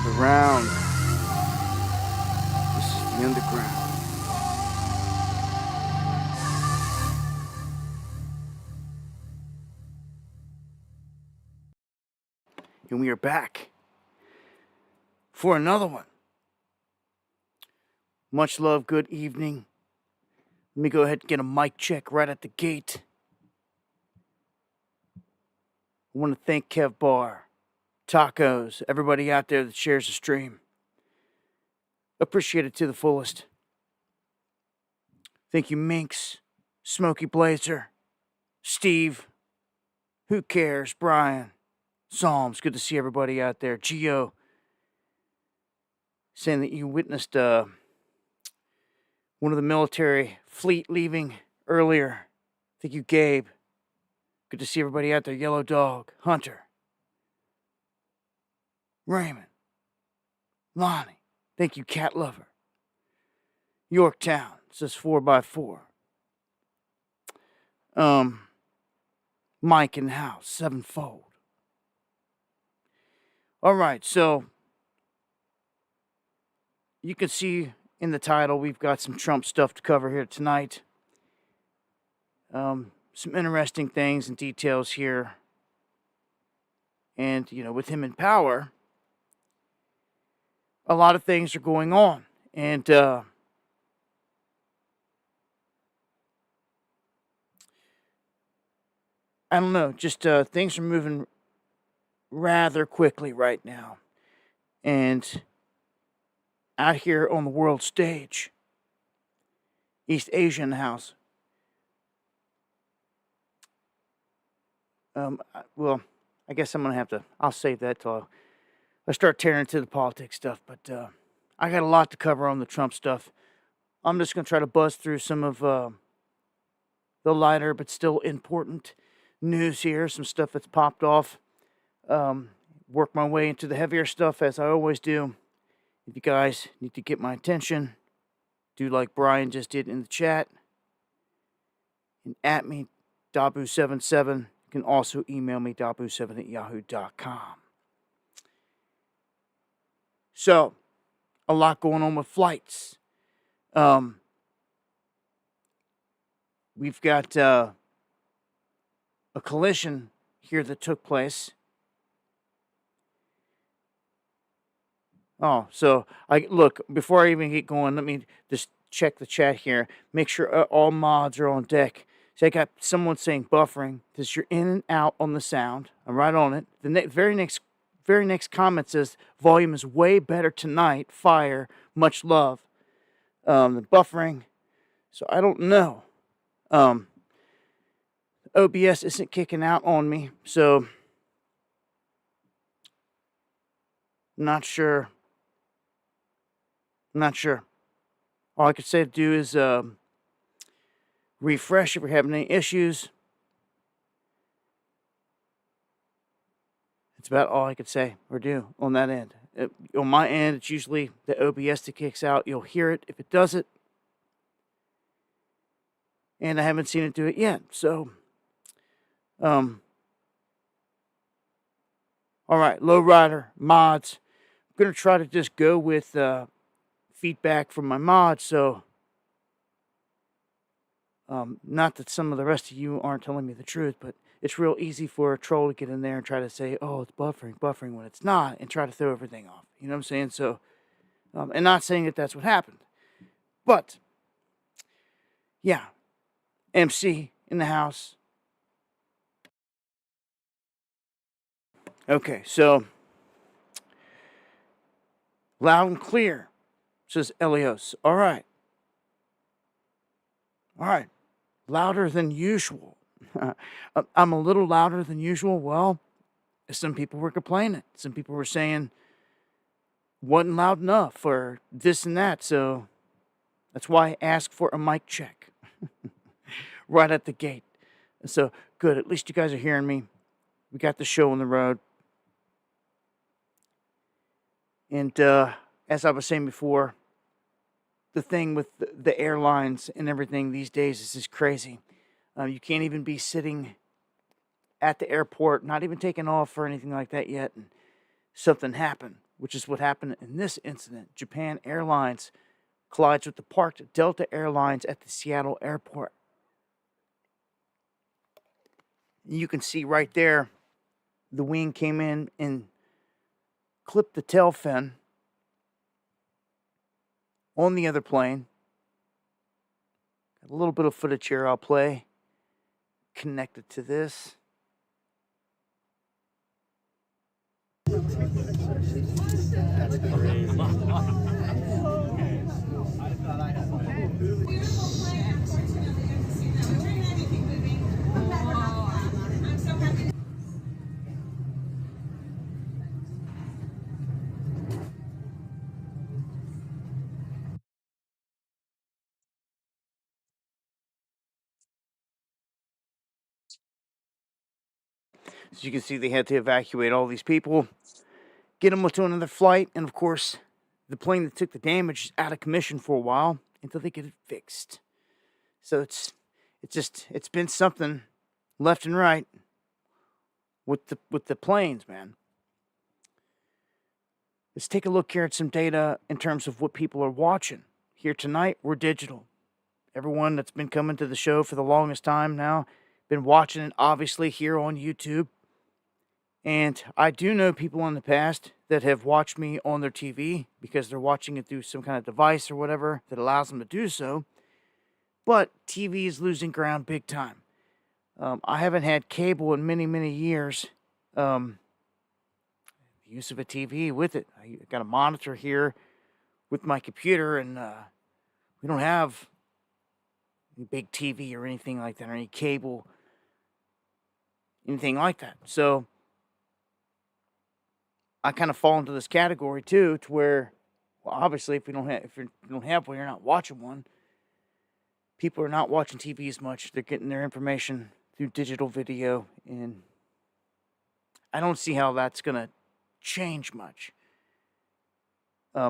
Gather round. This is the underground. And we are back for another one. Much love, good evening. Let me go ahead and get a mic check right at the gate. I want to thank Kev Bar, Tacos, everybody out there that shares the stream. Appreciate it to the fullest. Thank you, Minx, Smokey Blazer, Steve, Who Cares, Brian, Psalms. Good to see everybody out there. Geo, saying that you witnessed one of the military fleet leaving earlier. Thank you, Gabe. Good to see everybody out there. Yellow Dog, Hunter, Raymond, Lonnie. Thank you, Cat Lover. Yorktown says 4x4. Mike in the house, sevenfold. All right, so you can see in the title we've got some Trump stuff to cover here tonight. Some interesting things and details here. And, with him in power, a lot of things are going on. And I don't know, just things are moving rather quickly right now. And out here on the world stage, East Asia in the house. Well, I guess I'm going to have to, I'll save that till I start tearing into the politics stuff. But I got a lot to cover on the Trump stuff. I'm just going to try to buzz through some of the lighter but still important news here. Some stuff that's popped off. Work my way into the heavier stuff as I always do. If you guys need to get my attention, do like Brian just did in the chat. And at me, Dabu77. You can also email me, dabu7@yahoo.com. So, a lot going on with flights. We've got a collision here that took place. Oh, so look, before I even get going, let me just check the chat here. Make sure all mods are on deck. So I got someone saying buffering. This you're in and out on the sound. I'm right on it. The very next comment says volume is way better tonight. Fire, much love. The buffering. So I don't know. OBS isn't kicking out on me, so not sure. Not sure. All I could say to do is refresh if you're having any issues. That's about all I could say or do on that end. On my end, it's usually the OBS that kicks out. You'll hear it if it does it. And I haven't seen it do it yet. So, all right, Lowrider, mods. I'm going to try to just go with feedback from my mods. So, not that some of the rest of you aren't telling me the truth, but it's real easy for a troll to get in there and try to say, oh, it's buffering when it's not, and try to throw everything off. You know what I'm saying? So, and not saying that that's what happened. But, yeah, MC in the house. Okay, so, loud and clear, says Elios. All right. All right. Louder than usual. I'm a little louder than usual. Well, some people were complaining. Some people were saying wasn't loud enough or this and that. So that's why I asked for a mic check right at the gate. So good. At least you guys are hearing me. We got the show on the road. And as I was saying before, the thing with the airlines and everything these days is just crazy. You can't even be sitting at the airport, not even taking off or anything like that yet, and something happened. which is what happened in this incident. Japan Airlines collides with the parked Delta Airlines at the Seattle airport. You can see right there, the wing came in and clipped the tail fin on the other plane. Got a little bit of footage here I'll play connected to this. That's crazy. As you can see, they had to evacuate all these people, get them to another flight, and of course, the plane that took the damage is out of commission for a while until they get it fixed. So it's been something left and right with the planes, man. Let's take a look here at some data in terms of what people are watching. Here tonight, we're digital. Everyone that's been coming to the show for the longest time now, been watching it obviously here on YouTube. And I do know people in the past that have watched me on their TV because they're watching it through some kind of device or whatever that allows them to do so. But TV is losing ground big time. I haven't had cable in many, many years. The use of a TV with it. I got a monitor here with my computer, and we don't have any big TV or anything like that, or any cable, anything like that. So I kind of fall into this category too, to where, well, obviously, if you don't have one, you're not watching one. People are not watching TV as much. They're getting their information through digital video, and I don't see how that's gonna change much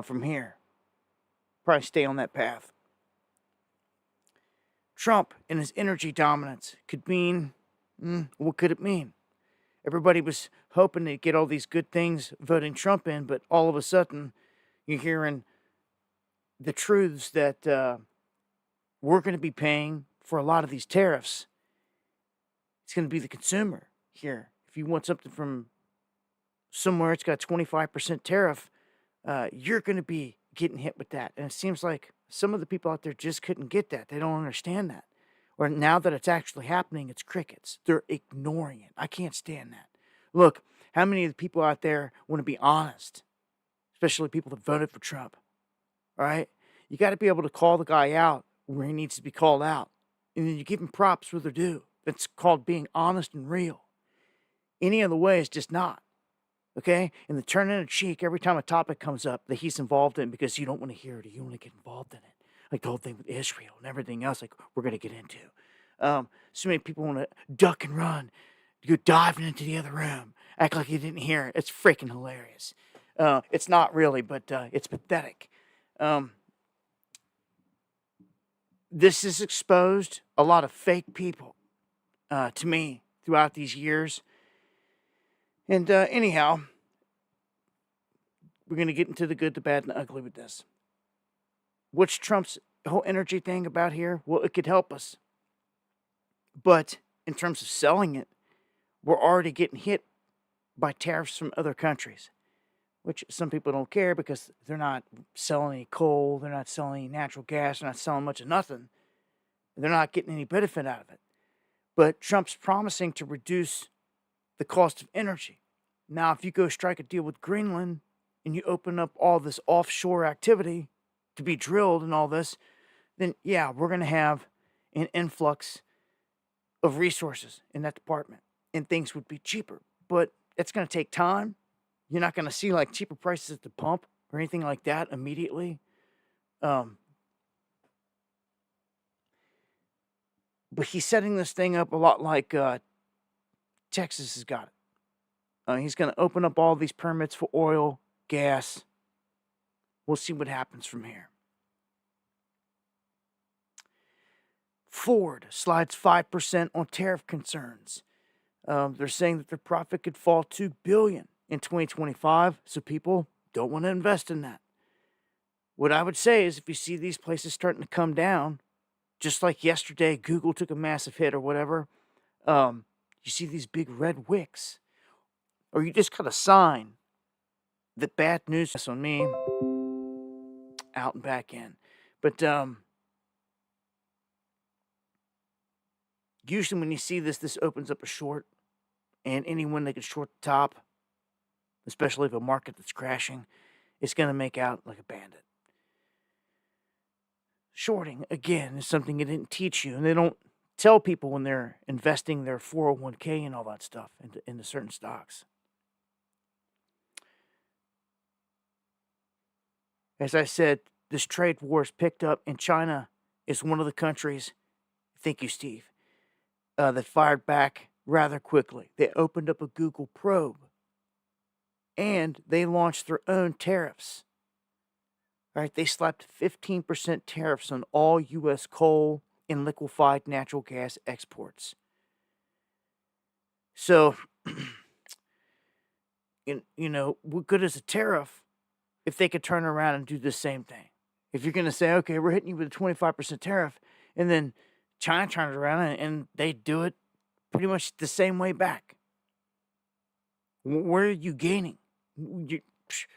from here. Probably stay on that path. Trump and his energy dominance could mean, what could it mean? Everybody was hoping to get all these good things voting Trump in, but all of a sudden, you're hearing the truths that we're going to be paying for a lot of these tariffs. It's going to be the consumer here. If you want something from somewhere it's got 25% tariff, you're going to be getting hit with that. And it seems like some of the people out there just couldn't get that. They don't understand that. Or now that it's actually happening, it's crickets. They're ignoring it. I can't stand that. Look, how many of the people out there want to be honest? Especially people that voted for Trump. All right? You got to be able to call the guy out where he needs to be called out. And then you give him props where they're due. That's called being honest and real. Any other way is just not. Okay? And the turning a cheek every time a topic comes up that he's involved in because you don't want to hear it or you don't want to get involved in it. Like the whole thing with Israel and everything else, like we're going to get into. So many people want to duck and run, go diving into the other room, act like you didn't hear it. It's freaking hilarious. It's not really, but it's pathetic. This has exposed a lot of fake people to me throughout these years. And anyhow, we're going to get into the good, the bad, and the ugly with this. What's Trump's whole energy thing about here? Well, it could help us. But in terms of selling it, we're already getting hit by tariffs from other countries, which some people don't care because they're not selling any coal, they're not selling any natural gas, they're not selling much of nothing. They're not getting any benefit out of it. But Trump's promising to reduce the cost of energy. Now, if you go strike a deal with Greenland and you open up all this offshore activity to be drilled and all this, then yeah, we're going to have an influx of resources in that department and things would be cheaper. But it's going to take time. You're not going to see like cheaper prices at the pump or anything like that immediately. But he's setting this thing up a lot like Texas has got it. He's going to open up all these permits for oil, gas. We'll see what happens from here. Ford slides 5% on tariff concerns. They're saying that their profit could fall $2 billion in 2025. So people, don't want to invest in that. What I would say is if you see these places starting to come down, just like yesterday, Google took a massive hit or whatever, you see these big red wicks, or you just got a sign that bad news is on me, out and back in. But usually when you see this opens up a short, and anyone that can short the top, especially if a market that's crashing, is going to make out like a bandit. Shorting, again, is something they didn't teach you, and they don't tell people when they're investing their 401k and all that stuff into certain stocks. As I said, this trade war has picked up, and China is one of the countries, thank you, Steve, that fired back rather quickly. They opened up a Google probe, and they launched their own tariffs. Right, they slapped 15% tariffs on all U.S. coal and liquefied natural gas exports. So, what good is a tariff if they could turn around and do the same thing? If you're going to say, okay, we're hitting you with a 25% tariff, and then China turns around and they do it pretty much the same way back. Where are you gaining?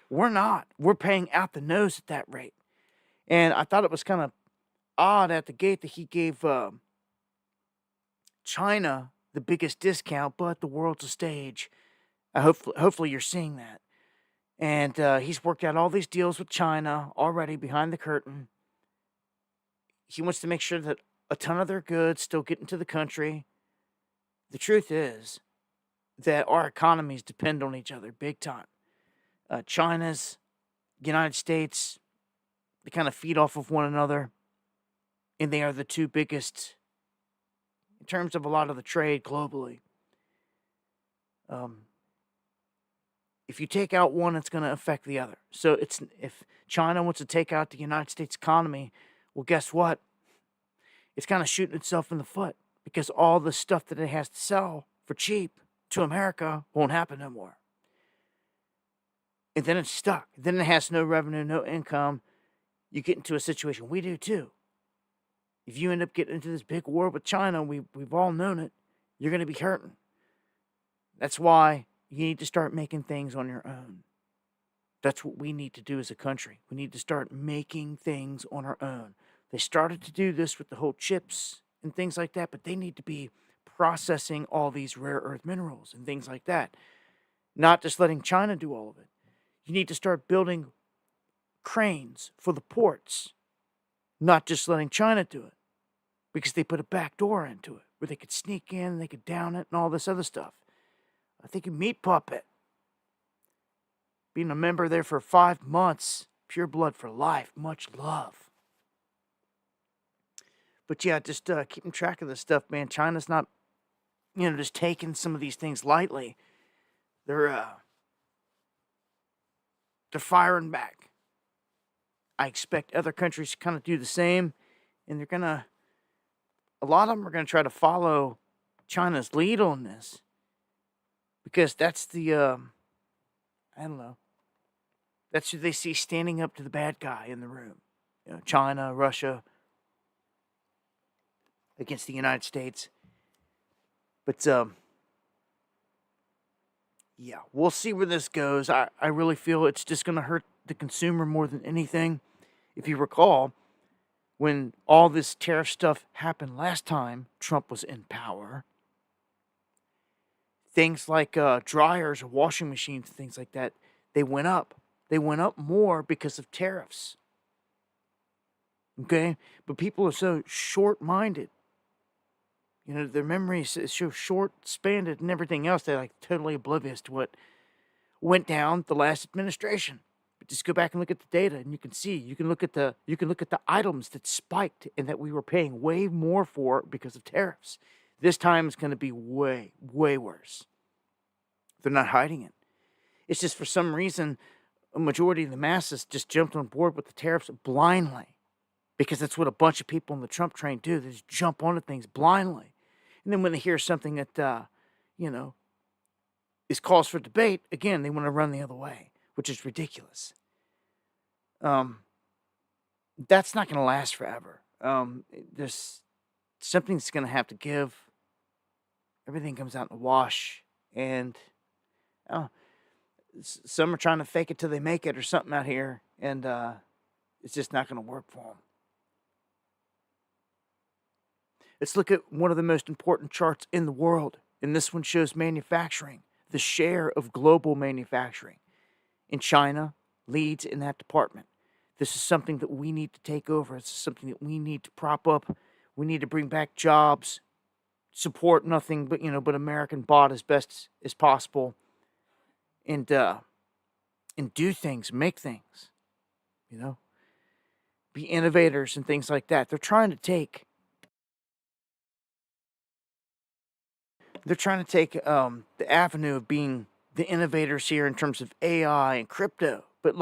We're not. We're paying out the nose at that rate. And I thought it was kind of odd at the gate that he gave China the biggest discount, but the world's a stage. Hopefully you're seeing that. And he's worked out all these deals with China already behind the curtain. He wants to make sure that a ton of their goods still get into the country. The truth is that our economies depend on each other big time. China's, United States, they kind of feed off of one another, and they are the two biggest in terms of a lot of the trade globally. If you take out one, it's going to affect the other. So if China wants to take out the United States economy, well, guess what? It's kind of shooting itself in the foot because all the stuff that it has to sell for cheap to America won't happen no more. And then it's stuck. Then it has no revenue, no income. You get into a situation. We do too. If you end up getting into this big war with China, we've all known it, you're going to be hurting. That's why you need to start making things on your own. That's what we need to do as a country. We need to start making things on our own. They started to do this with the whole chips and things like that, but they need to be processing all these rare earth minerals and things like that. Not just letting China do all of it. You need to start building cranes for the ports, not just letting China do it, because they put a back door into it where they could sneak in, they could down it, and all this other stuff. I think a meat puppet. Being a member there for 5 months, Pureblood for life, much love. But yeah, just keeping track of this stuff, man. China's not, just taking some of these things lightly. They're firing back. I expect other countries to kind of do the same, and a lot of them are going to try to follow China's lead on this, because that's the, that's who they see standing up to the bad guy in the room. China, Russia, against the United States. But, yeah, we'll see where this goes. I really feel it's just going to hurt the consumer more than anything. If you recall, when all this tariff stuff happened last time Trump was in power, things like dryers or washing machines and things like that, they went up. They went up more because of tariffs. Okay? But people are so short-minded. Their memory is so short-spanned and everything else. They're like totally oblivious to what went down the last administration. But just go back and look at the data, and you can see. You can look at the items that spiked and that we were paying way more for because of tariffs. This time it's going to be way, way worse. They're not hiding it. It's just for some reason, a majority of the masses just jumped on board with the tariffs blindly, because that's what a bunch of people in the Trump train do. They just jump onto things blindly. And then when they hear something that, is cause for debate, again, they want to run the other way. which is ridiculous. That's not going to last forever. There's something's going to have to give. Everything comes out in the wash, and some are trying to fake it till they make it or something out here, and it's just not going to work for them. Let's look at one of the most important charts in the world, and this one shows manufacturing, the share of global manufacturing. And China leads in that department. This is something that we need to take over. It's something that we need to prop up. We need to bring back jobs, support nothing but American bought as best as possible, and do things, make things, be innovators and things like that. They're trying to take the avenue of being the innovators here in terms of AI and crypto, but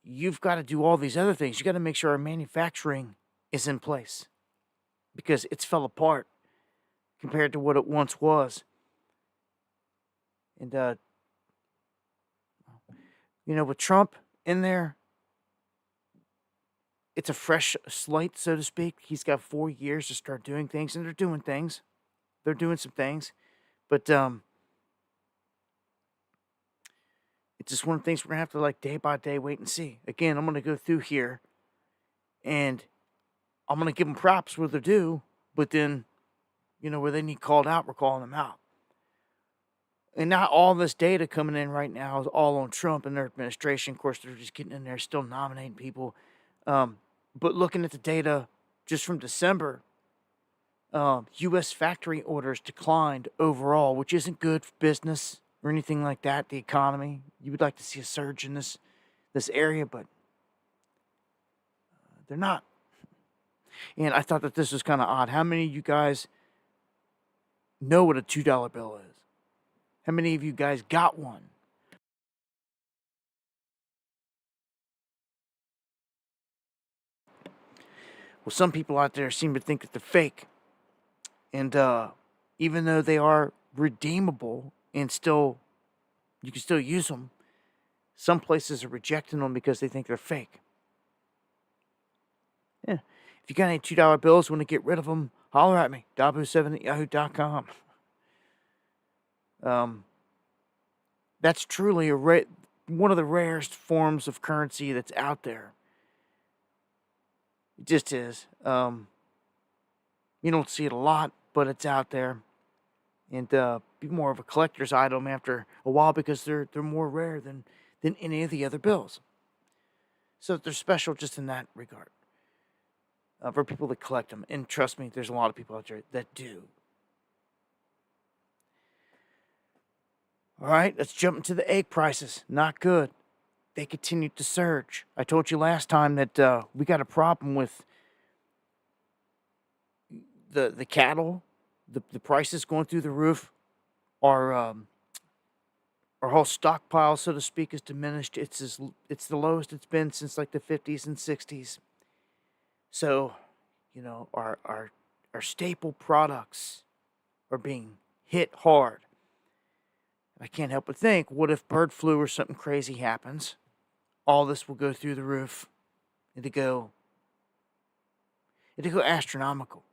you've got to do all these other things. You got to make sure our manufacturing is in place, because it's fell apart compared to what it once was. And with Trump in there, it's a fresh slate, so to speak. He's got 4 years to start doing things, and they're doing things. They're doing some things, but it's just one of the things we're gonna have to day by day wait and see. Again, I'm gonna go through here, and I'm gonna give them props where they're due, but then, where they need called out, we're calling them out. And not all this data coming in right now is all on Trump and their administration. Of course, they're just getting in there, still nominating people. But looking at the data just from December, U.S. factory orders declined overall, which isn't good for business or anything like that, the economy. You would like to see a surge in this area, but they're not. And I thought that this was kind of odd. How many of you guys know what a $2 bill is? How many of you guys got one? Well, some people out there seem to think that they're fake. And even though they are redeemable and you can still use them, some places are rejecting them because they think they're fake. Yeah. If you got any $2 bills, want to get rid of them, holler at me, dabu7@yahoo.com. That's truly one of the rarest forms of currency that's out there. It just is. You don't see it a lot, but it's out there. And be more of a collector's item after a while, because they're more rare than any of the other bills. So they're special just in that regard. For people that collect them. And trust me, there's a lot of people out there that do. All right, let's jump into the egg prices. Not good. They continue to surge. I told you last time that we got a problem with the cattle, the prices going through the roof. Our whole stockpile, so to speak, is diminished. It's the lowest it's been since the 50s and 60s. So, our staple products are being hit hard. I can't help but think, what if bird flu or something crazy happens? All this will go through the roof. It'll go astronomical.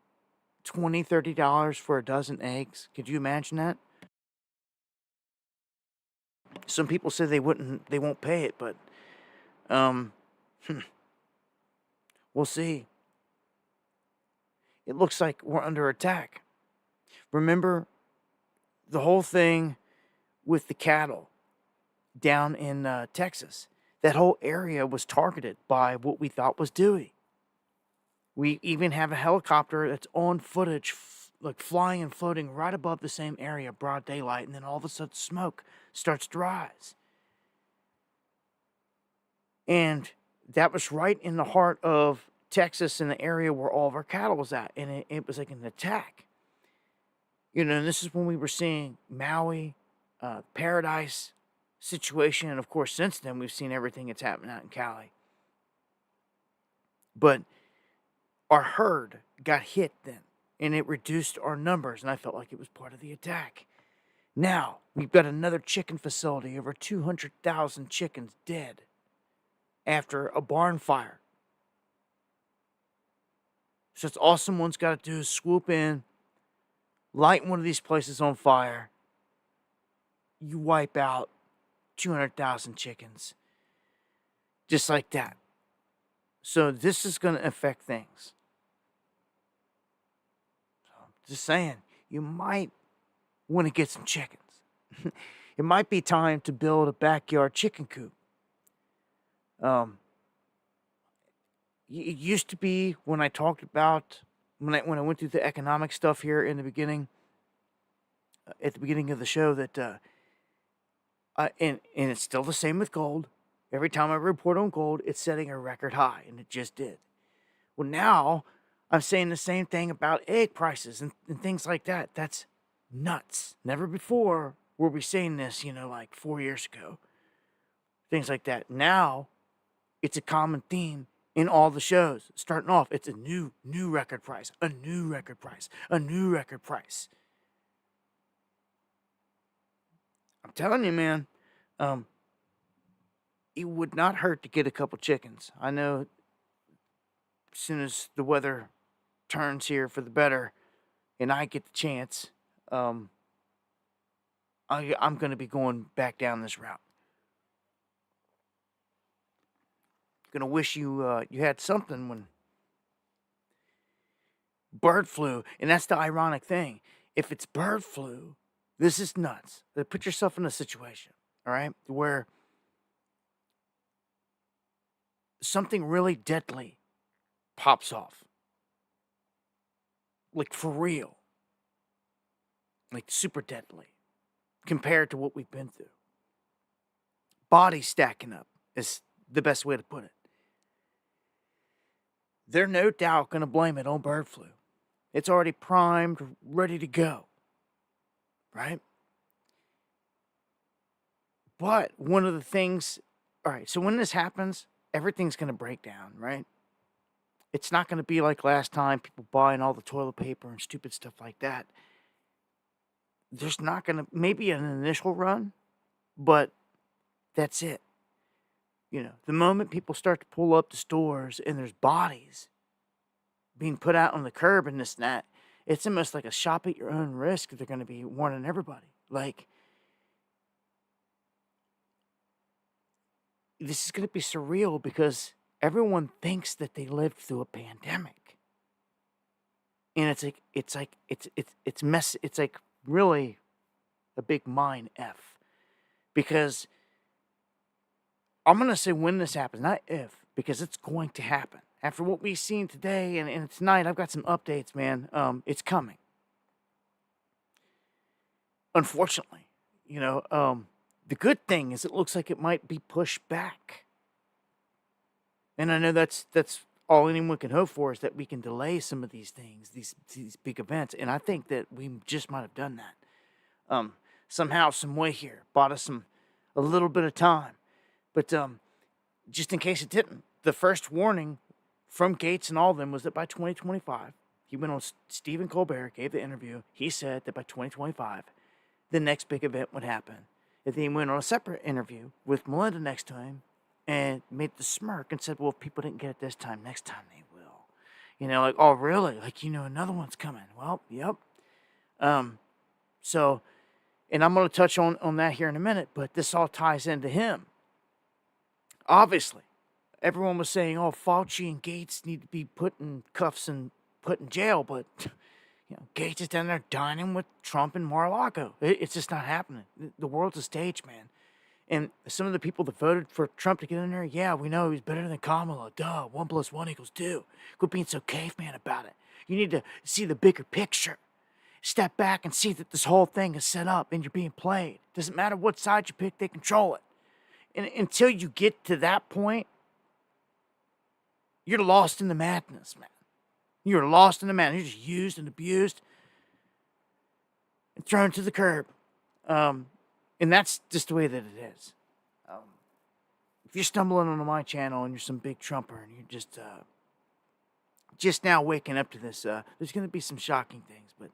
$20, $30 for a dozen eggs. Could you imagine that? Some people say they won't pay it, but we'll see. It looks like we're under attack. Remember the whole thing with the cattle down in Texas? That whole area was targeted by what we thought was Dewey. We even have a helicopter that's on footage, flying and floating right above the same area, broad daylight, and then all of a sudden smoke starts to rise. And that was right in the heart of Texas, in the area where all of our cattle was at, and it was like an attack. And this is when we were seeing Maui, Paradise situation, and of course since then we've seen everything that's happening out in Cali. But our herd got hit then, and it reduced our numbers, and I felt like it was part of the attack. Now, we've got another chicken facility, over 200,000 chickens dead after a barn fire. So it's all someone's got to do is swoop in, light one of these places on fire. You wipe out 200,000 chickens. Just like that. So this is going to affect things. So just saying, you might want to get some chickens. It might be time to build a backyard chicken coop. It used to be when I talked about when I went through the economic stuff here in the beginning, at the beginning of the show, that and it's still the same with gold. Every time I report on gold, it's setting a record high, and it just did. Well, now I'm saying the same thing about egg prices and things like that. That's nuts. Never before were we saying this, like 4 years ago. Things like that. Now, it's a common theme in all the shows. Starting off, it's a new record price, a new record price, a new record price. I'm telling you, man, it would not hurt to get a couple chickens. I know as soon as the weather turns here for the better and I get the chance, I'm going to be going back down this route. Going to wish you had something when bird flu, and that's the ironic thing. If it's bird flu, this is nuts. Put yourself in a situation, all right, where something really deadly pops off. Like for real. Like super deadly compared to what we've been through. Bodies stacking up is the best way to put it. They're no doubt going to blame it on bird flu. It's already primed, ready to go. Right? But one of the things, all right, so when this happens, everything's going to break down, right? It's not going to be like last time, people buying all the toilet paper and stupid stuff like that. There's not going to, maybe an initial run, but that's it. The moment people start to pull up to stores and there's bodies being put out on the curb and this and that, it's almost like a shop at your own risk. They're going to be warning everybody. Like, this is going to be surreal because everyone thinks that they lived through a pandemic. And it's messy. It's like really a big mind F. Because I'm going to say when this happens, not if, because it's going to happen. After what we've seen today and tonight, I've got some updates, man. It's coming. Unfortunately, the good thing is it looks like it might be pushed back. And I know that's all anyone can hope for, is that we can delay some of these things, these big events. And I think that we just might have done that. Somehow, some way here, bought us a little bit of time. But just in case it didn't, the first warning from Gates and all of them was that by 2025, he went on Stephen Colbert, gave the interview. He said that by 2025, the next big event would happen. And then he went on a separate interview with Melinda next time and made the smirk and said, well, if people didn't get it this time, next time they will. Like, oh, really? Like, another one's coming. Well, yep. So, and I'm going to touch on that here in a minute, but this all ties into him. Obviously, everyone was saying, oh, Fauci and Gates need to be put in cuffs and put in jail, but Gates is down there dining with Trump and Mar-a-Lago. It's just not happening. The world's a stage, man. And some of the people that voted for Trump to get in there, yeah, we know he's better than Kamala. Duh, 1 + 1 = 2. Quit being so caveman about it. You need to see the bigger picture. Step back and see that this whole thing is set up and you're being played. Doesn't matter what side you pick, they control it. And until you get to that point, you're lost in the madness, man. You're lost in the madness. You're just used and abused and thrown to the curb. And that's just the way that it is. If you're stumbling onto my channel and you're some big Trumper and you're just now waking up to this, there's going to be some shocking things. But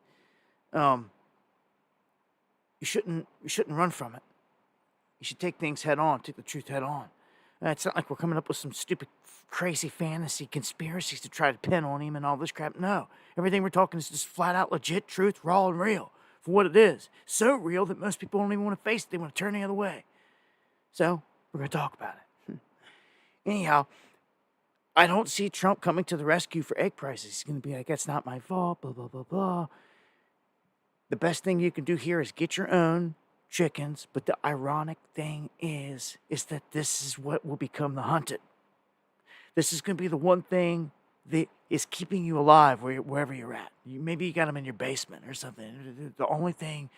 you shouldn't run from it. You should take things head on, take the truth head on. It's not like we're coming up with some stupid, crazy fantasy conspiracies to try to pin on him and all this crap. No. Everything we're talking is just flat out legit truth, raw and real, for what it is. So real that most people don't even want to face it. They want to turn the other way. So, we're going to talk about it. Anyhow, I don't see Trump coming to the rescue for egg prices. He's going to be like, that's not my fault, blah, blah, blah, blah. The best thing you can do here is get your own chickens, but the ironic thing is that this is what will become the hunted. This is going to be the one thing that is keeping you alive wherever you're at. Maybe you got them in your basement or something. The only thing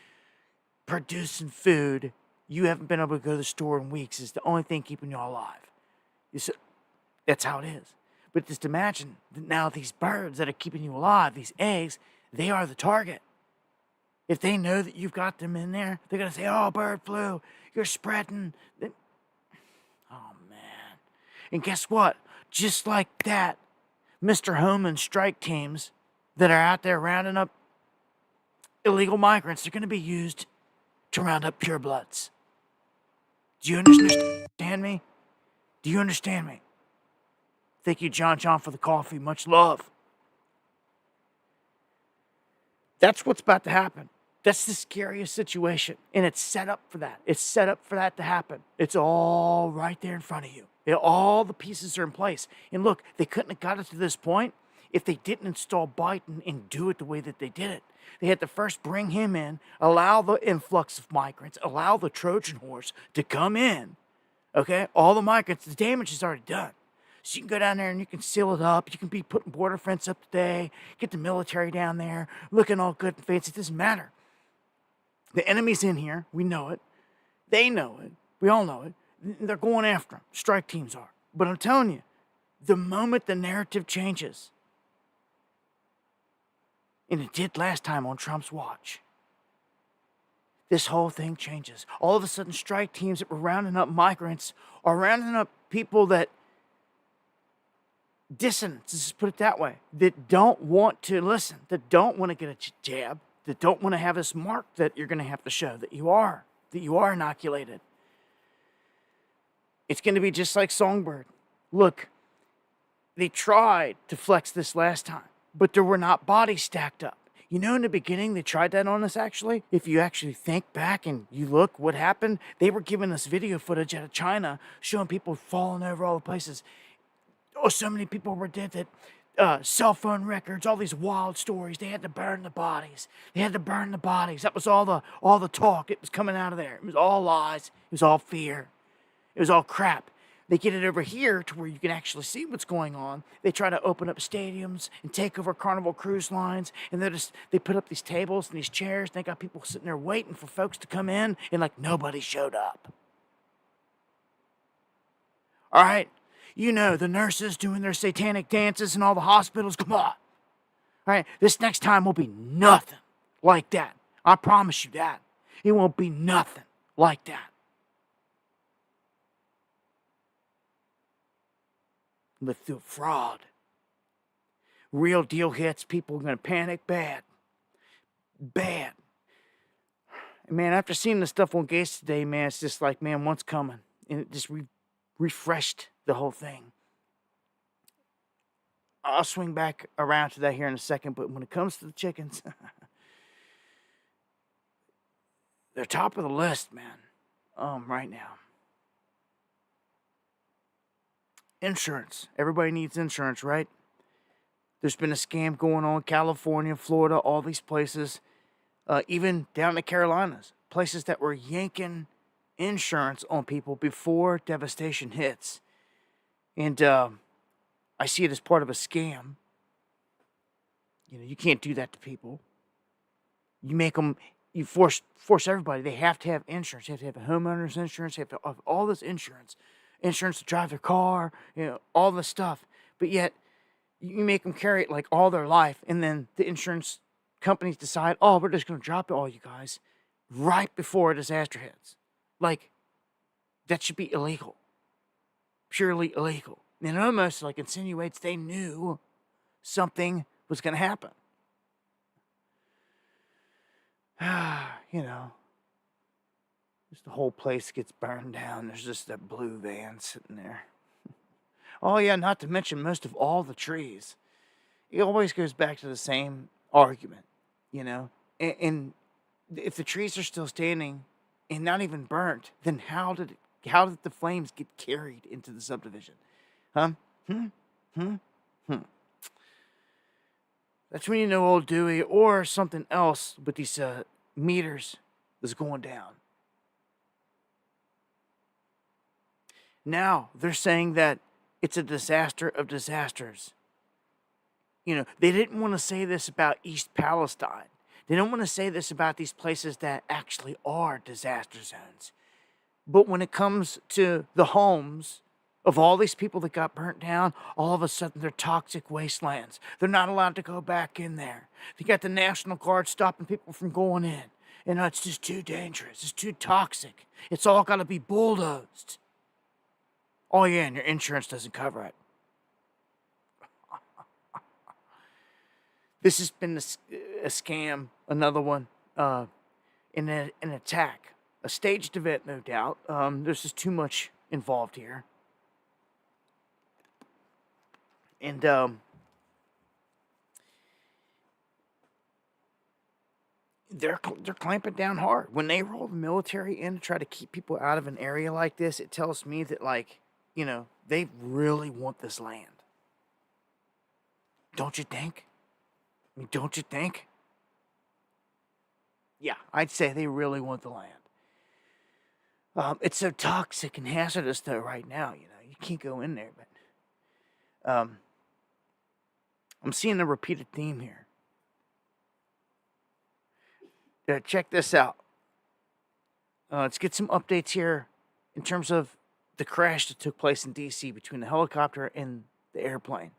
producing food, you haven't been able to go to the store in weeks, is the only thing keeping you alive. That's how it is. But just imagine that now these birds that are keeping you alive, these eggs, they are the target. If they know that you've got them in there, they're going to say, oh, bird flu, you're spreading. Oh, man. And guess what? Just like that, Mr. Homan's strike teams that are out there rounding up illegal migrants, they're going to be used to round up purebloods. Do you understand me? Do you understand me? Thank you, John, for the coffee. Much love. That's what's about to happen. That's the scariest situation, and it's set up for that. It's set up for that to happen. It's all right there in front of you. All the pieces are in place. And look, they couldn't have got it to this point if they didn't install Biden and do it the way that they did it. They had to first bring him in, allow the influx of migrants, allow the Trojan horse to come in. Okay? All the migrants, the damage is already done. So you can go down there and you can seal it up. You can be putting border fence up today, get the military down there, looking all good and fancy. It doesn't matter. The enemy's in here. We know it. They know it. We all know it. They're going after them. Strike teams are. But I'm telling you, the moment the narrative changes, and it did last time on Trump's watch, this whole thing changes. All of a sudden, strike teams that were rounding up migrants are rounding up people that dissonance, let's just put it that way, that don't want to listen, that don't want to get a jab, that don't want to have this mark that you're going to have to show that you are inoculated. It's going to be just like Songbird. Look, they tried to flex this last time, but there were not bodies stacked up. You know, in the beginning, they tried that on us, actually. If you actually think back and you look what happened, they were giving us video footage out of China showing people falling over all the places. Oh, so many people were dead that cell phone records, all these wild stories. They had to burn the bodies. That was all the talk. It was coming out of there. It was all lies. It was all fear. It was all crap. They get it over here to where you can actually see what's going on. They try to open up stadiums and take over Carnival Cruise Lines, and they put up these tables and these chairs, and they got people sitting there waiting for folks to come in, and like nobody showed up. All right? You know, the nurses doing their satanic dances in all the hospitals. Come on. All right? This next time will be nothing like that. I promise you that. It won't be nothing like that. But through fraud, real deal hits, people are going to panic bad. Bad. And man, after seeing the stuff on Gates today, man, it's just like, man, what's coming? And it just refreshed the whole thing. I'll swing back around to that here in a second, but when it comes to the chickens, they're top of the list, man, right now. Insurance. Everybody needs insurance, right? There's been a scam going on in California, Florida, all these places, even down in the Carolinas, places that were yanking insurance on people before devastation hits. And I see it as part of a scam. You know, you can't do that to people. You make them, you force everybody. They have to have insurance. They have to have a homeowner's insurance. They have to have all this insurance to drive their car, you know, all this stuff. But yet, you make them carry it like all their life, and then the insurance companies decide, oh, we're just going to drop it all, you guys, right before a disaster hits. Like, that should be illegal. Purely illegal. And it almost like insinuates they knew something was going to happen. You know, Just the whole place gets burned down. There's just that blue van sitting there. Oh yeah, not to mention most of all the trees. It always goes back to the same argument, you know. And if the trees are still standing and not even burnt, then how did the flames get carried into the subdivision? Huh? That's when you know old Dewey or something else with these meters is going down. Now they're saying that it's a disaster of disasters. You know, they didn't want to say this about East Palestine. They don't want to say this about these places that actually are disaster zones. But when it comes to the homes of all these people that got burnt down, all of a sudden they're toxic wastelands. They're not allowed to go back in there. They got the National Guard stopping people from going in. And it's just too dangerous. It's too toxic. It's all got to be bulldozed. Oh yeah, and your insurance doesn't cover it. This has been a scam, another one, an attack. A staged event, no doubt. There's just too much involved here. And they're clamping down hard. When they roll the military in to try to keep people out of an area like this, it tells me that, like, you know, they really want this land. Don't you think? I mean, don't you think? Yeah, I'd say they really want the land. It's so toxic and hazardous though right now, you know. You can't go in there, but I'm seeing a repeated theme here. Check this out. Let's get some updates here in terms of the crash that took place in D.C. between the helicopter and the airplane.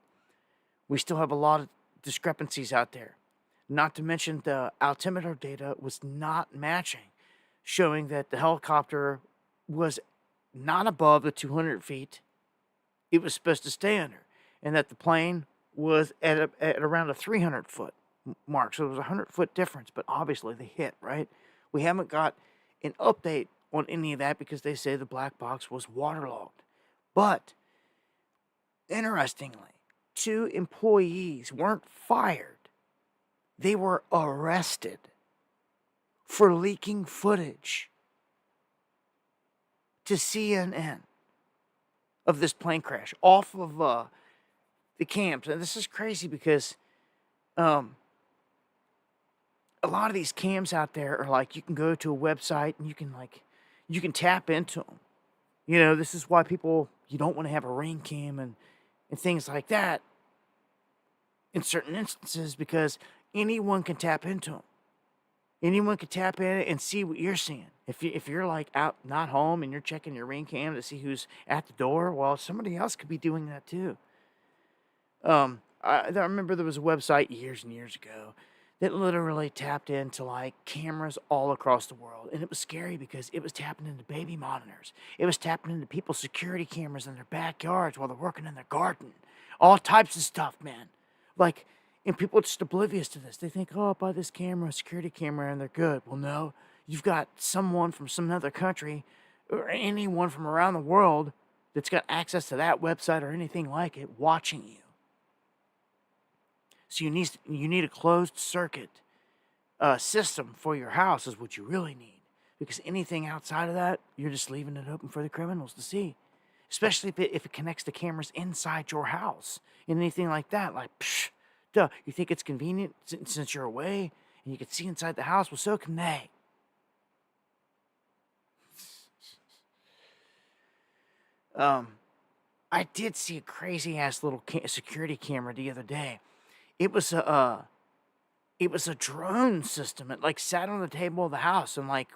We still have a lot of discrepancies out there. Not to mention the altimeter data was not matching, showing that the helicopter was not above the 200 feet it was supposed to stay under, and that the plane was at around a 300-foot mark. So it was a 100-foot difference, but obviously they hit, right? We haven't got an update on any of that because they say the black box was waterlogged. But, interestingly, 2 employees weren't fired. They were arrested for leaking footage to CNN of this plane crash off of the cams. And this is crazy because a lot of these cams out there are like, you can go to a website and you can tap into them. You know, this is why you don't want to have a ring cam and things like that in certain instances, because anyone can tap into them. Anyone can tap in it and see what you're seeing. If you're like out, not home, and you're checking your ring cam to see who's at the door, well, somebody else could be doing that too. I remember there was a website years and years ago that literally tapped into like cameras all across the world. And it was scary because it was tapping into baby monitors. It was tapping into people's security cameras in their backyards while they're working in their garden. All types of stuff, man. Like, and people are just oblivious to this. They think, oh, I'll buy this camera, security camera, and they're good. Well, no. You've got someone from some other country or anyone from around the world that's got access to that website or anything like it watching you. So you need a closed circuit system for your house is what you really need. Because anything outside of that, you're just leaving it open for the criminals to see. Especially if it connects to cameras inside your house and anything like that. Like, duh, you think it's convenient since you're away and you can see inside the house? Well, so can they. I did see a crazy ass little security camera the other day. It was a drone system. It like sat on the table of the house, and like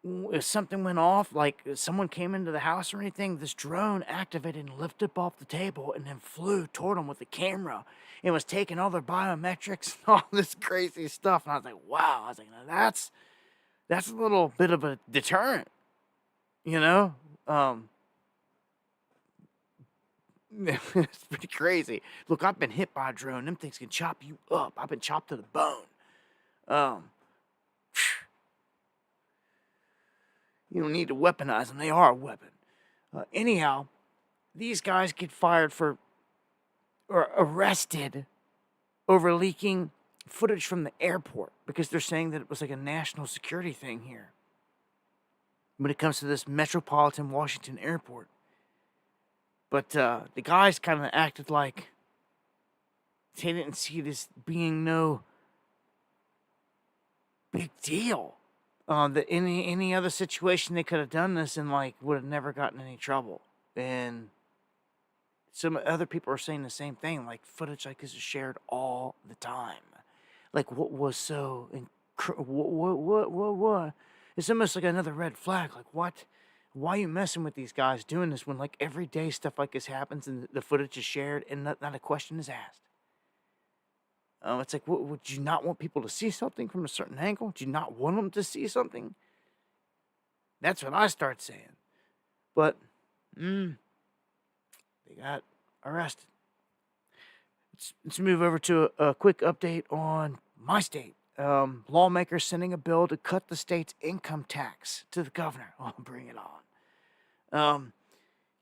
if something went off, like someone came into the house or anything, this drone activated and lifted up off the table and then flew toward them with the camera. It was taking all their biometrics and all this crazy stuff. And I was like, wow. I was like, now that's a little bit of a deterrent, you know? It's pretty crazy. Look, I've been hit by a drone. Them things can chop you up. I've been chopped to the bone. You don't need to weaponize them. They are a weapon. Anyhow, these guys get fired for, or arrested over leaking footage from the airport because they're saying that it was like a national security thing here when it comes to this metropolitan Washington airport. But the guys kind of acted like they didn't see this being no big deal. That any other situation they could have done this and like would have never gotten any trouble. And some other people are saying the same thing. Like footage like this is shared all the time. Like what was so what? It's almost like another red flag. Like what? Why are you messing with these guys doing this when like every day stuff like this happens and the footage is shared and not a question is asked? It's like, would you not want people to see something from a certain angle? Do you not want them to see something? That's what I start saying. But, they got arrested. Let's move over to a quick update on my state. Lawmakers sending a bill to cut the state's income tax to the governor. Oh, bring it on.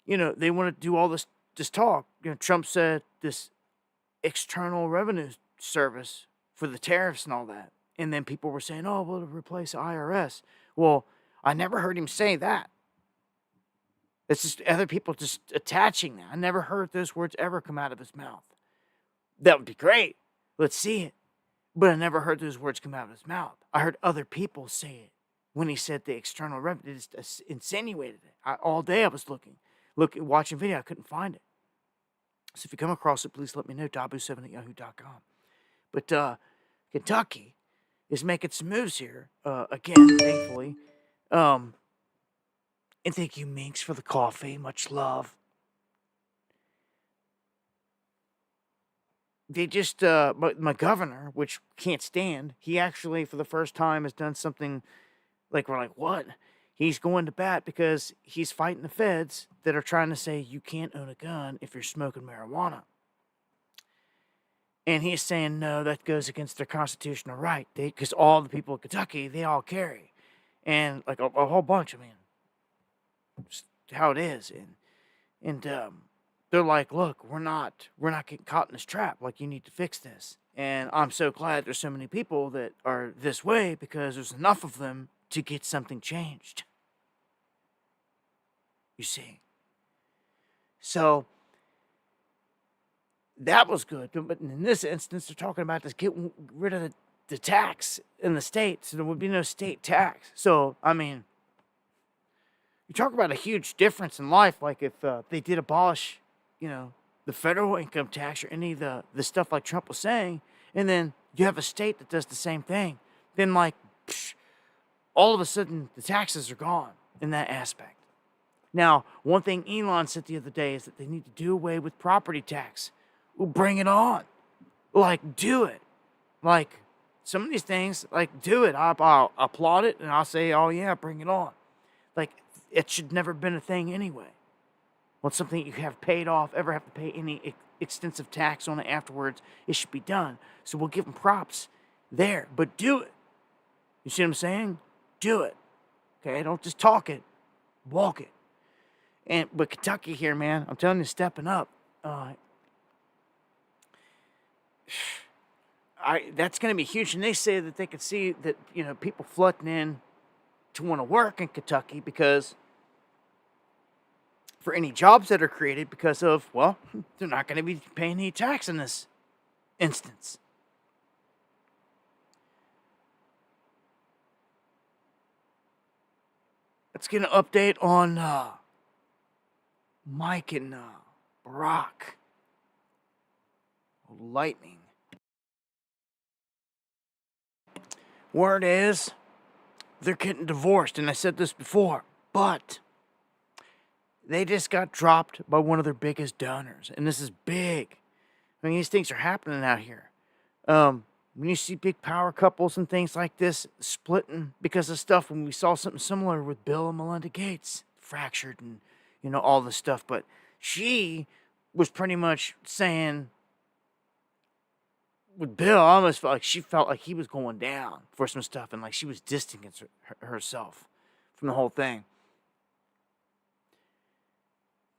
They want to do all this talk. Trump said this external revenue service for the tariffs and all that. And then people were saying, oh, we'll replace IRS. Well, I never heard him say that. It's just other people just attaching that. I never heard those words ever come out of his mouth. That would be great. Let's see it. But I never heard those words come out of his mouth. I heard other people say it when he said the external revenue. It just insinuated it. All day I was watching video. I couldn't find it. So if you come across it, please let me know. Dabu7@yahoo.com. But Kentucky is making some moves here again, thankfully. And thank you, Minx, for the coffee. Much love. They just, my governor, which can't stand, he actually, for the first time, has done something like, we're like, what? He's going to bat because he's fighting the feds that are trying to say you can't own a gun if you're smoking marijuana. And he's saying, no, that goes against their constitutional right. Because all the people in Kentucky, they all carry. And like a whole bunch, I mean, just how it is. And they're like, look, we're not getting caught in this trap. Like, you need to fix this. And I'm so glad there's so many people that are this way because there's enough of them to get something changed. You see. So that was good. But in this instance, they're talking about just getting rid of the tax in the state. So there would be no state tax. So, I mean, you talk about a huge difference in life. Like if they did abolish, the federal income tax or any of the stuff like Trump was saying, and then you have a state that does the same thing, then like, all of a sudden the taxes are gone in that aspect. Now, one thing Elon said the other day is that they need to do away with property tax. Well, bring it on. Like, do it. Like, some of these things, like, do it. I'll applaud it, and I'll say, oh, yeah, bring it on. Like, it should never have been a thing anyway. Well, it's something you have paid off, ever have to pay any extensive tax on it afterwards, it should be done. So we'll give them props there. But do it. You see what I'm saying? Do it. Okay? Don't just talk it. Walk it. But Kentucky here, man, I'm telling you, stepping up. That's going to be huge. And they say that they could see that, people flooding in to want to work in Kentucky because for any jobs that are created because of, well, they're not going to be paying any tax in this instance. Let's get an update on Mike and Barack. Lightning. Word is they're getting divorced, and I said this before, but they just got dropped by one of their biggest donors, and this is big. I mean, these things are happening out here. When you see big power couples and things like this splitting because of stuff, when we saw something similar with Bill and Melinda Gates, fractured and, all this stuff, but she was pretty much saying, with Bill, I almost felt like she felt like he was going down for some stuff, and like she was distancing herself from the whole thing.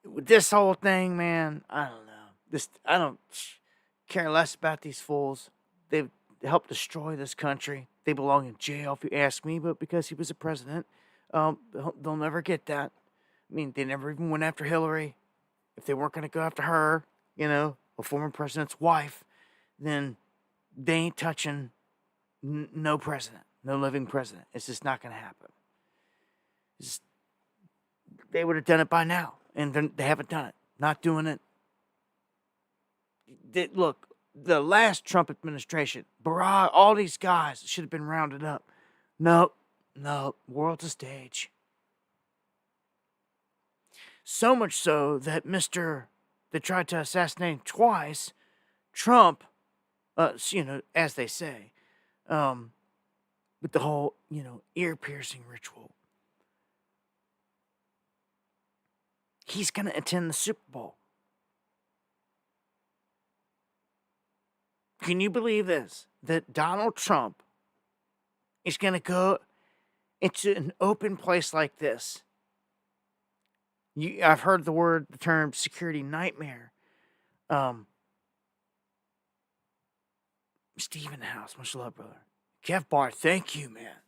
With this whole thing, man, I don't know. I don't care less about these fools. They've helped destroy this country. They belong in jail, if you ask me, but because he was a president, they'll never get that. I mean, they never even went after Hillary. If they weren't going to go after her, a former president's wife, then they ain't touching no president, no living president. It's just not going to happen. They would have done it by now, and they haven't done it. Not doing it. Look, the last Trump administration, Barack, all these guys should have been rounded up. No, world's a stage. So much so that they tried to assassinate him twice, Trump, as they say, with the whole, ear-piercing ritual. He's going to attend the Super Bowl. Can you believe this? That Donald Trump is going to go into an open place like this. I've heard the term security nightmare. Steve in the house, much love, brother. Kev Bart, thank you, man.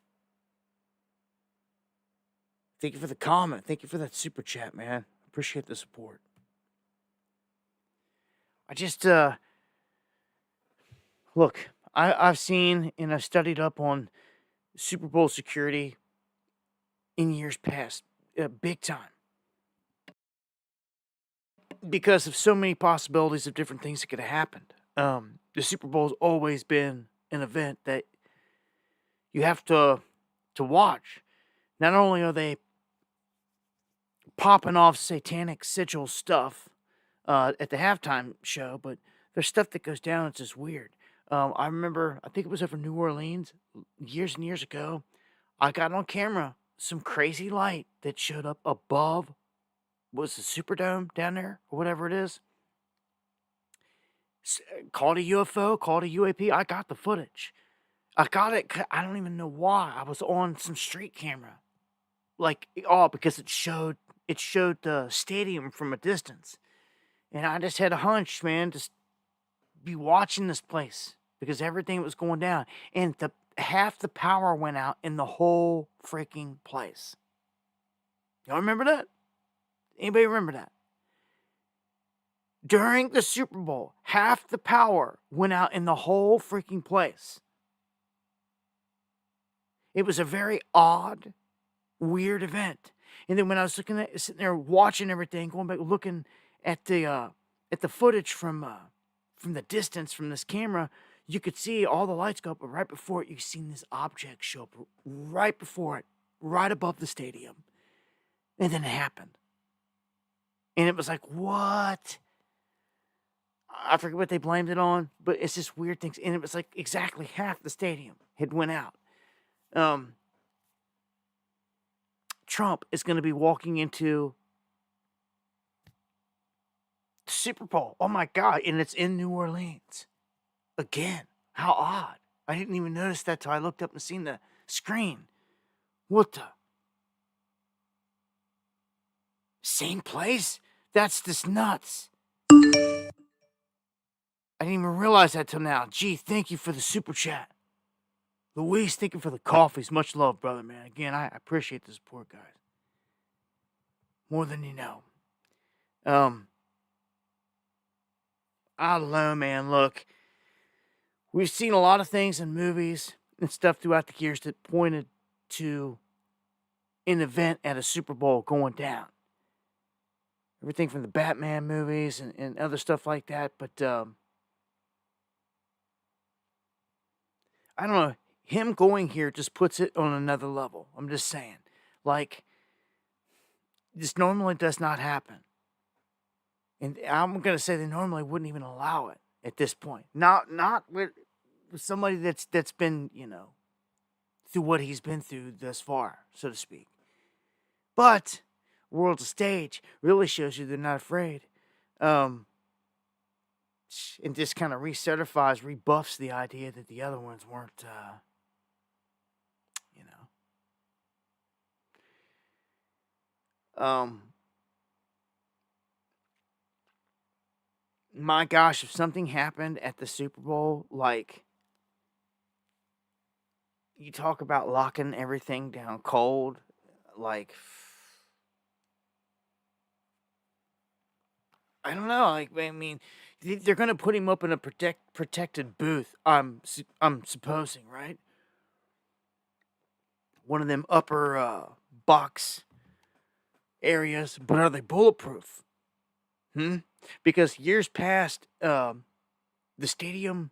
Thank you for the comment. Thank you for that super chat, man. Appreciate the support. I just, look, I've seen and I've studied up on Super Bowl security in years past, big time. Because of so many possibilities of different things that could have happened. The Super Bowl's always been an event that you have to watch. Not only are they popping off satanic sigil stuff at the halftime show, but there's stuff that goes down that's just weird. I remember, I think it was over New Orleans years and years ago. I got on camera some crazy light that showed up above, was the Superdome down there or whatever it is. Called a UFO, called a UAP. I got the footage. I got it. I don't even know why. I was on some street camera, because it showed the stadium from a distance, and I just had a hunch, man, just be watching this place because everything was going down, and half the power went out in the whole freaking place. Y'all remember that? Anybody remember that? During the Super Bowl, half the power went out in the whole freaking place. It was a very odd, weird event. And then when I was sitting there watching everything, going back looking at the footage from the distance from this camera, you could see all the lights go up, but right before it, you seen this object show up right before it, right above the stadium. And then it happened. And it was like, what? I forget what they blamed it on, but it's just weird things. And it was like exactly half the stadium had went out. Trump is going to be walking into the Super Bowl. Oh my God. And it's in New Orleans. Again. How odd. I didn't even notice that till I looked up and seen the screen. What the? Same place? That's just nuts. I didn't even realize that till now. Gee, thank you for the super chat. Luis, thank you for the coffees. Much love, brother, man. Again, I appreciate the support, guys. More than you know. I don't know, man. Look, we've seen a lot of things in movies and stuff throughout the years that pointed to an event at a Super Bowl going down. Everything from the Batman movies and other stuff like that. But, I don't know. Him going here just puts it on another level. I'm just saying. Like, this normally does not happen. And I'm going to say they normally wouldn't even allow it at this point. Not with somebody that's been, through what he's been through thus far, so to speak. But world's a stage really shows you they're not afraid. And just kind of recertifies, rebuffs the idea that the other ones weren't, My gosh, if something happened at the Super Bowl, like, you talk about locking everything down cold, like, I don't know. Like, I mean, they're gonna put him up in a protected booth. I'm supposing, right? One of them upper box areas, but are they bulletproof? Because years past, the stadium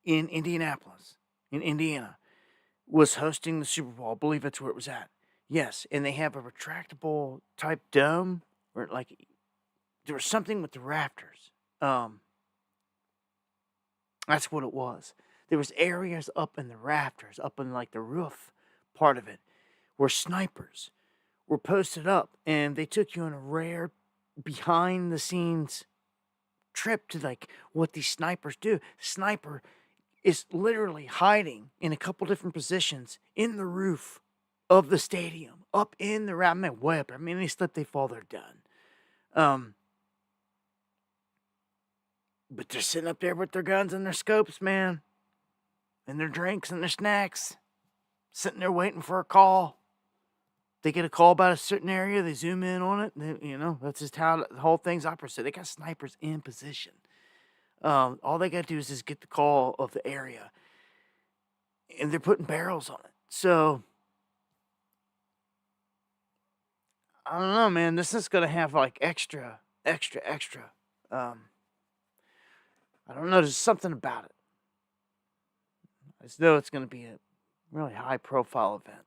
in Indianapolis, in Indiana, was hosting the Super Bowl. I believe that's where it was at. Yes, and they have a retractable type dome, or like there was something with the rafters. That's what it was. There was areas up in the rafters, up in like the roof part of it, where snipers were posted up, and they took you on a rare behind the scenes trip to like what these snipers do. Sniper is literally hiding in a couple different positions in the roof of the stadium, up in the I mean, way up. I mean, they slip, they fall, they're done. But they're sitting up there with their guns and their scopes, man, and their drinks and their snacks, sitting there waiting for a call. They get a call about a certain area, they zoom in on it. That's just how the whole thing's operates. So they got snipers in position. All they got to do is just get the call of the area, and they're putting barrels on it. So I don't know, man. This is gonna have like extra. I don't know. There's something about it. As though it's gonna be a really high-profile event.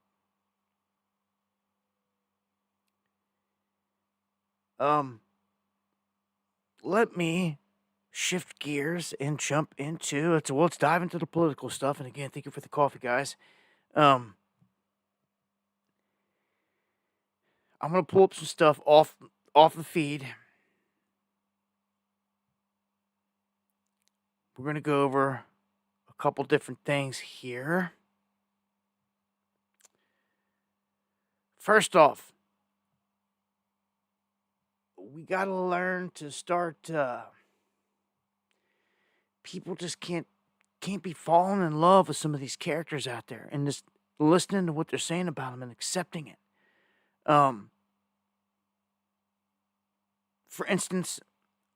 Let me shift gears and jump into it. So let's dive into the political stuff. And again, thank you for the coffee, guys. I'm gonna pull up some stuff off the feed. We're gonna go over a couple different things here. First off, we gotta learn to start. People just can't be falling in love with some of these characters out there and just listening to what they're saying about them and accepting it. For instance,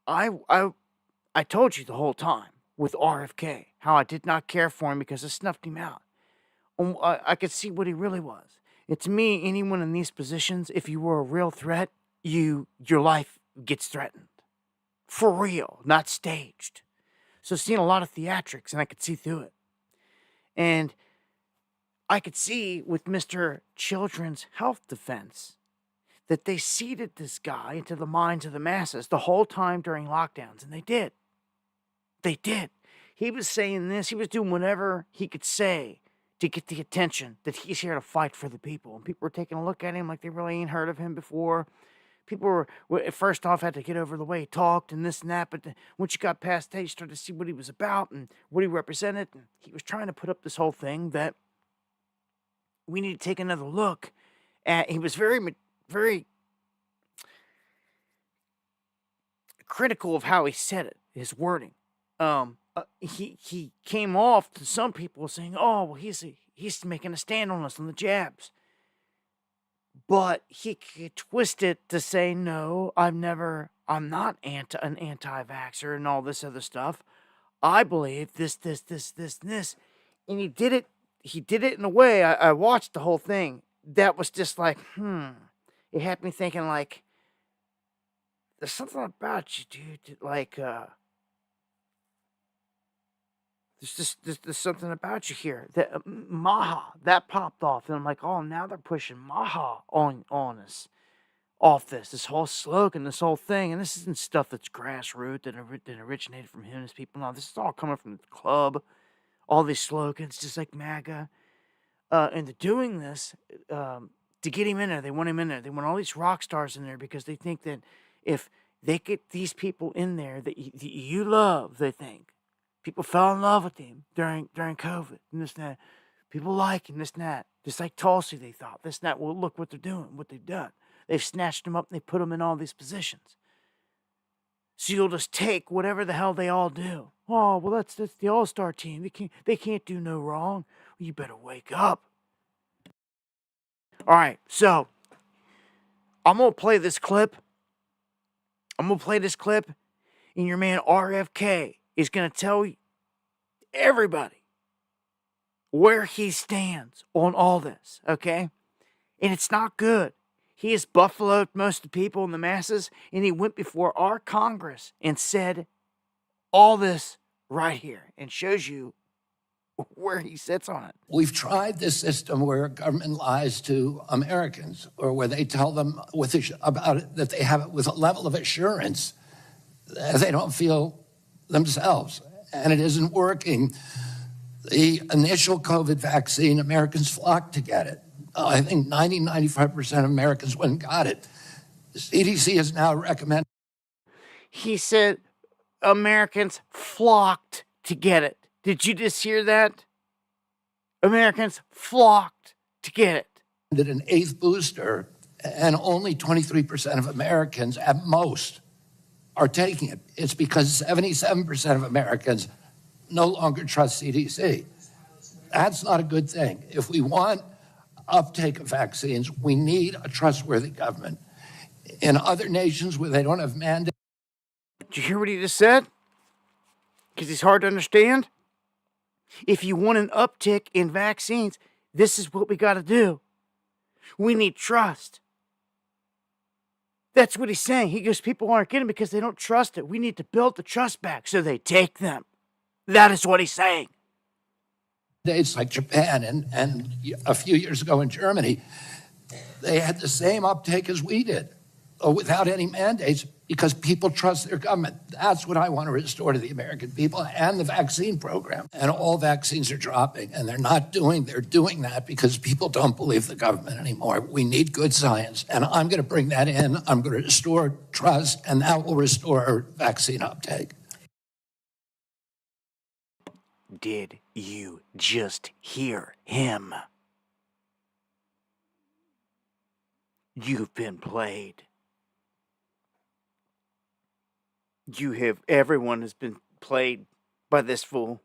I told you the whole time with RFK how I did not care for him because I snuffed him out. I could see what he really was. It's me, anyone in these positions, if you were a real threat, your life gets threatened. For real, not staged. So seeing a lot of theatrics, and I could see through it. And I could see with Mr. Children's Health Defense that they seeded this guy into the minds of the masses the whole time during lockdowns, and they did. They did. He was saying this, he was doing whatever he could say to get the attention that he's here to fight for the people. And people were taking a look at him like they really ain't heard of him before. People were first off, had to get over the way he talked and this and that, but once you got past that, you started to see what he was about and what he represented. And he was trying to put up this whole thing that we need to take another look at. He was very, very critical of how he said it, his wording. He came off to some people saying, "Oh, well, he's making a stand on us on the jabs." But he could twist it to say, "No, I'm not an anti-vaxxer and all this other stuff. I believe this, and this." And he did it in a way, I watched the whole thing, that was just like, It had me thinking, like, there's something about you, dude, like, there's something about you here. That Maha, that popped off. And I'm like, oh, now they're pushing Maha on us. Off this whole slogan, this whole thing. And this isn't stuff that's grassroots that originated from him and his people. No, this is all coming from the club. All these slogans, just like MAGA. And they're doing this to get him in there. They want him in there. They want all these rock stars in there because they think that if they get these people in there that you love, they think. People fell in love with him during COVID and this and that. People like him, this and that. Just like Tulsi, they thought. This, that, well, look what they're doing, what they've done. They've snatched them up and they put them in all these positions. So you'll just take whatever the hell they all do. Oh, well, that's the all-star team. They can't do no wrong. Well, you better wake up. All right, so I'm going to play this clip. And your man RFK is going to tell everybody where he stands on all this, okay? And it's not good. He has buffaloed most of the people and the masses, and he went before our Congress and said all this right here and shows you where he sits on it. We've tried this system where government lies to Americans, or where they tell them about it, that they have it with a level of assurance that they don't feel themselves, and it isn't working. The initial COVID vaccine, Americans flocked to get it. I think 95% of Americans went and got it. The CDC has now recommended. He said Americans flocked to get it. Did you just hear that? Americans flocked to get it. An eighth booster, and only 23% of Americans at most are taking it. It's because 77% of Americans no longer trust CDC. That's not a good thing. If we want uptake of vaccines, we need a trustworthy government. In other nations where they don't have mandates. Did you hear what he just said? Because he's hard to understand. If you want an uptick in vaccines, this is what we got to do. We need trust. That's what he's saying. He goes, people aren't getting it because they don't trust it. We need to build the trust back so they take them. That is what he's saying. States like Japan and a few years ago in Germany, they had the same uptake as we did, without any mandates, because people trust their government. That's what I want to restore to the American people, and the vaccine program. And all vaccines are dropping, and they're doing that because people don't believe the government anymore. We need good science, and I'm going to bring that in. I'm going to restore trust, and that will restore vaccine uptake. Did you just hear him? You've been played. Everyone has been played by this fool.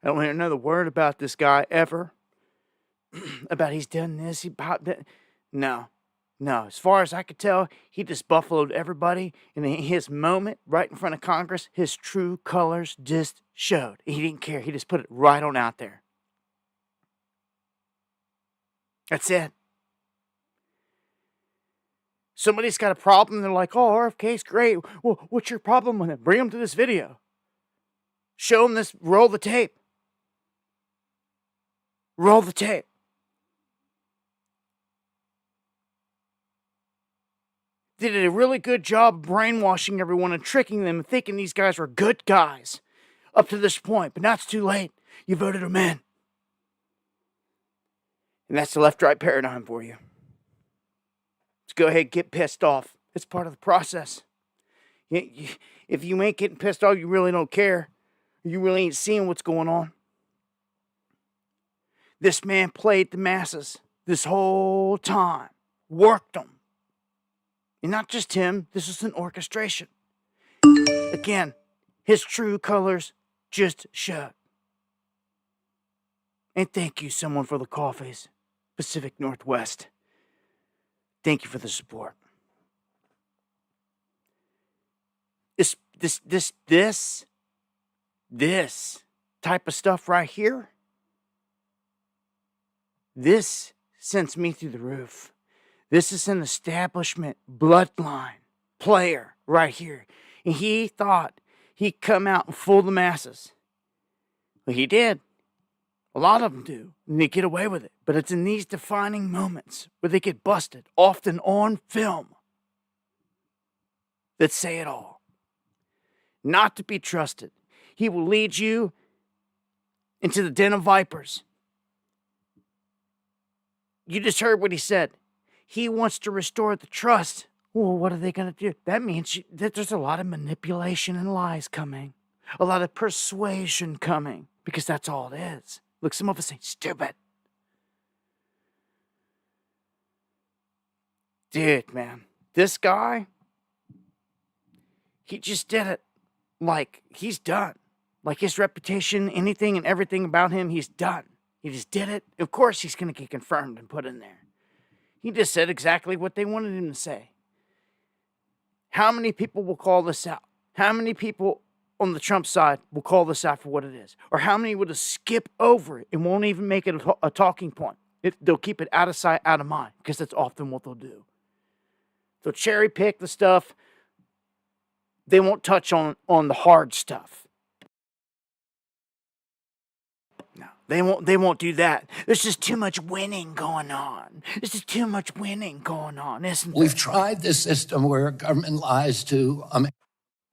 I don't hear another word about this guy ever. About he's done this, No, as far as I could tell, he just buffaloed everybody, and in his moment, right in front of Congress, his true colors just showed. He didn't care. He just put it right on out there. That's it. Somebody's got a problem, they're like, oh, RFK's great. Well, what's your problem with it? Bring him to this video. Show him this, roll the tape. Roll the tape. Did a really good job brainwashing everyone and tricking them and thinking these guys were good guys up to this point. But now it's too late. You voted them in. And that's the left-right paradigm for you. Let's go ahead and get pissed off. It's part of the process. If you ain't getting pissed off, you really don't care. You really ain't seeing what's going on. This man played the masses this whole time. Worked them. And not just him, this is an orchestration. Again, his true colors just showed. And thank you, someone, for the coffees. Pacific Northwest. Thank you for the support. This type of stuff right here, this sends me through the roof. This is an establishment bloodline player right here. And he thought he'd come out and fool the masses. Well, he did. A lot of them do. And they get away with it. But it's in these defining moments where they get busted, often on film, that say it all. Not to be trusted. He will lead you into the den of vipers. You just heard what he said. He wants to restore the trust. Well, what are they going to do? That means that there's a lot of manipulation and lies coming. A lot of persuasion coming. because that's all it is. Look, some of us ain't stupid. Dude, man, this guy, he just did it. Like, he's done. Like, his reputation, anything and everything about him, he's done. He just did it. Of course, he's going to get confirmed and put in there. He just said exactly what they wanted him to say. How many people will call this out? How many people on the Trump side will call this out for what it is? Or how many would just skip over it and won't even make it a talking point? They'll keep it out of sight, out of mind, because that's often what they'll do. They'll cherry pick the stuff. They won't touch on the hard stuff. No, they won't do that. There's just too much winning going on. There's just too much winning going on, isn't there? We've tried this system where government lies to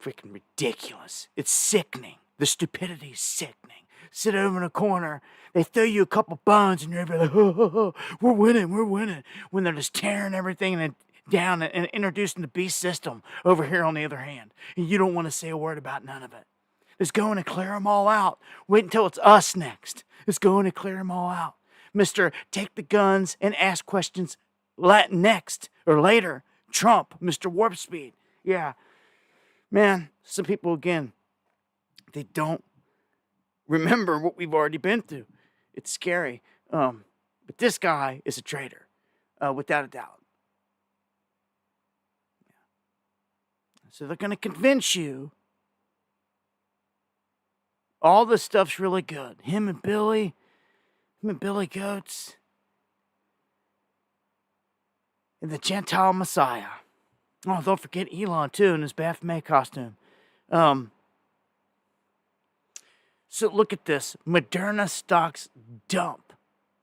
Freaking ridiculous. It's sickening. The stupidity is sickening. Sit over in a corner, they throw you a couple bones, and you're like, oh, we're winning. When they're just tearing everything down and introducing the beast system over here on the other hand. And you don't want to say a word about none of it. Let's go in and clear them all out. Wait until it's us next. Let's go in and clear them all out. Mr. Take the guns and ask questions next or later. Trump, Mr. Warp Speed. Yeah. Man, some people, again, they don't remember what we've already been through. It's scary. But this guy is a traitor, without a doubt. So they're going to convince you all this stuff's really good. Him and Billy Goats, and the Gentile Messiah. Oh, don't forget Elon, too, in his Baphomet costume. So look at this. Moderna stocks dump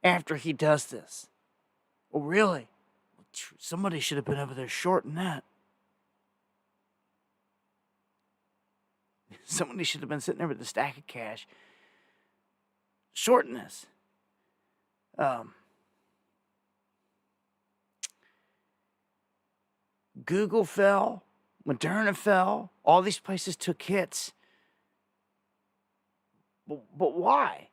after he does this. Oh, really? Somebody should have been over there shorting that. Somebody should have been sitting there with a stack of cash. Shorting this. Google fell. Moderna fell. All these places took hits. But why?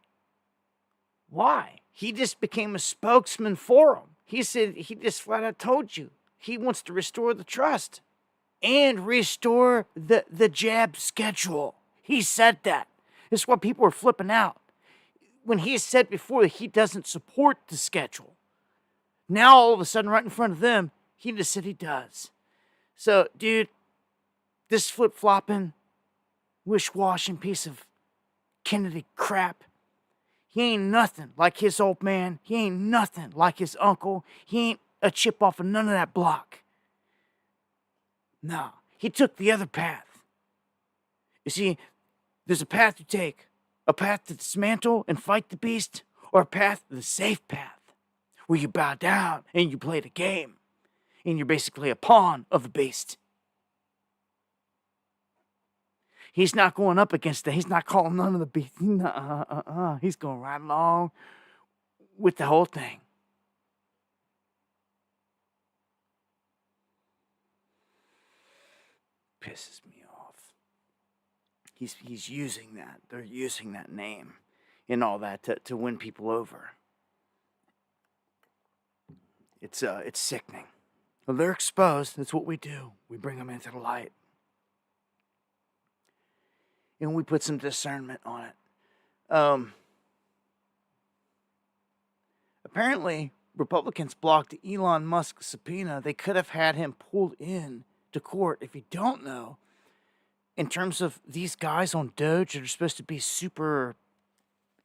Why? He just became a spokesman for them. He said, he just flat out told you. He wants to restore the trust and restore the jab schedule. He said that. This is why people are flipping out. When he said before that he doesn't support the schedule. Now, all of a sudden, right in front of them, he just said he does. So, dude, this flip-flopping, wish-washing piece of Kennedy crap, he ain't nothing like his old man. He ain't nothing like his uncle. He ain't a chip off of none of that block. No, he took the other path. You see, there's a path you take. A path to dismantle and fight the beast, or a path, the safe path, where you bow down and you play the game. And you're basically a pawn of the beast. He's not going up against that. He's not calling none of the beast. He's going right along with the whole thing. Pisses me off. He's using that. They're using that name and all that to win people over. It's sickening. Well, they're exposed. That's what we do. We bring them into the light. And we put some discernment on it. Apparently, Republicans blocked Elon Musk's subpoena. They could have had him pulled in to court. If you don't know, in terms of these guys on DOGE that are supposed to be super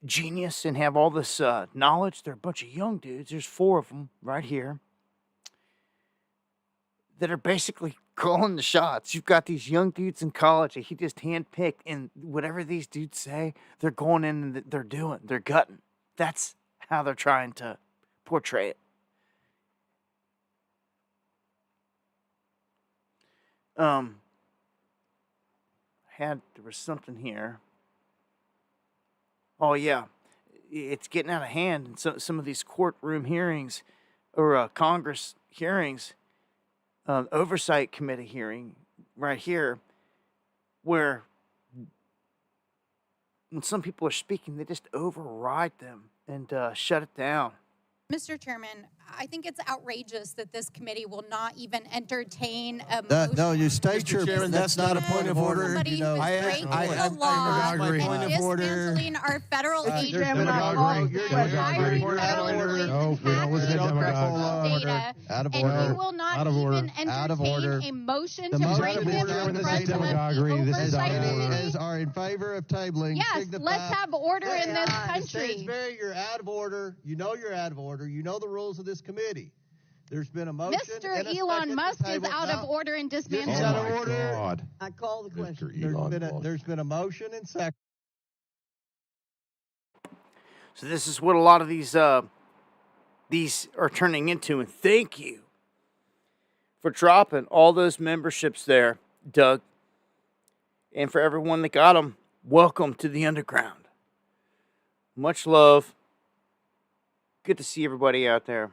genius and have all this knowledge, they're a bunch of young dudes. There's 4 of them right here that are basically calling the shots. You've got these young dudes in college that he just handpicked, and whatever these dudes say, they're going in and they're doing. They're gutting. That's how they're trying to portray it. There was something here. Oh, yeah. It's getting out of hand in some of these courtroom hearings or Congress hearings, oversight committee hearing right here, where when some people are speaking, they just override them and shut it down. Mr. Chairman, I think it's outrageous that this committee will not even entertain a motion. No, you state your. Chairman, that's not a point of order. Somebody who is breaking I the law agree. and Point of dismantling our federal Mr. agencies Chairman, I and call- hiring you're federal out of order. agents No, we don't listen to access demagogues. data, Out of and order. you will not Out of order. even Out of entertain order. a motion The to motion bring of this order in when this front is of the demagoguery. This is oversight not committee. are in favor of tabling. Yes, signify. let's have order in this country. Stansbury, you're out of order. You know you're out of order. You know the rules of this committee. There's been a motion. Mr. and a Elon second to Musk is table. out of Now, order and dismantling. He's out of my order. God. I call the question. Mr. Elon Musk. There's been a motion and second. So this is what a lot of these are turning into, and thank you for dropping all those memberships there, Doug. And for everyone that got them, welcome to the underground. Much love. Good to see everybody out there.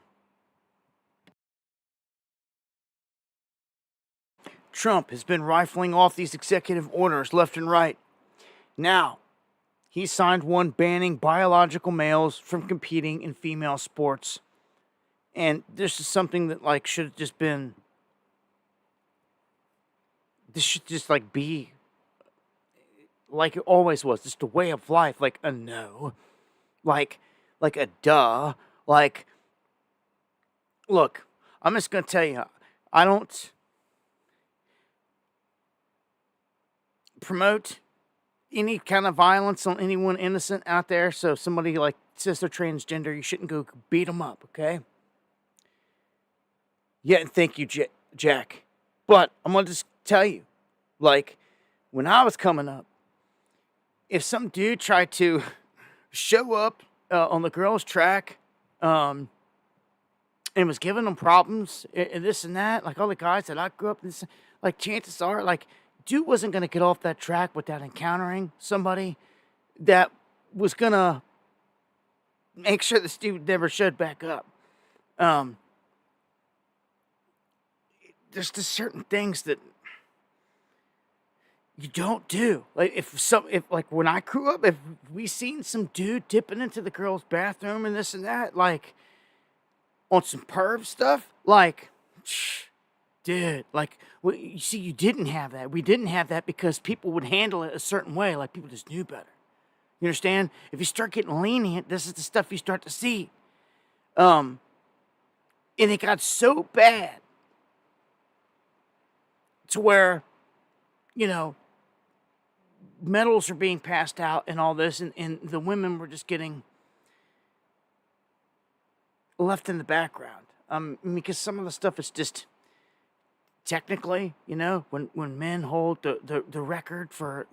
Trump has been rifling off these executive orders left and right. Now, he signed one banning biological males from competing in female sports. And this is something that should have just been, this should just be like it always was, just a way of life, like a no, like a duh, look, I'm just going to tell you, I don't promote any kind of violence on anyone innocent out there. So if somebody says they're transgender, you shouldn't go beat them up, okay? Yeah, and thank you, Jack. But I'm going to just tell you, when I was coming up, if some dude tried to show up on the girls' track and was giving them problems and this and that, all the guys that I grew up with, chances are, dude wasn't going to get off that track without encountering somebody that was going to make sure this dude never showed back up. There's just certain things that you don't do. If when I grew up, if we seen some dude dipping into the girl's bathroom and this and that, on some perv stuff, dude, you see, you didn't have that. We didn't have that because people would handle it a certain way. People just knew better. You understand? If you start getting lenient, this is the stuff you start to see. And it got so bad to where, medals are being passed out and all this, and the women were just getting left in the background. Because some of the stuff is just technically, when men hold the record for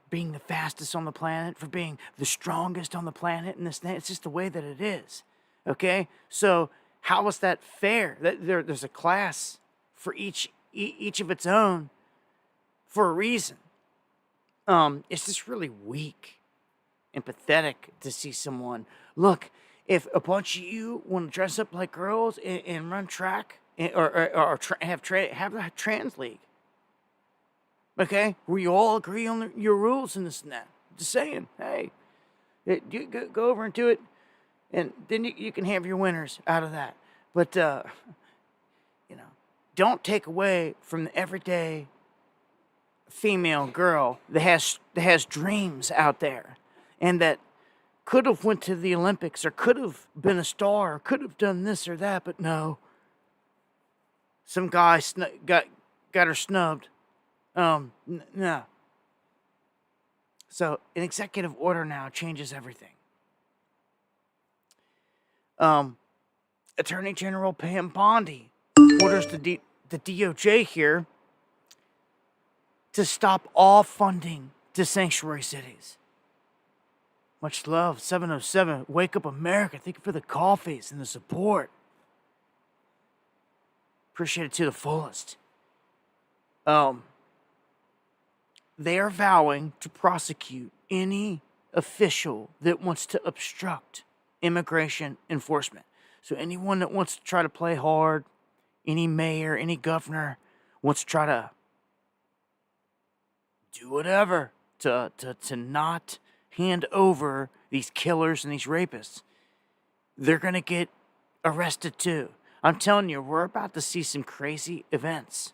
being the fastest on the planet, for being the strongest on the planet, and it's just the way that it is. Okay, so how is that fair? There's a class for each of its own for a reason. It's just really weak and pathetic to see someone. Look, if a bunch of you want to dress up like girls and run track or have a trans league, okay, where you all agree on your rules and this and that. Just saying, hey, you go over and do it, and then you can have your winners out of that. But don't take away from the everyday female girl that has dreams out there, and that could have went to the Olympics or could have been a star or could have done this or that, but no. Some guy got her snubbed. No. So an executive order now changes everything. Attorney General Pam Bondi orders the DOJ here to stop all funding to sanctuary cities. Much love, 707. Wake Up America. Thank you for the coffees and the support. Appreciate it to the fullest. They are vowing to prosecute any official that wants to obstruct immigration enforcement. So anyone that wants to try to play hard, any mayor, any governor wants to try to do whatever to not hand over these killers and these rapists, they're going to get arrested too. I'm telling you, we're about to see some crazy events.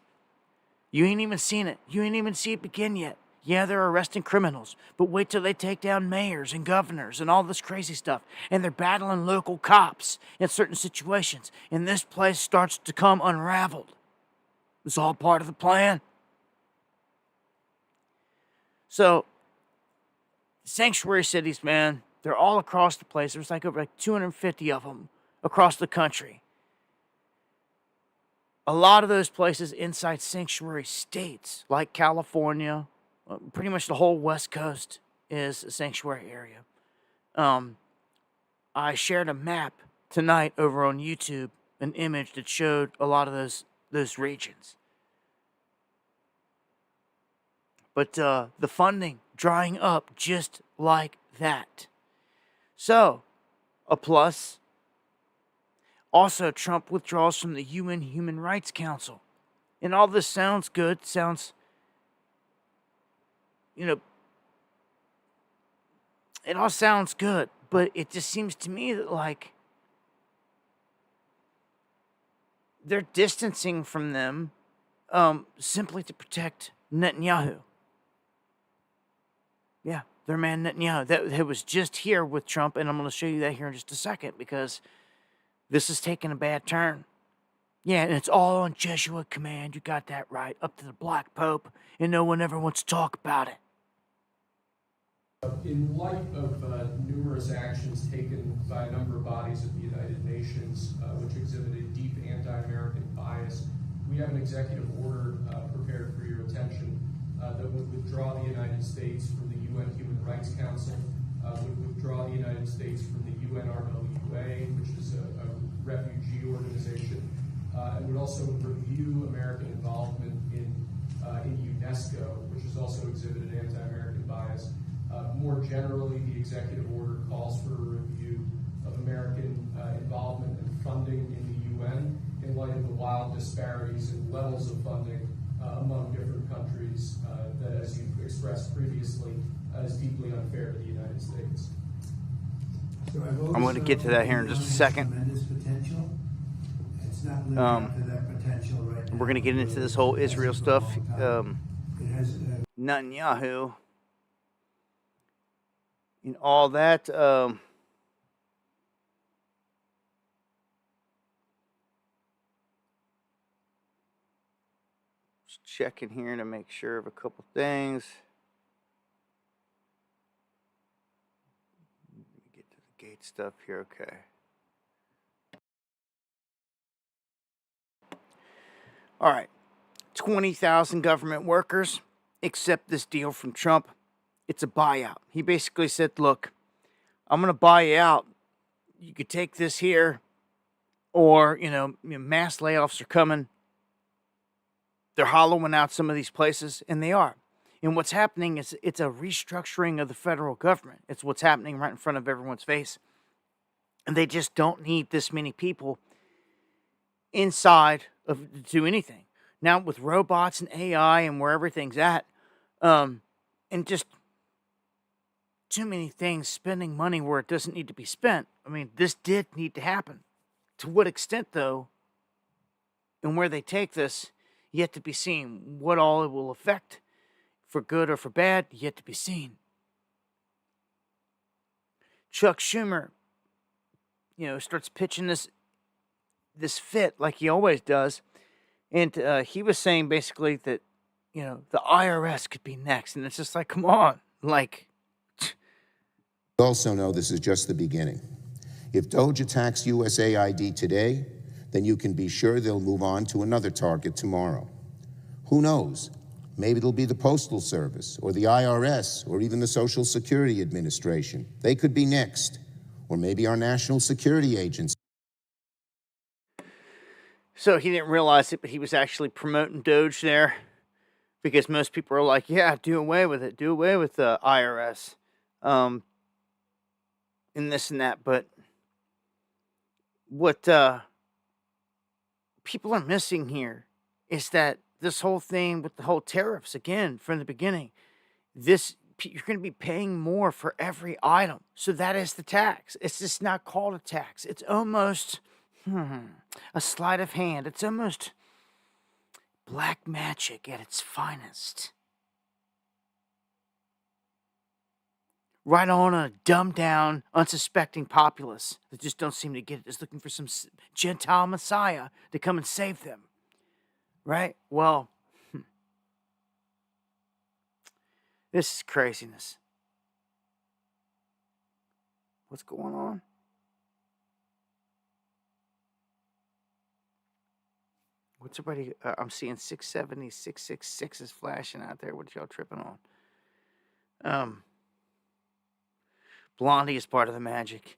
You ain't even seen it. You ain't even see it begin yet. Yeah, they're arresting criminals, but wait till they take down mayors and governors and all this crazy stuff. And they're battling local cops in certain situations. And this place starts to come unraveled. It's all part of the plan. So, sanctuary cities, man, they're all across the place. There's like over 250 of them across the country. A lot of those places inside sanctuary states, like California, pretty much the whole West Coast is a sanctuary area. I shared a map tonight over on YouTube, an image that showed a lot of those regions. But the funding drying up just like that. So, a plus. Also, Trump withdraws from the UN Human Rights Council. And all this sounds good, sounds, it all sounds good, but it just seems to me that, like, they're distancing from them simply to protect Netanyahu. Yeah, their man Netanyahu. That was just here with Trump, and I'm going to show you that here in just a second, because this is taking a bad turn. Yeah, and it's all on Jesuit command. You got that right. Up to the Black Pope, and no one ever wants to talk about it. In light of numerous actions taken by a number of bodies of the United Nations, which exhibited deep anti-American bias, we have an executive order prepared for your attention that would withdraw the United States from the UN Human Rights Council, would withdraw the United States from the UNRWA, which is a refugee organization, and would also review American involvement in UNESCO, which has also exhibited anti-American bias. More generally, the executive order calls for a review of American involvement and funding in the UN in light of the wild disparities in levels of funding among different countries that, as you've expressed previously, is deeply unfair to the United States. So I'm going to get to that here in just a second. Tremendous potential. It's not living up to that potential right now. We're going to get into this whole Israel stuff. It has Netanyahu and all that. Just checking here to make sure of a couple things. Get to the gate stuff here. Okay. All right. 20,000 government workers accept this deal from Trump. It's a buyout. He basically said, look, I'm going to buy you out. You could take this here, or, mass layoffs are coming. They're hollowing out some of these places, and they are. And what's happening is it's a restructuring of the federal government. It's what's happening right in front of everyone's face. And they just don't need this many people inside to do anything. Now, with robots and AI and where everything's at, and just too many things spending money where it doesn't need to be spent. I mean, this did need to happen. To what extent, though, and where they take this, yet to be seen. What all it will affect, for good or for bad, yet to be seen. Chuck Schumer, starts pitching this fit like he always does. And he was saying basically that, the IRS could be next. And it's just like, come on. Like, We also know this is just the beginning. If DOGE attacks USAID today, then you can be sure they'll move on to another target tomorrow. Who knows? Maybe it'll be the Postal Service or the IRS or even the Social Security Administration. They could be next. Or maybe our National Security Agency. So he didn't realize it, but he was actually promoting DOGE there, because most people are like, yeah, do away with it. Do away with the IRS. And this and that. But what people are missing here is that this whole thing with the whole tariffs, again, from the beginning, this you're going to be paying more for every item. So that is the tax. It's just not called a tax. It's almost a sleight of hand. It's almost black magic at its finest. Right on a dumbed down, unsuspecting populace that just don't seem to get it, is looking for some Gentile Messiah to come and save them. Right? Well, this is craziness. What's going on? What's everybody? I'm seeing 670, 666 is flashing out there. What y'all tripping on? Blondie is part of the magic.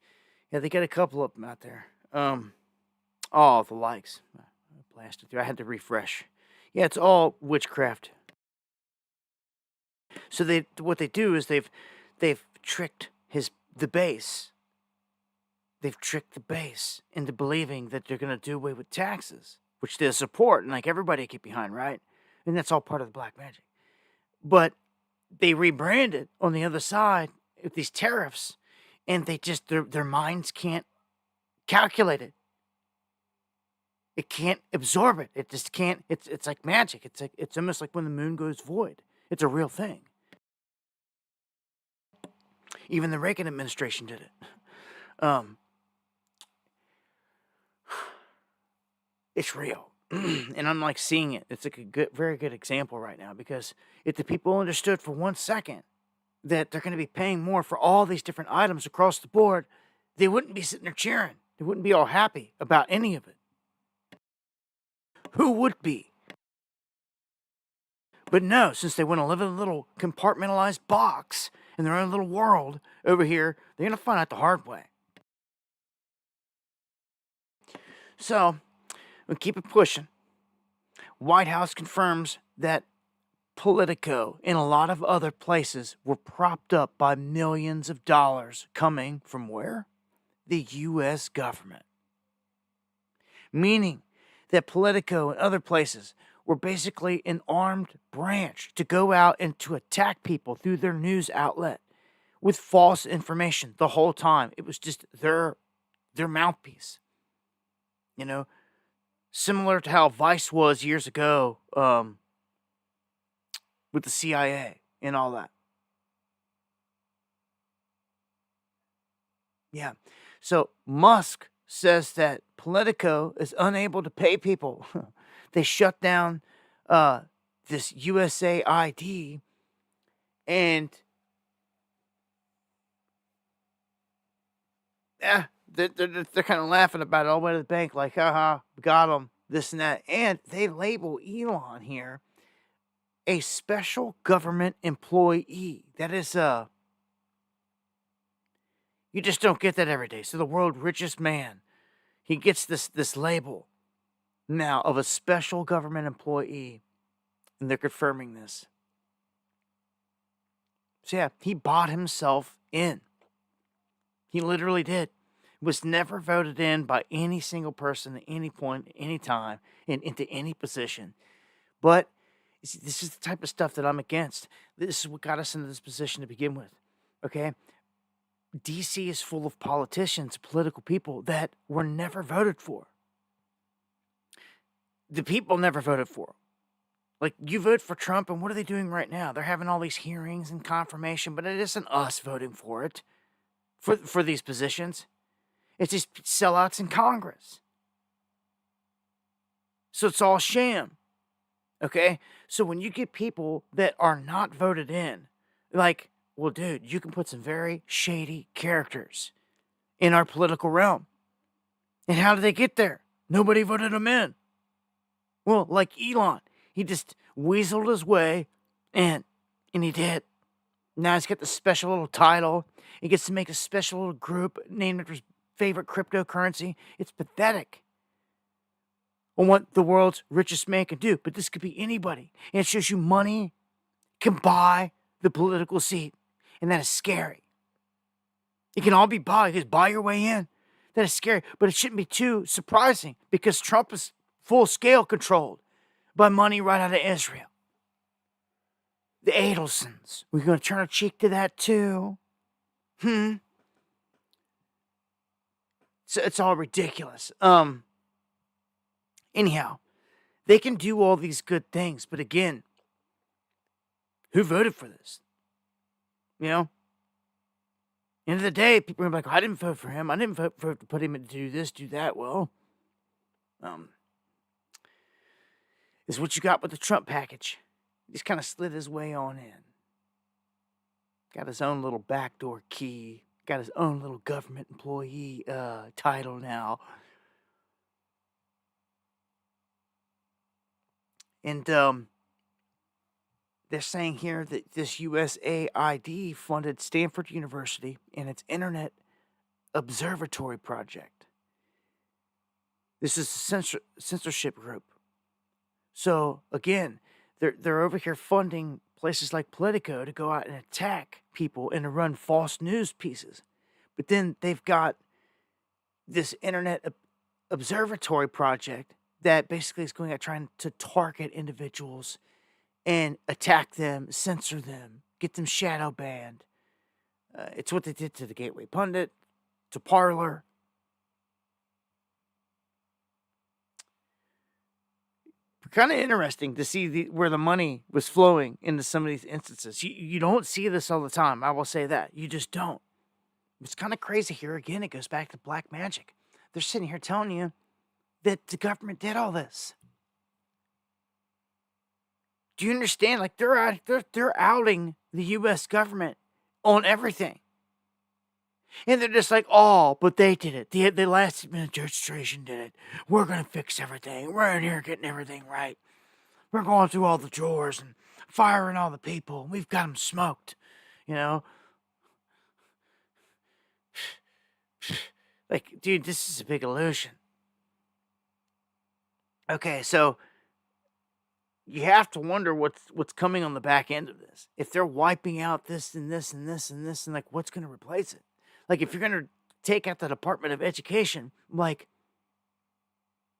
Yeah, they got a couple of them out there. Oh, the likes. I blasted through. I had to refresh. Yeah, it's all witchcraft. So what they do is they've tricked the base. They've tricked the base into believing that they're going to do away with taxes, which they support and like everybody get behind, right? And that's all part of the black magic. But they rebranded on the other side with these tariffs, and they just their minds can't calculate it. It can't absorb it. It just can't. It's like magic. It's almost like when the moon goes void. It's a real thing. Even the Reagan administration did it. It's real. And I'm like seeing it. It's like a very good example right now, because if the people understood for 1 second that they're going to be paying more for all these different items across the board, they wouldn't be sitting there cheering. They wouldn't be all happy about any of it. Who would be? But no, since they want to live in a little compartmentalized box in their own little world over here, they're going to find out the hard way. So, we'll keep it pushing. White House confirms that Politico and a lot of other places were propped up by millions of dollars coming from where? The U.S. government. Meaning that Politico and other places were basically an armed branch to go out and to attack people through their news outlet with false information the whole time. It was just their mouthpiece. You know, similar to how Vice was years ago with the CIA and all that. Yeah. So Musk says that Politico is unable to pay people. They shut down this USAID, and they're kind of laughing about it all the way to the bank, like, haha, we got them, this and that. And they label Elon here a special government employee. That is, you just don't get that every day. So the world's richest man, he gets this label now of a special government employee, and they're confirming this. So yeah, he bought himself in. He literally did. Was never voted in by any single person at any point, any time, into any position. But this is the type of stuff that I'm against. This is what got us into this position to begin with. Okay? DC is full of politicians, political people that were never voted for. The people never voted for them. Like, you vote for Trump, and what are they doing right now? They're having all these hearings and confirmation, but it isn't us voting for it, for these positions. It's just sellouts in Congress. So it's all sham. Okay? So when you get people that are not voted in, like, well, dude, you can put some very shady characters in our political realm. And how did they get there? Nobody voted them in. Well, like Elon, he just weaseled his way in, and he did. Now he's got this special little title. He gets to make a special little group named after his favorite cryptocurrency. It's pathetic on what the world's richest man can do. But this could be anybody. And it shows you money can buy the political seat. And that is scary. It can all be bought. You just buy your way in. That is scary. But it shouldn't be too surprising, because Trump is full scale controlled by money right out of Israel. The Adelsons. We're going to turn our cheek to that too. So it's all ridiculous. Anyhow, they can do all these good things, but again, who voted for this? You know? End of the day, people are like, I didn't vote for him. I didn't vote to put him in to do this, do that. Well, is what you got with the Trump package. He just kind of slid his way on in. Got his own little backdoor key. Got his own little government employee title now. And they're saying here that this USAID funded Stanford University and its Internet Observatory project. This is a censorship group. So, again, they're over here funding places like Politico to go out and attack people and to run false news pieces. But then they've got this Internet Observatory project that basically is going out trying to target individuals and attack them, censor them, get them shadow banned. It's what they did to the Gateway Pundit, to Parler. Kind of interesting to see where the money was flowing into some of these instances. You don't see this all the time. I will say that. You just don't. It's kind of crazy here. Again, it goes back to black magic. They're sitting here telling you that the government did all this. Do you understand? Like they're outing the U.S. government on everything. And they're just like, oh, but they did it. The last administration did it. We're going to fix everything. We're in here getting everything right. We're going through all the drawers and firing all the people. We've got them smoked, you know? Like, dude, this is a big illusion. Okay, so you have to wonder what's coming on the back end of this. If they're wiping out this and this and this and this, and like, what's going to replace it? Like, if you're going to take out the Department of Education, like,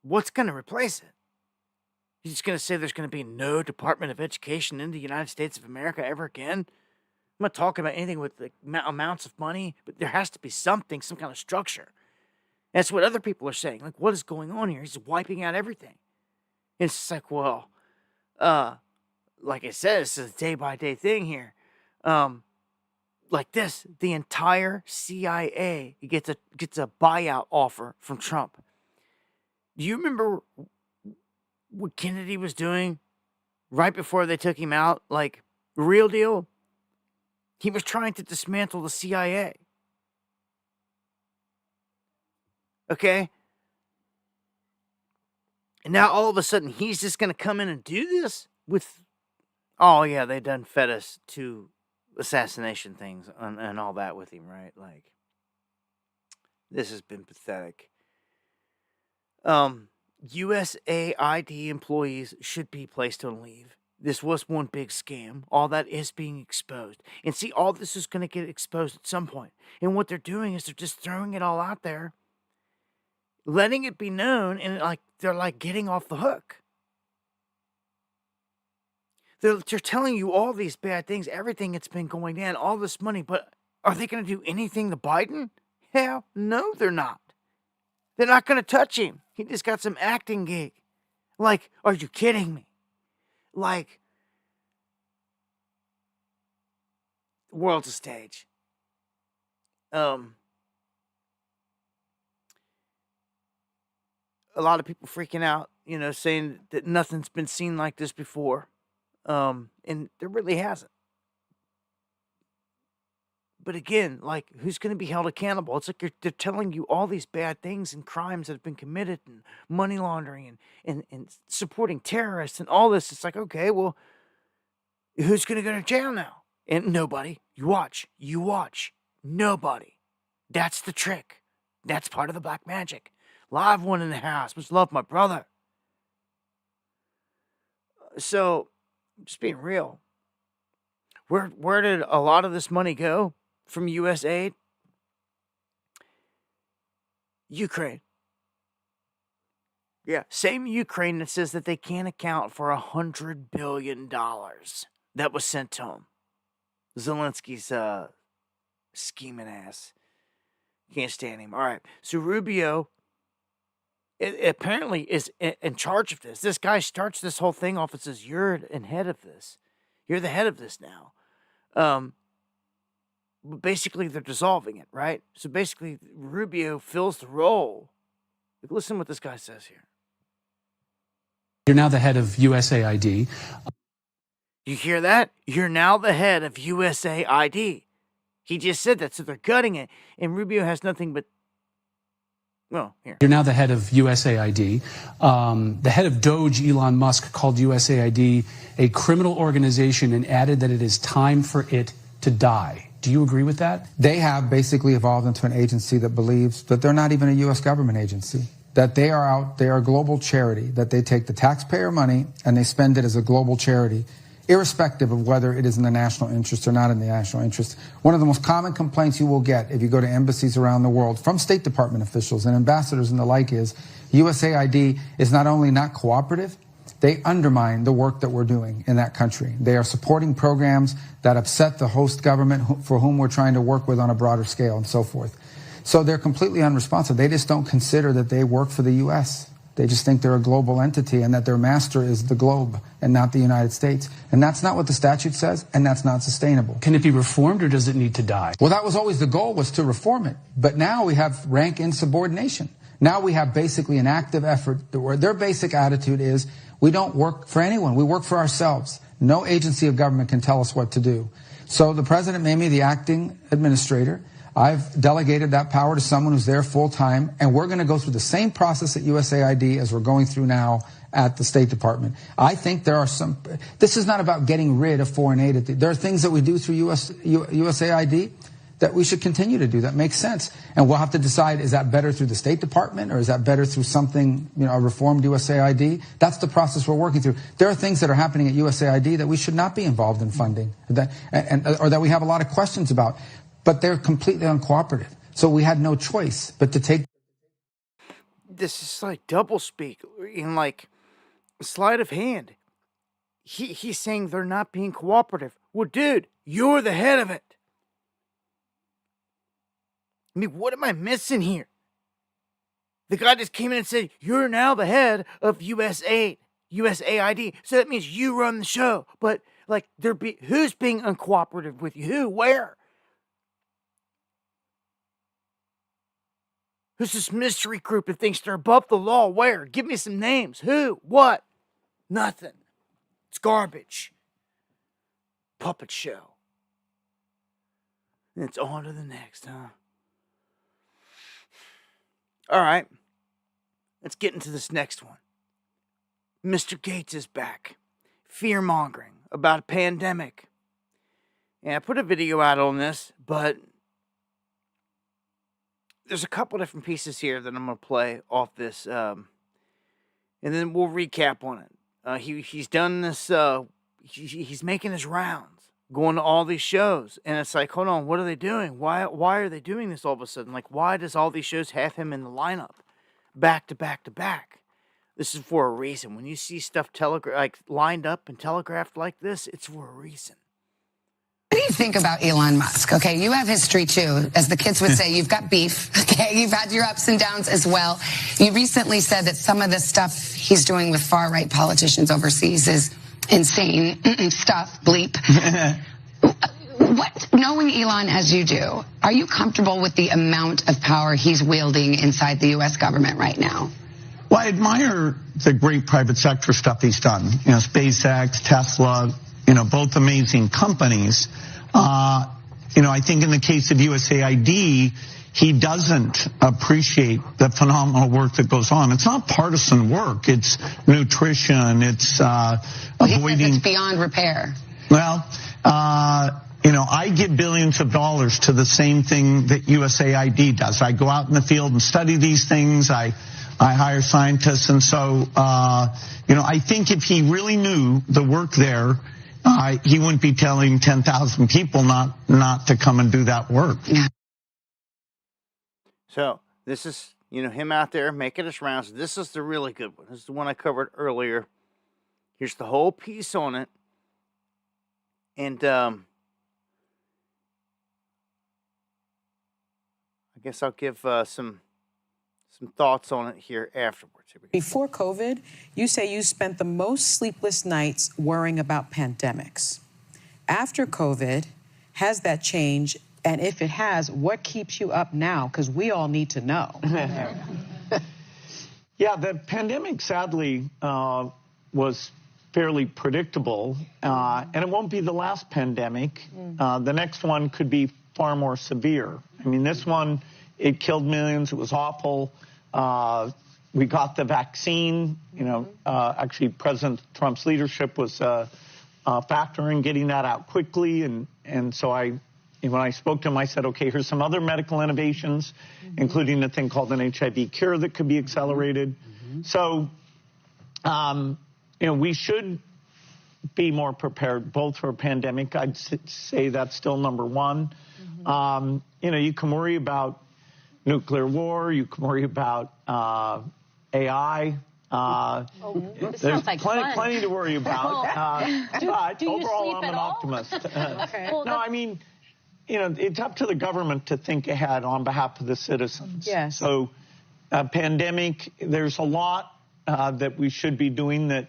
what's going to replace it? You're just going to say there's going to be no Department of Education in the United States of America ever again? I'm not talking about anything with the amounts of money, but there has to be something, some kind of structure. That's what other people are saying. Like, what is going on here? He's wiping out everything. And it's just like, well, like I said, it's a day-by-day thing here. Like this, the entire CIA gets a buyout offer from Trump. Do you remember what Kennedy was doing right before they took him out? Like, real deal? He was trying to dismantle the CIA. Okay? And now all of a sudden he's just going to come in and do this with, oh yeah, they done fed us to assassination things and all that with him, right? Like, this has been pathetic. USAID employees should be placed on leave. This was one big scam. All that is being exposed. And see, all this is going to get exposed at some point. And what they're doing is they're just throwing it all out there, letting it be known, and like they're like getting off the hook. They're telling you all these bad things, everything that's been going down, all this money, but are they going to do anything to Biden? Hell, no, they're not. They're not going to touch him. He just got some acting gig. Like, are you kidding me? Like, the world's a stage. A lot of people freaking out, you know, saying that nothing's been seen like this before. And there really hasn't. But again, like, who's going to be held accountable? It's like they're telling you all these bad things and crimes that have been committed and money laundering and supporting terrorists and all this. It's like, okay, well, who's going to go to jail now? And nobody. You watch. Nobody. That's the trick. That's part of the black magic. Live one in the house. Must love my brother. So, just being real. Where did a lot of this money go from U.S. aid? Ukraine. Yeah, same Ukraine that says that they can't account for $100 billion. that was sent to him. Zelensky's scheming ass. Can't stand him. All right. So Rubio apparently is in charge of this. This guy starts this whole thing off and says, you're in head of this. You're the head of this now. Basically, they're dissolving it, right? So basically, Rubio fills the role. Listen what this guy says here. You're now the head of USAID. You hear that? You're now the head of USAID. He just said that, so they're gutting it. And Rubio has nothing but, well, here. You're now the head of USAID. The head of DOGE, Elon Musk, called USAID a criminal organization and added that it is time for it to die. Do you agree with that? They have basically evolved into an agency that believes that they're not even a U.S. government agency, that they are a global charity, that they take the taxpayer money and they spend it as a global charity, irrespective of whether it is in the national interest or not in the national interest. One of the most common complaints you will get if you go to embassies around the world from State Department officials and ambassadors and the like is USAID is not only not cooperative, they undermine the work that we're doing in that country. They are supporting programs that upset the host government for whom we're trying to work with on a broader scale and so forth. So they're completely unresponsive. They just don't consider that they work for the U.S. They just think they're a global entity and that their master is the globe and not the United States. And that's not what the statute says, and that's not sustainable. Can it be reformed or does it need to die? Well, that was always the goal, was to reform it. But now we have rank insubordination. Now we have basically an active effort where their basic attitude is, we don't work for anyone. We work for ourselves. No agency of government can tell us what to do. So the president made me the acting administrator. I've delegated that power to someone who's there full time, and we're going to go through the same process at USAID as we're going through now at the State Department. I think there are some, this is not about getting rid of foreign aid. There are things that we do through USAID that we should continue to do that makes sense. And we'll have to decide, is that better through the State Department or is that better through something, a reformed USAID? That's the process we're working through. There are things that are happening at USAID that we should not be involved in funding, or that we have a lot of questions about, but they're completely uncooperative. So we had no choice but to take. This is like doublespeak in like sleight of hand. He's saying they're not being cooperative. Well, dude, you're the head of it. I mean, what am I missing here? The guy just came in and said, you're now the head of USAID. So that means you run the show. But, like, who's being uncooperative with you? Who? Where? Who's this mystery group that thinks they're above the law? Where? Give me some names. Who? What? Nothing. It's garbage. Puppet show. And it's on to the next, huh? All right, let's get into this next one. Mr. Gates is back. Fear-mongering about a pandemic. And I put a video out on this, but there's a couple different pieces here that I'm going to play off this, and then we'll recap on it. He's done this, he's making his rounds, going to all these shows, and it's like, hold on, what are they doing? Why are they doing this all of a sudden? Like, why does all these shows have him in the lineup, back to back to back? This is for a reason. When you see stuff lined up and telegraphed like this, it's for a reason. What do you think about Elon Musk? Okay, you have history too. As the kids would say, you've got beef. Okay, you've had your ups and downs as well. You recently said that some of the stuff he's doing with far-right politicians overseas is insane stuff, bleep. Knowing Elon as you do, are you comfortable with the amount of power he's wielding inside the U.S. government right now? Well, I admire the great private sector stuff he's done. SpaceX, Tesla, both amazing companies. I think in the case of USAID, he doesn't appreciate the phenomenal work that goes on. It's not partisan work. It's nutrition. It's avoiding. It's beyond repair. Well, I give billions of dollars to the same thing that USAID does. I go out in the field and study these things. I hire scientists. And so, I think if he really knew the work there, he wouldn't be telling 10,000 people not to come and do that work. Yeah. So this is, him out there making his rounds. This is the really good one. This is the one I covered earlier. Here's the whole piece on it. And I guess I'll give some thoughts on it here afterwards. Here we go. Before COVID, you say you spent the most sleepless nights worrying about pandemics. After COVID, has that changed? And if it has, what keeps you up now? Because we all need to know. Yeah, the pandemic, sadly, was fairly predictable, and it won't be the last pandemic. The next one could be far more severe. I mean, this one, it killed millions. It was awful. We got the vaccine. You know, actually, President Trump's leadership was a factor in getting that out quickly. And so when I spoke to him, I said, okay, here's some other medical innovations, including a thing called an HIV cure that could be accelerated. So, you know, we should be more prepared, both for a pandemic. I'd say that's still number one. You know, you can worry about nuclear war. You can worry about AI. This there's sounds like plenty to worry about. But you overall, sleep I'm at an all? optimist. Okay. Well, No, I mean, you know, it's up to the government to think ahead on behalf of the citizens. Yes. So, pandemic, there's a lot that we should be doing that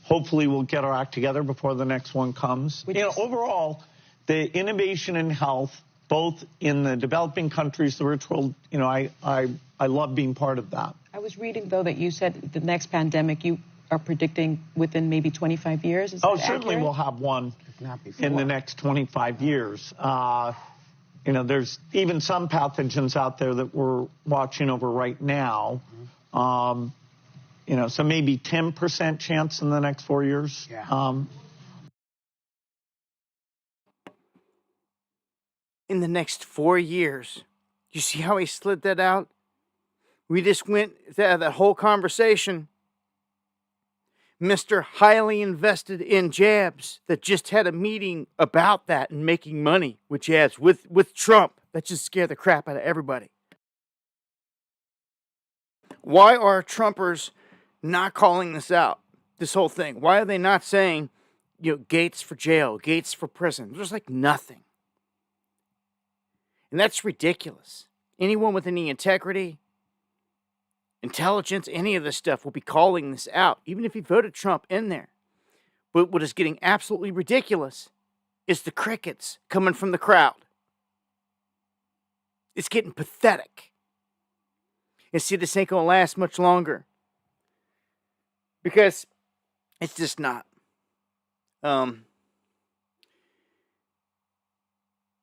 hopefully we'll get our act together before the next one comes. You know, overall, the innovation in health, both in the developing countries, the rich world, you know, I love being part of that. I was reading, though, that you said the next pandemic you are predicting within maybe 25 years. Is that Certainly accurate? we'll have one in the next 25 years. You know, there's even some pathogens out there that we're watching over right now. You know, so maybe 10% chance in the next 4 years. Yeah. In the next 4 years, you see how he slid that out? We just went that whole conversation. Mr. Highly invested in jabs that just had a meeting about that and making money with jabs with Trump. That just scared the crap out of everybody. Why are Trumpers not calling this out? This whole thing. Why are they not saying, you know, Gates for jail, Gates for prison? There's like nothing. And that's ridiculous. Anyone with any integrity, intelligence, any of this stuff will be calling this out, even if he voted Trump in there. But what is getting absolutely ridiculous is the crickets coming from the crowd. It's getting pathetic. And see, this ain't going to last much longer. Because it's just not.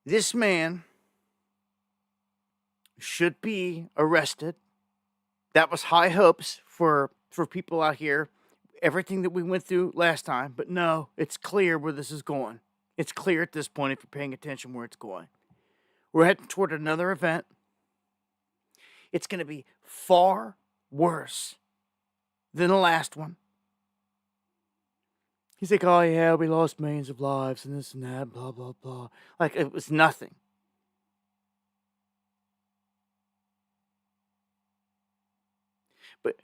This man should be arrested. That was high hopes for people out here. Everything that we went through last time. But no, it's clear where this is going. It's clear at this point if you're paying attention where it's going. We're heading toward another event. It's going to be far worse than the last one. He's like, oh yeah, we lost millions of lives and this and that, blah, blah, blah. Like it was nothing. But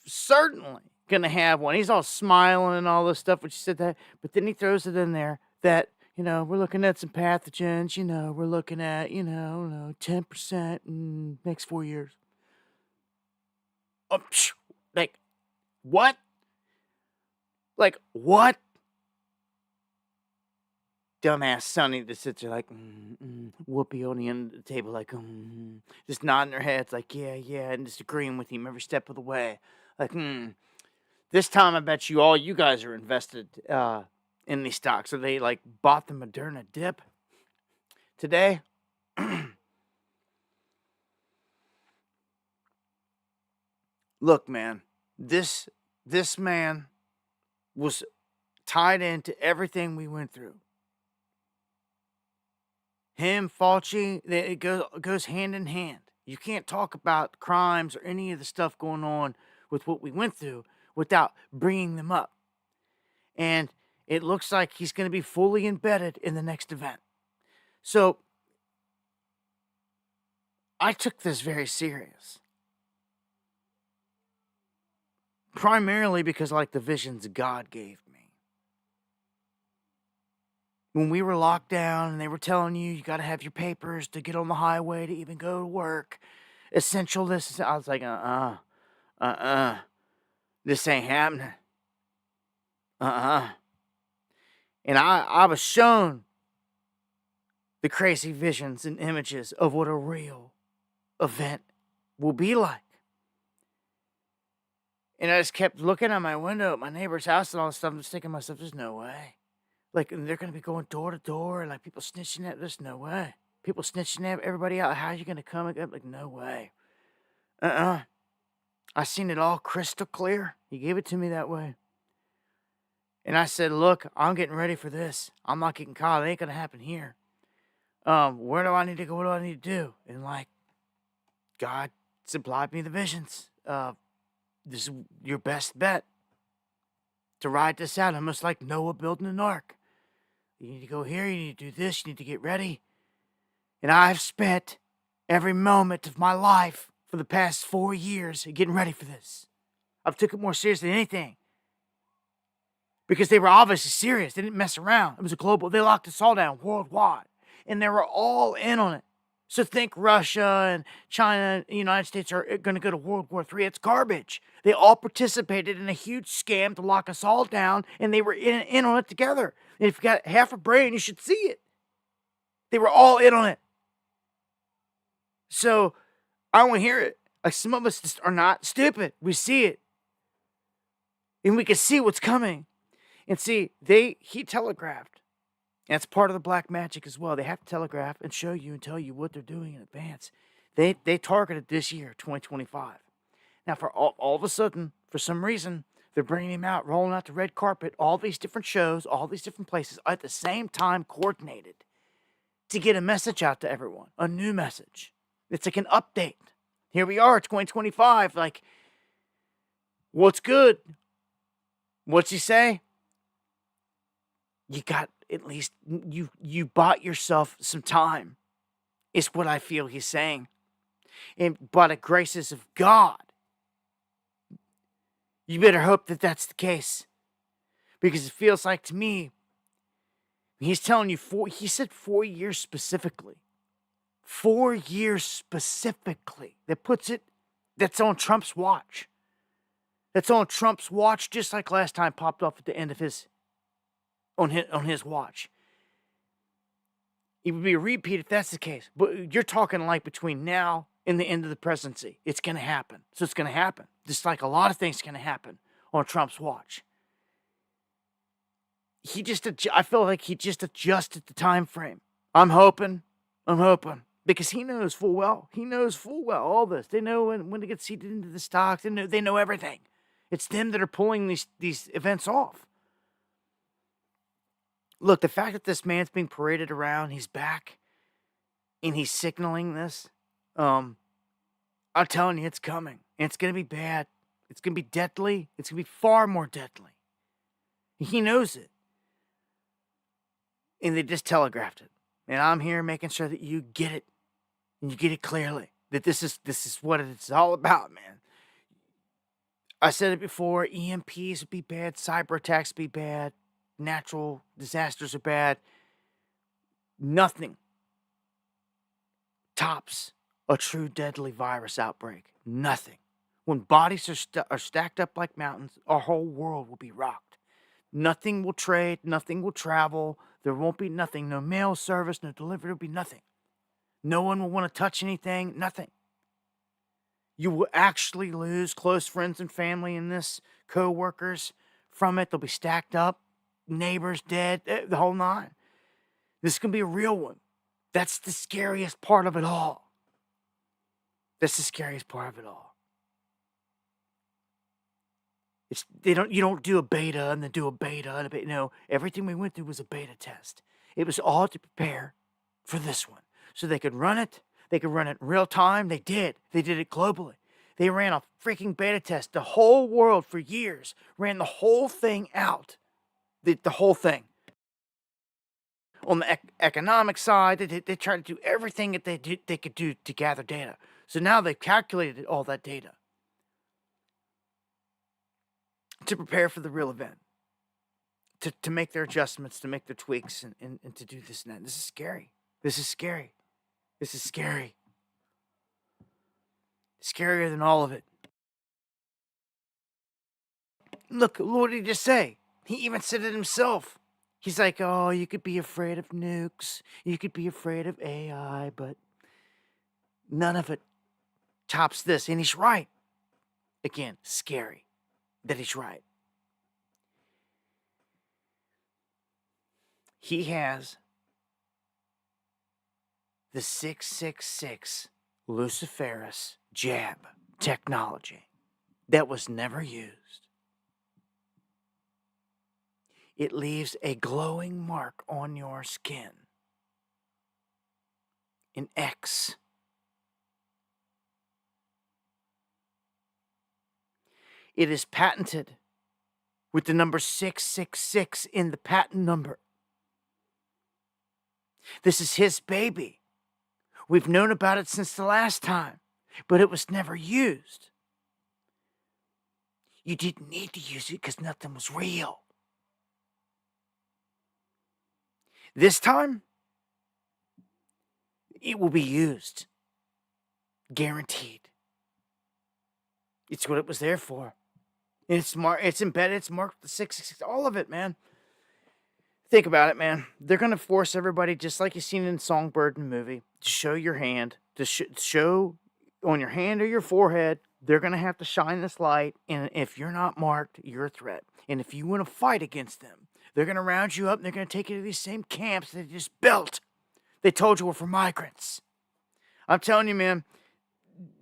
certainly going to have one. He's all smiling and all this stuff, which he said that. But then he throws it in there that, you know, we're looking at some pathogens, you know, we're looking at, 10% in the next 4 years. Oh, like, what? Like, what? Dumbass Sonny that sits there like, Whoopi on the end of the table, like, just nodding their heads, like, yeah, and just agreeing with him every step of the way. Like, This time I bet you guys are invested in these stocks. So they, like, bought the Moderna dip today. Look, man, this man was tied into everything we went through. Him, Fauci, it goes hand in hand. You can't talk about crimes or any of the stuff going on with what we went through without bringing them up. And it looks like he's going to be fully embedded in the next event. So I took this very serious. Primarily because, like, the visions God gave me. when we were locked down and they were telling you got to have your papers to get on the highway to even go to work, essential this. I was like, this ain't happening. And I was shown the crazy visions and images of what a real event will be like. And I just kept looking out my window at my neighbor's house and all this stuff. I'm just thinking to myself, there's no way. Like, they're going to be going door to door and, like, people snitching at, there's no way. People snitching at everybody out. How are you going to come again? Like, no way. I seen it all crystal clear. He gave it to me that way. And I said, look, I'm getting ready for this. I'm not getting caught. It ain't going to happen here. Where do I need to go? What do I need to do? And, like, God supplied me the visions. This is your best bet to ride this out. Almost like Noah building an ark. You need to go here. You need to do this. You need to get ready. And I've spent every moment of my life for the past 4 years getting ready for this. I've took it more serious than anything. Because they were obviously serious. They didn't mess around. It was a global. They locked us all down worldwide. And they were all in on it. So think Russia and China and the United States are going to go to World War III. It's garbage. They all participated in a huge scam to lock us all down, and they were in on it together. And if you got half a brain, you should see it. They were all in on it. So I don't want to hear it. Like, some of us just are not stupid. We see it. And we can see what's coming. And see, he telegraphed. That's part of the black magic as well. They have to telegraph and show you and tell you what they're doing in advance. They targeted this year, 2025. Now, for all of a sudden, for some reason, they're bringing him out, rolling out the red carpet, all these different shows, all these different places at the same time, coordinated to get a message out to everyone, a new message. It's like an update. Here we are, 2025. Like, what's good? What's he say? You got at least, you bought yourself some time, is what I feel he's saying. And by the graces of God, you better hope that that's the case. Because it feels like to me, he's telling you he said 4 years specifically. 4 years specifically. That's on Trump's watch. That's on Trump's watch, just like last time popped off at the end of his watch. It would be a repeat if that's the case. But you're talking like between now and the end of the presidency. It's going to happen. So it's going to happen. Just like a lot of things going to happen on Trump's watch. I feel like he just adjusted the time frame. I'm hoping. Because he knows full well. All this. They know when to get seated into the stocks. They know everything. It's them that are pulling these events off. Look, the fact that this man's being paraded around, he's back, and he's signaling this, I'm telling you, it's coming. And it's going to be bad. It's going to be deadly. It's going to be far more deadly. He knows it. And they just telegraphed it. And I'm here making sure that you get it. And you get it clearly. That this is what it's all about, man. I said it before, EMPs would be bad, cyber attacks would be bad. Natural disasters are bad. Nothing tops a true deadly virus outbreak. Nothing. When bodies are stacked up like mountains, our whole world will be rocked. Nothing will trade. Nothing will travel. There won't be nothing. No mail service, no delivery. There'll be nothing. No one will want to touch anything. Nothing. You will actually lose close friends and family in this, co-workers from it. They'll be stacked up. Neighbors dead, the whole nine. This is going to be a real one. That's the scariest part of it all. You don't do a beta and then do a beta and a beta. No, everything we went through was a beta test. It was all to prepare for this one. So they could run it. They could run it in real time. They did. They did it globally. They ran a freaking beta test. The whole world for years ran the whole thing out. The whole thing. On the economic side, they tried to do everything that they could do to gather data. So now they've calculated all that data to prepare for the real event. to make their adjustments, to make their tweaks, and to do this and that. This is scary. This is scary. This is scary. Scarier than all of it. Look, what did he just say? He even said it himself. He's like, oh, you could be afraid of nukes. You could be afraid of AI, but none of it tops this. And he's right. Again, scary that he's right. He has the 666 Luciferus jab technology that was never used. It leaves a glowing mark on your skin. An X. It is patented with the number 666 in the patent number. This is his baby. We've known about it since the last time, but it was never used. You didn't need to use it because nothing was real. This time, it will be used. Guaranteed. It's what it was there for. And it's embedded, it's marked the 666, all of it, man. Think about it, man. They're going to force everybody, just like you've seen in Songbird in the movie, to show your hand, to show on your hand or your forehead. They're going to have to shine this light, and if you're not marked, you're a threat. And if you want to fight against them, they're going to round you up, and they're going to take you to these same camps they just built. They told you were for migrants. I'm telling you, man,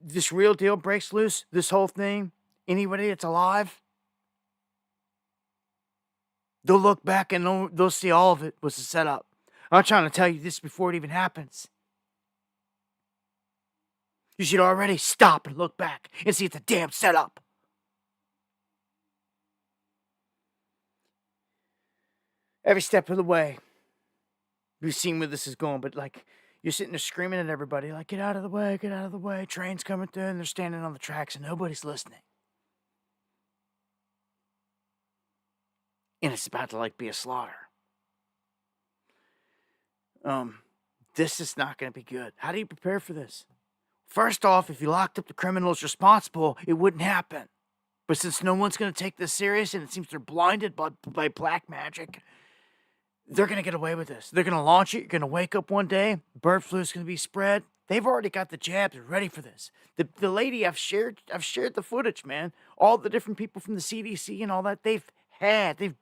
this real deal breaks loose, this whole thing. Anybody that's alive, they'll look back and they'll see all of it was a setup. I'm trying to tell you this before it even happens. You should already stop and look back and see it's a damn setup. Every step of the way, we've seen where this is going, but like, you're sitting there screaming at everybody, like, get out of the way, get out of the way. Train's coming through, and they're standing on the tracks, and nobody's listening. And it's about to, like, be a slaughter. This is not going to be good. How do you prepare for this? First off, if you locked up the criminals responsible, it wouldn't happen. But since no one's going to take this serious, and it seems they're blinded by black magic, they're going to get away with this. They're going to launch it. You're going to wake up one day. Bird flu is going to be spread. They've already got the jabs. They're ready for this. The lady, I've shared the footage, man. All the different people from the CDC and all that, they've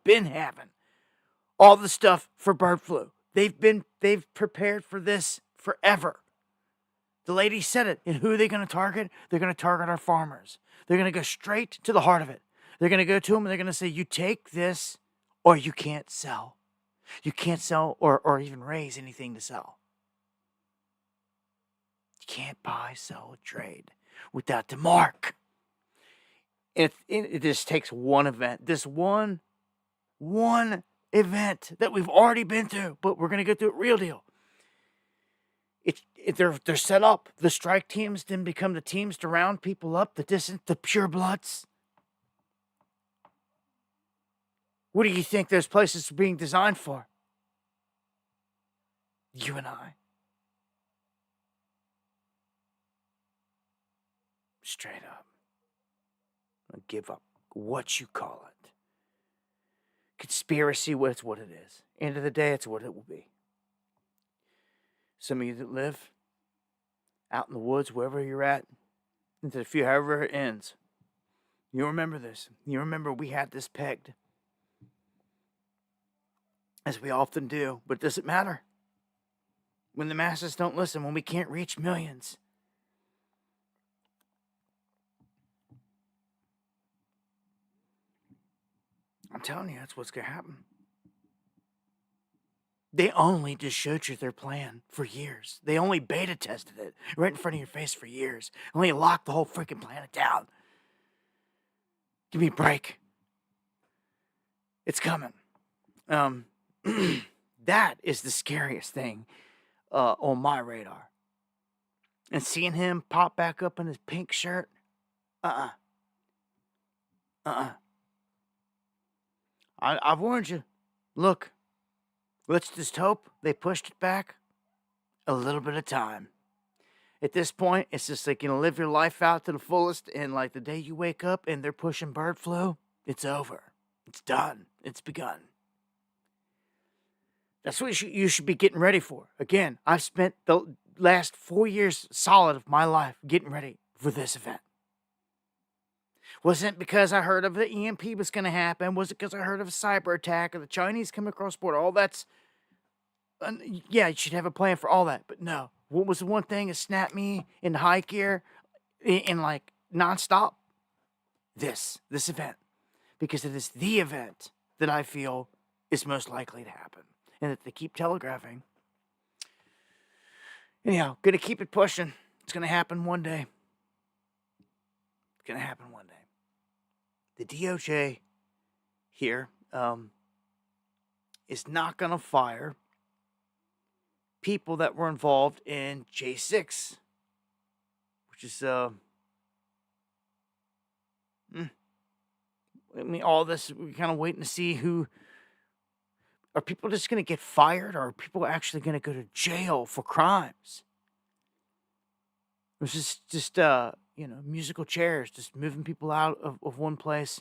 been having all the stuff for bird flu. They've prepared for this forever. The lady said it. And who are they going to target? They're going to target our farmers. They're going to go straight to the heart of it. They're going to go to them and they're going to say, you take this or you can't sell. You can't sell or even raise anything to sell. You can't buy, sell, or trade without the mark. It just takes one event. This one event that we've already been through, but we're going to go through it real deal. They're set up. The strike teams then become the teams to round people up, the purebloods. What do you think those places are being designed for? You and I. Straight up. I'll give up what you call it. Conspiracy, it's what it is. End of the day, it's what it will be. Some of you that live out in the woods, wherever you're at, into the few, however it ends, you remember this. You remember we had this pegged. As we often do, but does it matter? When the masses don't listen, when we can't reach millions. I'm telling you, that's what's going to happen. They only just showed you their plan for years. They only beta tested it right in front of your face for years. Only locked the whole freaking planet down. Give me a break. It's coming. That is the scariest thing on my radar. And seeing him pop back up in his pink shirt, I've warned you. look, let's just hope they pushed it back a little bit of time. At this point, it's just like, live your life out to the fullest, and like the day you wake up and they're pushing bird flu, it's over. It's done. It's begun. That's what you should be getting ready for. Again, I've spent the last 4 years solid of my life getting ready for this event. Wasn't it because I heard of the EMP was going to happen? Was it because I heard of a cyber attack or the Chinese coming across the border? All that's, yeah, you should have a plan for all that. But no, what was the one thing that snapped me in high gear in like nonstop? This event. Because it is the event that I feel is most likely to happen. And that they keep telegraphing. Anyhow, gonna keep it pushing. It's gonna happen one day. It's gonna happen one day. The DOJ here is not gonna fire people that were involved in J6, which is all this, we're kind of waiting to see who. Are people just going to get fired, or are people actually going to go to jail for crimes? This is just musical chairs, just moving people out of one place,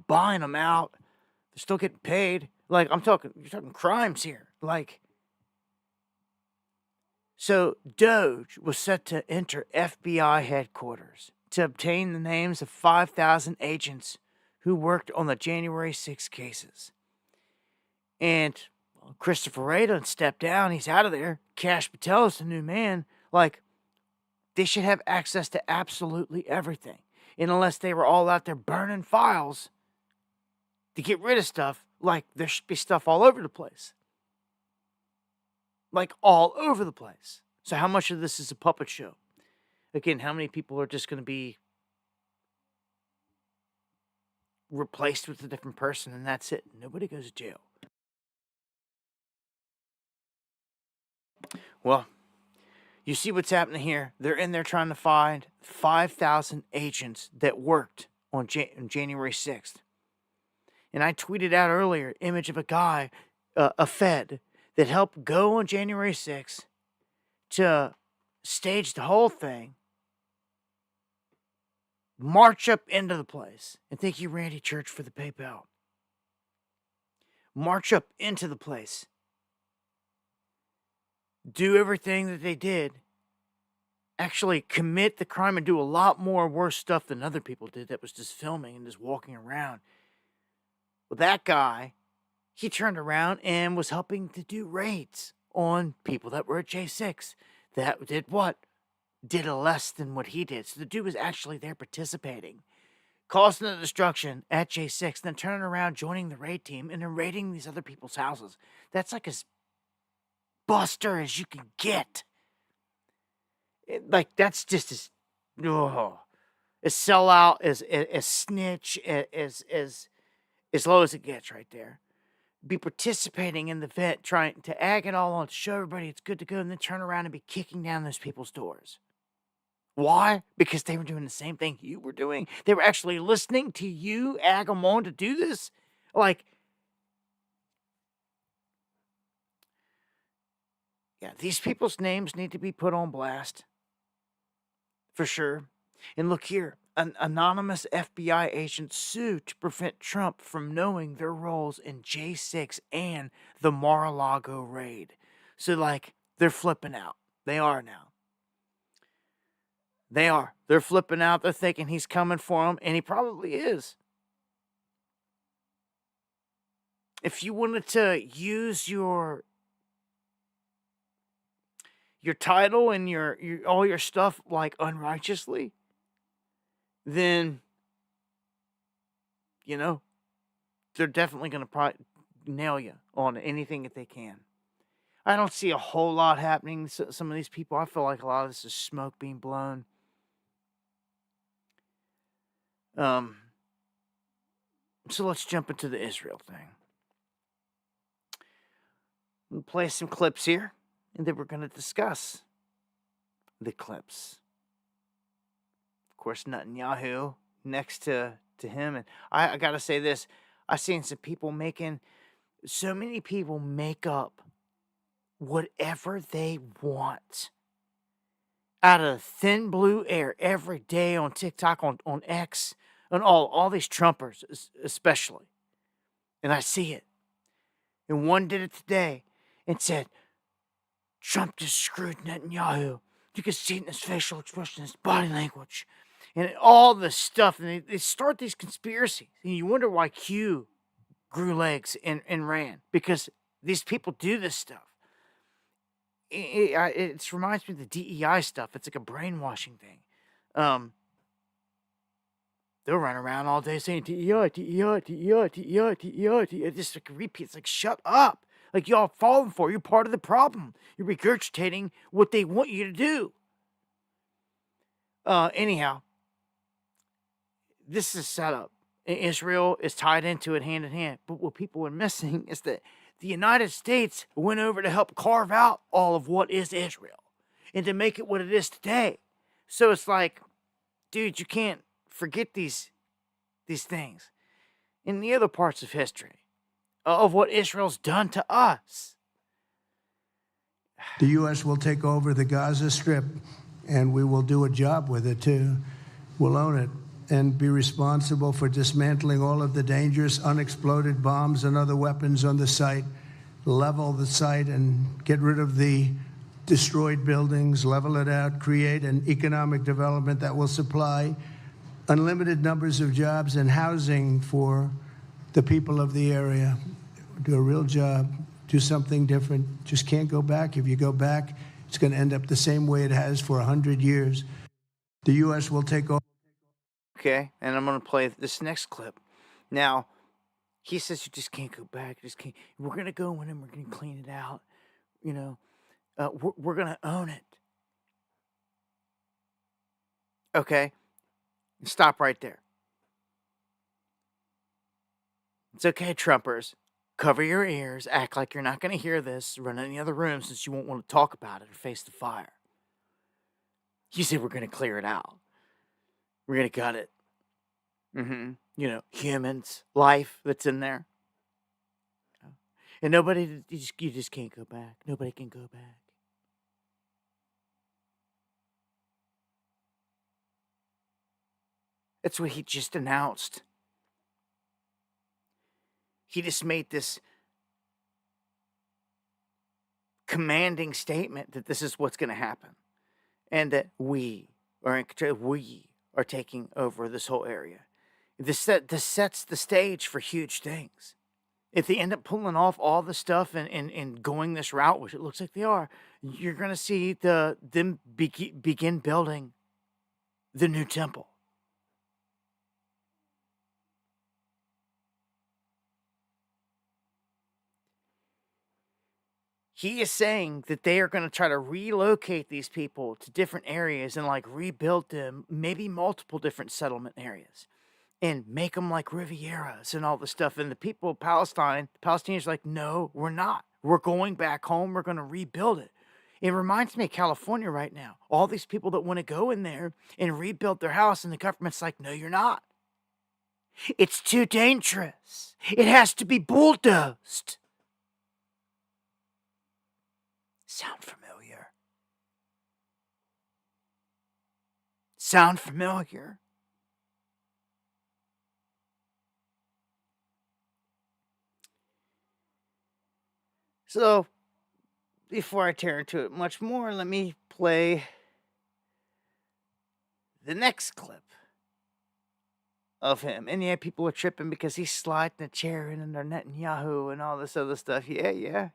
buying them out. They're still getting paid. Like, you're talking crimes here. Like, so DOGE was set to enter FBI headquarters to obtain the names of 5,000 agents who worked on the January 6 cases. And Christopher Wray done stepped down. He's out of there. Kash Patel's the new man. Like, they should have access to absolutely everything. And unless they were all out there burning files to get rid of stuff, like, there should be stuff all over the place. Like, all over the place. So how much of this is a puppet show? Again, how many people are just going to be replaced with a different person and that's it? Nobody goes to jail. Well, you see what's happening here. They're in there trying to find 5,000 agents that worked on January 6th. And I tweeted out earlier, image of a guy, a Fed, that helped go on January 6th to stage the whole thing, march up into the place, and thank you, Randy Church, for the PayPal. March up into the place. Do everything that they did, actually commit the crime and do a lot more worse stuff than other people did that was just filming and just walking around. Well, that guy, he turned around and was helping to do raids on people that were at J6. That did what? Did less than what he did. So the dude was actually there participating, causing the destruction at J6, then turning around, joining the raid team, and then raiding these other people's houses. That's like as buster as you can get. That's just as sellout, as snitch, as low as it gets right there. Be participating in the event, trying to egg it all on to show everybody it's good to go, and then turn around and be kicking down those people's doors. Why? Because they were doing the same thing you were doing. They were actually listening to you egg them on to do this. Like, yeah, these people's names need to be put on blast. For sure. And look here, an anonymous FBI agent sued to prevent Trump from knowing their roles in J6 and the Mar-a-Lago raid. So, like, they're flipping out. They are now. They are. They're flipping out. They're thinking he's coming for them, and he probably is. If you wanted to use your title and your all your stuff like unrighteously, then they're definitely going to nail you on anything that they can. I don't see a whole lot happening to some of these people. I feel like a lot of this is smoke being blown. So let's jump into the Israel thing. We'll play some clips here, and then we're going to discuss the clips. Of course, Netanyahu next to him. And I got to say this. I've seen some people making so many people make up whatever they want out of thin blue air every day on TikTok, on X, on all these Trumpers especially. And I see it. And one did it today and said, Trump just screwed Netanyahu. You can see it in his facial expression, his body language, and all this stuff. And they start these conspiracies. And you wonder why Q grew legs and ran. Because these people do this stuff. It reminds me of the DEI stuff. It's like a brainwashing thing. They'll run around all day saying DEI, DEI, DEI, DEI, DEI, DEI. It just like repeats, like, shut up. Like, y'all falling for it. You're part of the problem. You're regurgitating what they want you to do. Anyhow, this is a setup. Israel is tied into it hand in hand. But what people are missing is that the United States went over to help carve out all of what is Israel and to make it what it is today. So it's like, dude, you can't forget these things. In the other parts of history, of what Israel's done to us. The U.S. will take over the Gaza Strip, and we will do a job with it, too. We'll own it and be responsible for dismantling all of the dangerous unexploded bombs and other weapons on the site, level the site and get rid of the destroyed buildings, level it out, create an economic development that will supply unlimited numbers of jobs and housing for the people of the area. Do a real job, do something different. Just can't go back. If you go back, it's going to end up the same way it has for 100 years. The U.S. will take over. Okay, and I'm going to play this next clip. Now, he says you just can't go back. Just can't. We're going to go in and we're going to clean it out. You know, we're going to own it. Okay, stop right there. It's okay, Trumpers. Cover your ears. Act like you're not going to hear this. Run in the other room since you won't want to talk about it or face the fire. He said we're going to clear it out. We're going to gut it. You know, humans, life that's in there. And nobody, you just can't go back. Nobody can go back. That's what he just announced. He just made this commanding statement that this is what's going to happen. And that we are in control. We are taking over this whole area. This sets the stage for huge things. If they end up pulling off all the stuff and going this route, which it looks like they are, you're going to see them begin building the new temple. He is saying that they are going to try to relocate these people to different areas and like rebuild them, maybe multiple different settlement areas, and make them like Rivieras and all the stuff. And the people of Palestine, the Palestinians are like, no, we're not. We're going back home. We're going to rebuild it. It reminds me of California right now. All these people that want to go in there and rebuild their house, and the government's like, no, you're not. It's too dangerous. It has to be bulldozed. Sound familiar? Sound familiar? So, before I tear into it much more, let me play the next clip of him. And yeah, people are tripping because he's sliding a chair in under Netanyahu and all this other stuff. Yeah.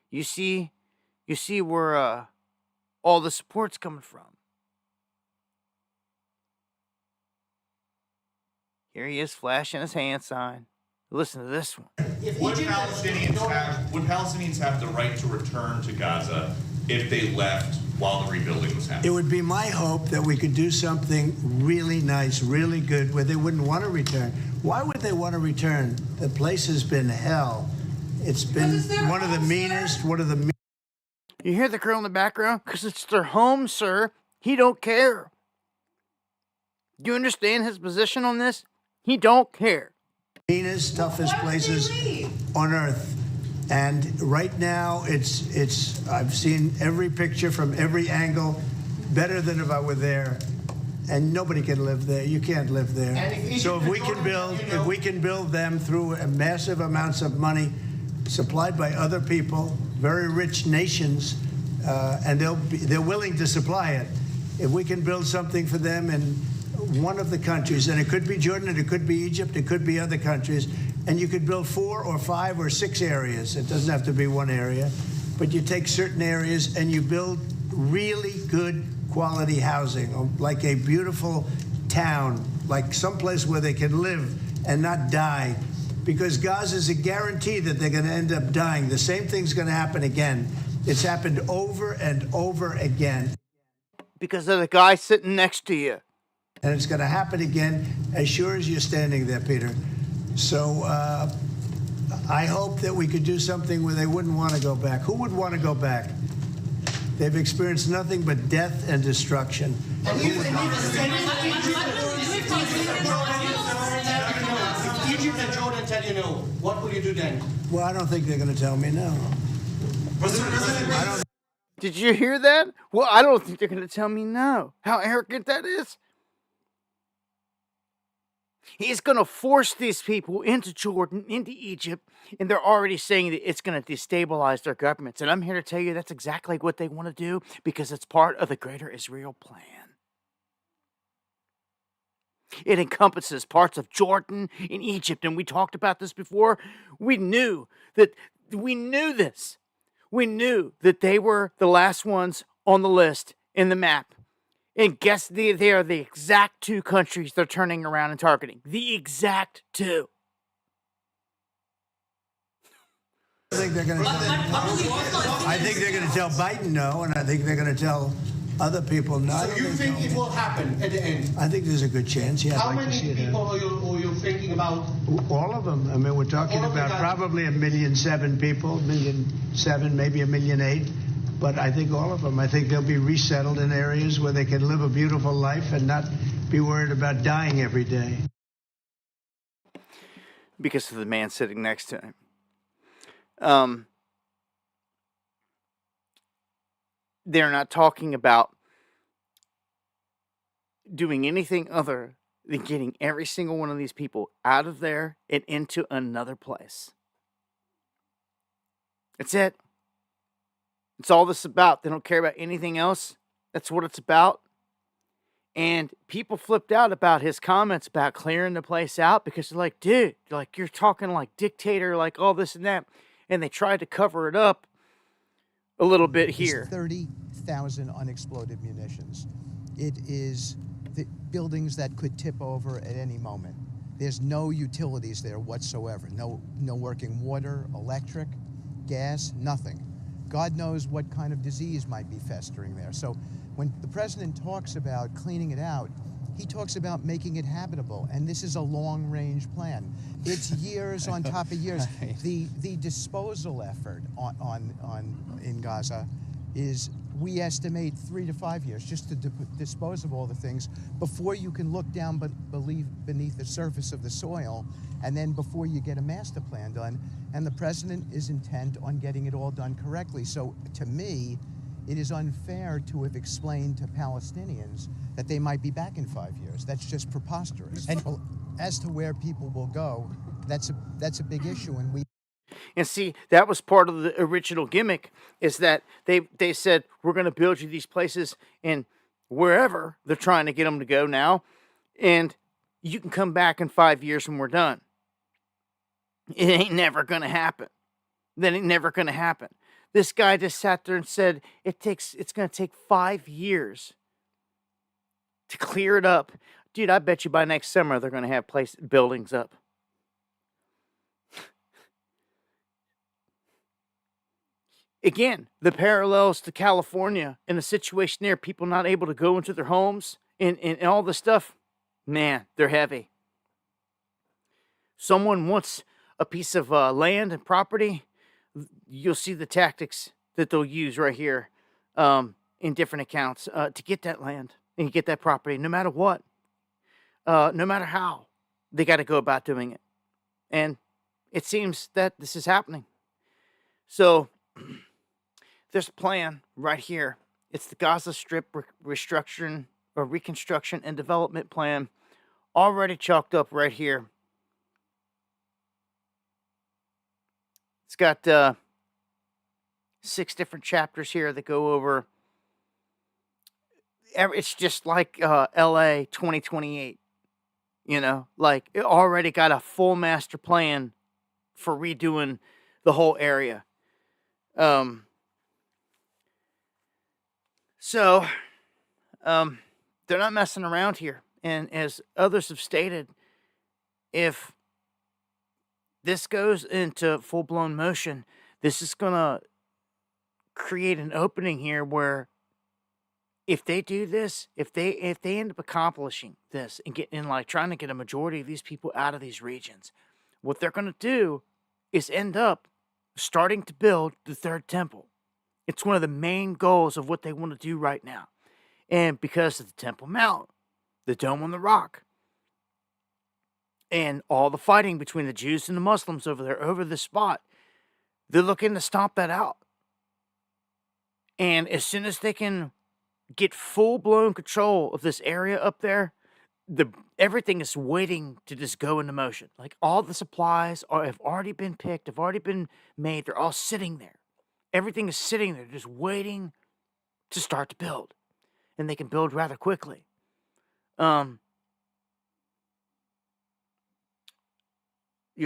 You see where all the support's coming from. Here he is flashing his hand sign. Listen to this one. Would Palestinians have the right to return to Gaza if they left while the rebuilding was happening? It would be my hope that we could do something really nice, really good, where they wouldn't want to return. Why would they want to return? The place has been hell. It's been one of the meanest, You hear the girl in the background? Because it's their home, sir. He don't care. Do you understand his position on this? He don't care. meanest, toughest places on earth. And right now, it's I've seen every picture from every angle, better than if I were there. And nobody can live there. You can't live there. So if we can build them through massive amounts of money supplied by other people, very rich nations, and they're willing to supply it. If we can build something for them in one of the countries, and it could be Jordan, it could be Egypt, it could be other countries, and you could build 4 or 5 or 6 areas. It doesn't have to be one area, but you take certain areas and you build really good quality housing, like a beautiful town, like someplace where they can live and not die. Because Gaza is a guarantee that they're going to end up dying. The same thing's going to happen again. It's happened over and over again. Because of the guy sitting next to you. And it's going to happen again as sure as you're standing there, Peter. So I hope that we could do something where they wouldn't want to go back. Who would want to go back? They've experienced nothing but death and destruction. Egypt and Jordan tell you no, what will you do then? Well, I don't think they're going to tell me no. Did you hear that? Well, I don't think they're going to tell me no. How arrogant that is. He's going to force these people into Jordan, into Egypt, and they're already saying that it's going to destabilize their governments. And I'm here to tell you that's exactly what they want to do because it's part of the greater Israel plan. It encompasses parts of Jordan and Egypt, and we talked about this before. We knew this. We knew that they were the last ones on the list in the map. And guess they are the exact 2 countries they're turning around and targeting. The exact 2. I think they're going to tell Biden no, and I think they're going to tell other people no. So you think it will happen at the end? I think there's a good chance, yeah. How many people are you thinking about? All of them. I mean, we're talking about probably 1.7 million people, 1.7 million, maybe 1.8 million. But I think all of them. I think they'll be resettled in areas where they can live a beautiful life and not be worried about dying every day. Because of the man sitting next to him. They're not talking about doing anything other than getting every single one of these people out of there and into another place. That's it. It's all this about. They don't care about anything else. That's what it's about. And people flipped out about his comments about clearing the place out because they're like, dude, like you're talking like dictator, like all this and that. And they tried to cover it up a little bit here. 30,000 unexploded munitions. It is the buildings that could tip over at any moment. There's no utilities there whatsoever. No working water, electric, gas, nothing. God knows what kind of disease might be festering there. So when the president talks about cleaning it out, he talks about making it habitable, and this is a long-range plan. It's years on top of years. Right. The disposal effort in Gaza is, we estimate, 3 to 5 years just to dispose of all the things before you can look down beneath the surface of the soil, and then before you get a master plan done. And the president is intent on getting it all done correctly. So to me, it is unfair to have explained to Palestinians that they might be back in 5 years. That's just preposterous. And as to where people will go, that's a big issue. And see, that was part of the original gimmick, is that they said, we're going to build you these places in wherever they're trying to get them to go now, and you can come back in 5 years when we're done. It ain't never going to happen. That ain't never going to happen. This guy just sat there and said, it's going to take 5 years to clear it up. Dude, I bet you by next summer they're going to have buildings up. Again, the parallels to California and the situation there, people not able to go into their homes and all this stuff, man, they're heavy. Someone wants a piece of land and property, you'll see the tactics that they'll use right here in different accounts to get that land and get that property, no matter what, no matter how, they got to go about doing it. And it seems that this is happening. So there's a plan right here. It's the Gaza Strip restructuring or reconstruction and development plan, already chalked up right here. It's got 6 different chapters here that go over. It's just like LA 2028. Like it already got a full master plan for redoing the whole area. So they're not messing around here. And as others have stated, if this goes into full-blown motion, this is going to create an opening here where if they do this, if they end up accomplishing this and like trying to get a majority of these people out of these regions, what they're going to do is end up starting to build the third temple. It's one of the main goals of what they want to do right now. And because of the Temple Mount, the Dome on the Rock, and all the fighting between the Jews and the Muslims over there, over this spot, they're looking to stomp that out. And as soon as they can get full-blown control of this area up there, everything is waiting to just go into motion. Like all the supplies have already been picked, have already been made. They're all sitting there. Everything is sitting there, just waiting to start to build. And they can build rather quickly. You're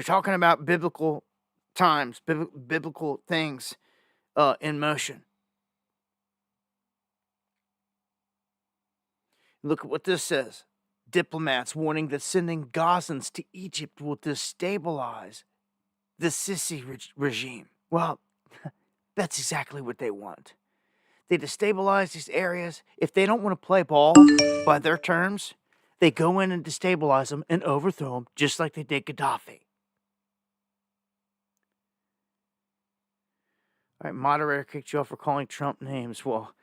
talking about biblical times, biblical things in motion. Look at what this says. Diplomats warning that sending Gazans to Egypt will destabilize the Sisi regime. Well, that's exactly what they want. They destabilize these areas. If they don't want to play ball by their terms, they go in and destabilize them and overthrow them just like they did Gaddafi. All right, moderator kicked you off for calling Trump names. Well,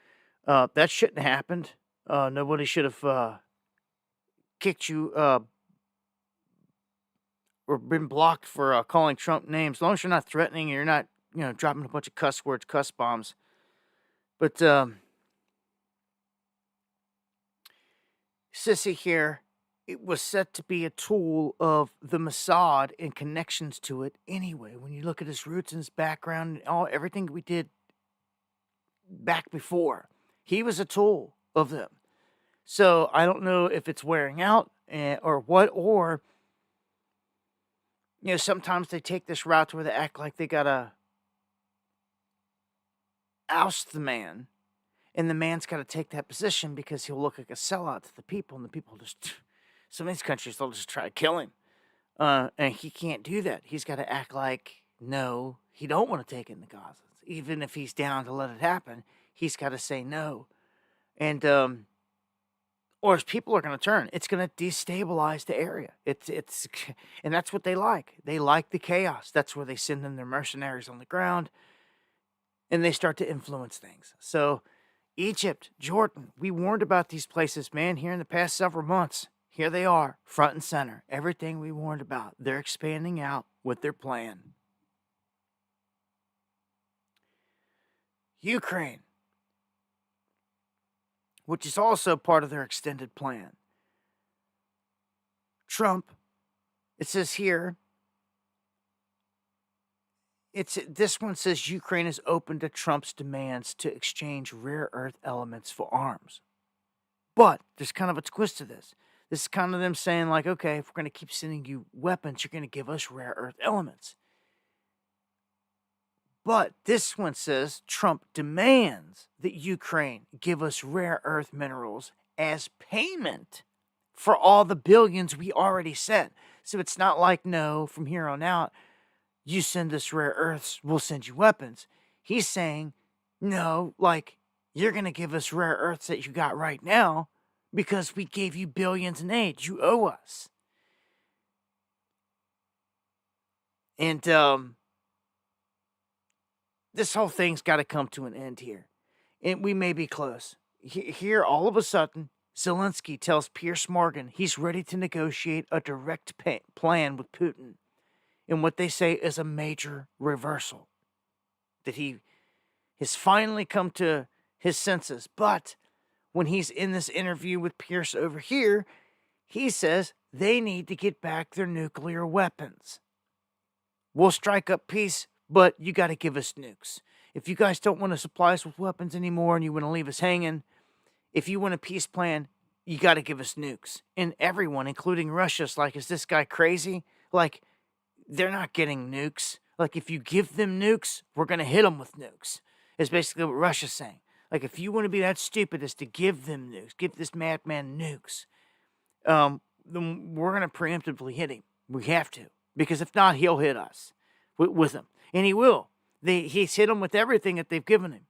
that shouldn't have happened. Nobody should have kicked you or been blocked for calling Trump names. As long as you're not threatening and you're not, dropping a bunch of cuss words, cuss bombs. But Sisi here, it was set to be a tool of the Mossad and connections to it anyway. When you look at his roots and his background and everything we did back before, he was a tool of them. So I don't know if it's wearing out or what, or, sometimes they take this route where they act like they got to oust the man, and the man's got to take that position because he'll look like a sellout to the people, and the people just, some of these countries, they'll just try to kill him. And he can't do that. He's got to act like, no, he don't want to take in the Gazans. Even if he's down to let it happen, he's got to say no. And, or his people are going to turn. It's going to destabilize the area. And that's what they like. They like the chaos. That's where they send in their mercenaries on the ground, and they start to influence things. So Egypt, Jordan, we warned about these places, man, here in the past several months. Here they are, front and center. Everything we warned about. They're expanding out with their plan. Ukraine, which is also part of their extended plan. Trump, it says here, this one says Ukraine is open to Trump's demands to exchange rare earth elements for arms. But there's kind of a twist to this. This is kind of them saying like, okay, if we're going to keep sending you weapons, you're going to give us rare earth elements. But this one says Trump demands that Ukraine give us rare earth minerals as payment for all the billions we already sent. So it's not like, no, from here on out, you send us rare earths, we'll send you weapons. He's saying, no, like, you're going to give us rare earths that you got right now because we gave you billions in aid. You owe us. And this whole thing's got to come to an end here. And we may be close. Here, all of a sudden, Zelensky tells Piers Morgan he's ready to negotiate a direct plan with Putin. in what they say is a major reversal. That he has finally come to his senses. But when he's in this interview with Pierce over here, he says they need to get back their nuclear weapons. We'll strike up peace, but you got to give us nukes. If you guys don't want to supply us with weapons anymore and you want to leave us hanging, if you want a peace plan, you got to give us nukes. And everyone, including Russia's like, is this guy crazy? Like, they're not getting nukes. Like, if you give them nukes, we're going to hit them with nukes. Is basically what Russia's saying. Like, if you want to be that stupid as to give them nukes, give this madman nukes, then we're going to preemptively hit him. We have to. Because if not, he'll hit us with them. And he will. He's hit them with everything that they've given him.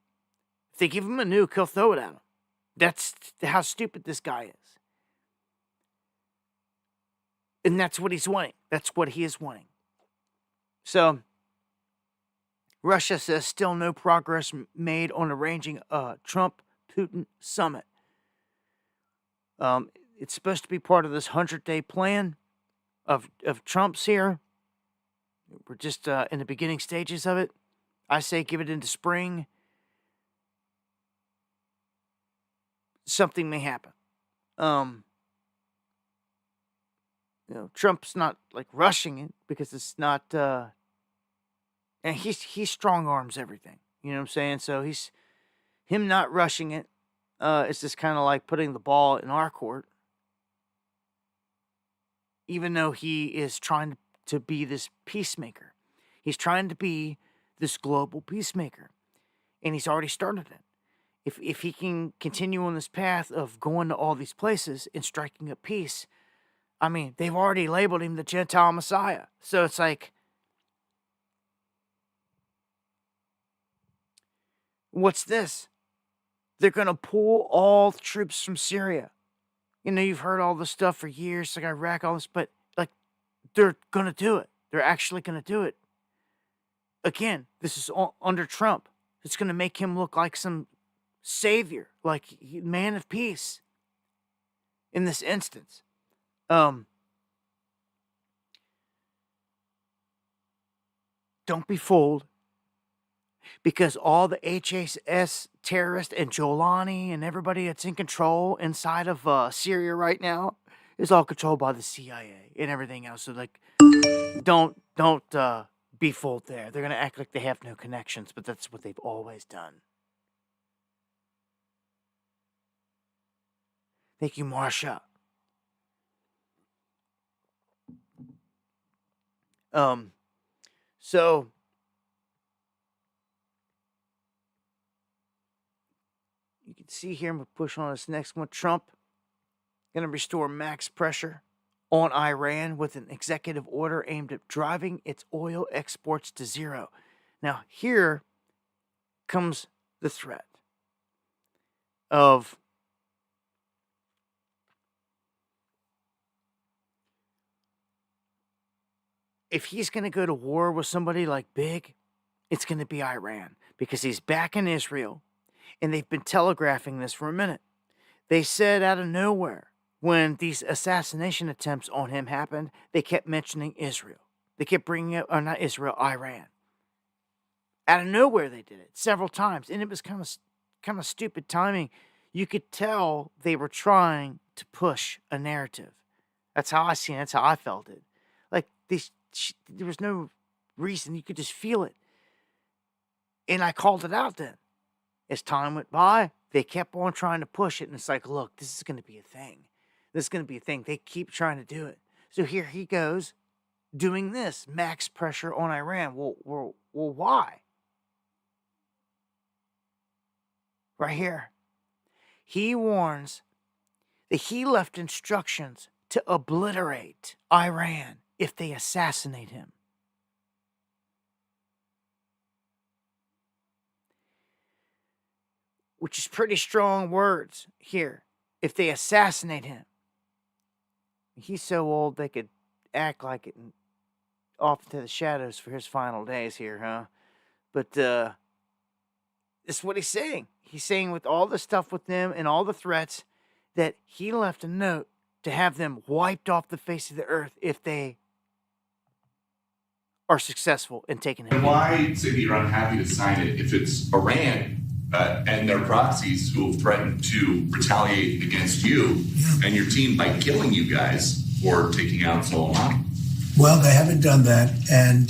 If they give him a nuke, he'll throw it at them. That's how stupid this guy is. And that's what he's wanting. That's what he is wanting. So, Russia says still no progress made on arranging a Trump-Putin summit. It's supposed to be part of this 100-day plan of Trump's here. We're just in the beginning stages of it. I say give it into spring. Something may happen. Trump's not like rushing it because it's not. And he strong arms everything. You know what I'm saying? So him not rushing it. It's just kind of like putting the ball in our court. Even though he is trying to be this peacemaker, he's trying to be this global peacemaker, and he's already started it. If he can continue on this path of going to all these places and striking up peace, I mean, they've already labeled him the Gentile Messiah. So it's like, what's this? They're going to pull all the troops from Syria. You've heard all this stuff for years, like Iraq, all this, but like, they're going to do it. They're actually going to do it. Again, this is all under Trump. It's going to make him look like some savior, like man of peace in this instance. Don't be fooled, because all the HHS terrorists and Jolani and everybody that's in control inside of Syria right now is all controlled by the CIA and everything else. So like, don't be fooled there. They're gonna act like they have no connections, but that's what they've always done. Thank you, Marsha. So you can see here, I'm going to push on this next one. Trump going to restore max pressure on Iran with an executive order aimed at driving its oil exports to zero. Now, here comes the threat of if he's going to go to war with somebody like big, it's going to be Iran, because he's back in Israel, and they've been telegraphing this for a minute. They said out of nowhere, when these assassination attempts on him happened, they kept mentioning Israel. They kept bringing up, not Israel, Iran. Out of nowhere they did it several times, and it was kind of stupid timing. You could tell they were trying to push a narrative. That's how I seen it. That's how I felt it. Like, there was no reason. You could just feel it. And I called it out then. As time went by, they kept on trying to push it. And it's like, look, this is going to be a thing. This is going to be a thing. They keep trying to do it. So here he goes doing this. Max pressure on Iran. Well, why? Right here. He warns that he left instructions to obliterate Iran if they assassinate him. Which is pretty strong words here. If they assassinate him. He's so old they could act like it and off into the shadows for his final days here, huh? But this is what he's saying. He's saying with all the stuff with them and all the threats that he left a note to have them wiped off the face of the earth if they are successful in taking it. Why say that you're unhappy to sign it if it's Iran and their proxies who have threatened to retaliate against you and your team by killing you guys for taking out Soleimani? Well, they haven't done that, and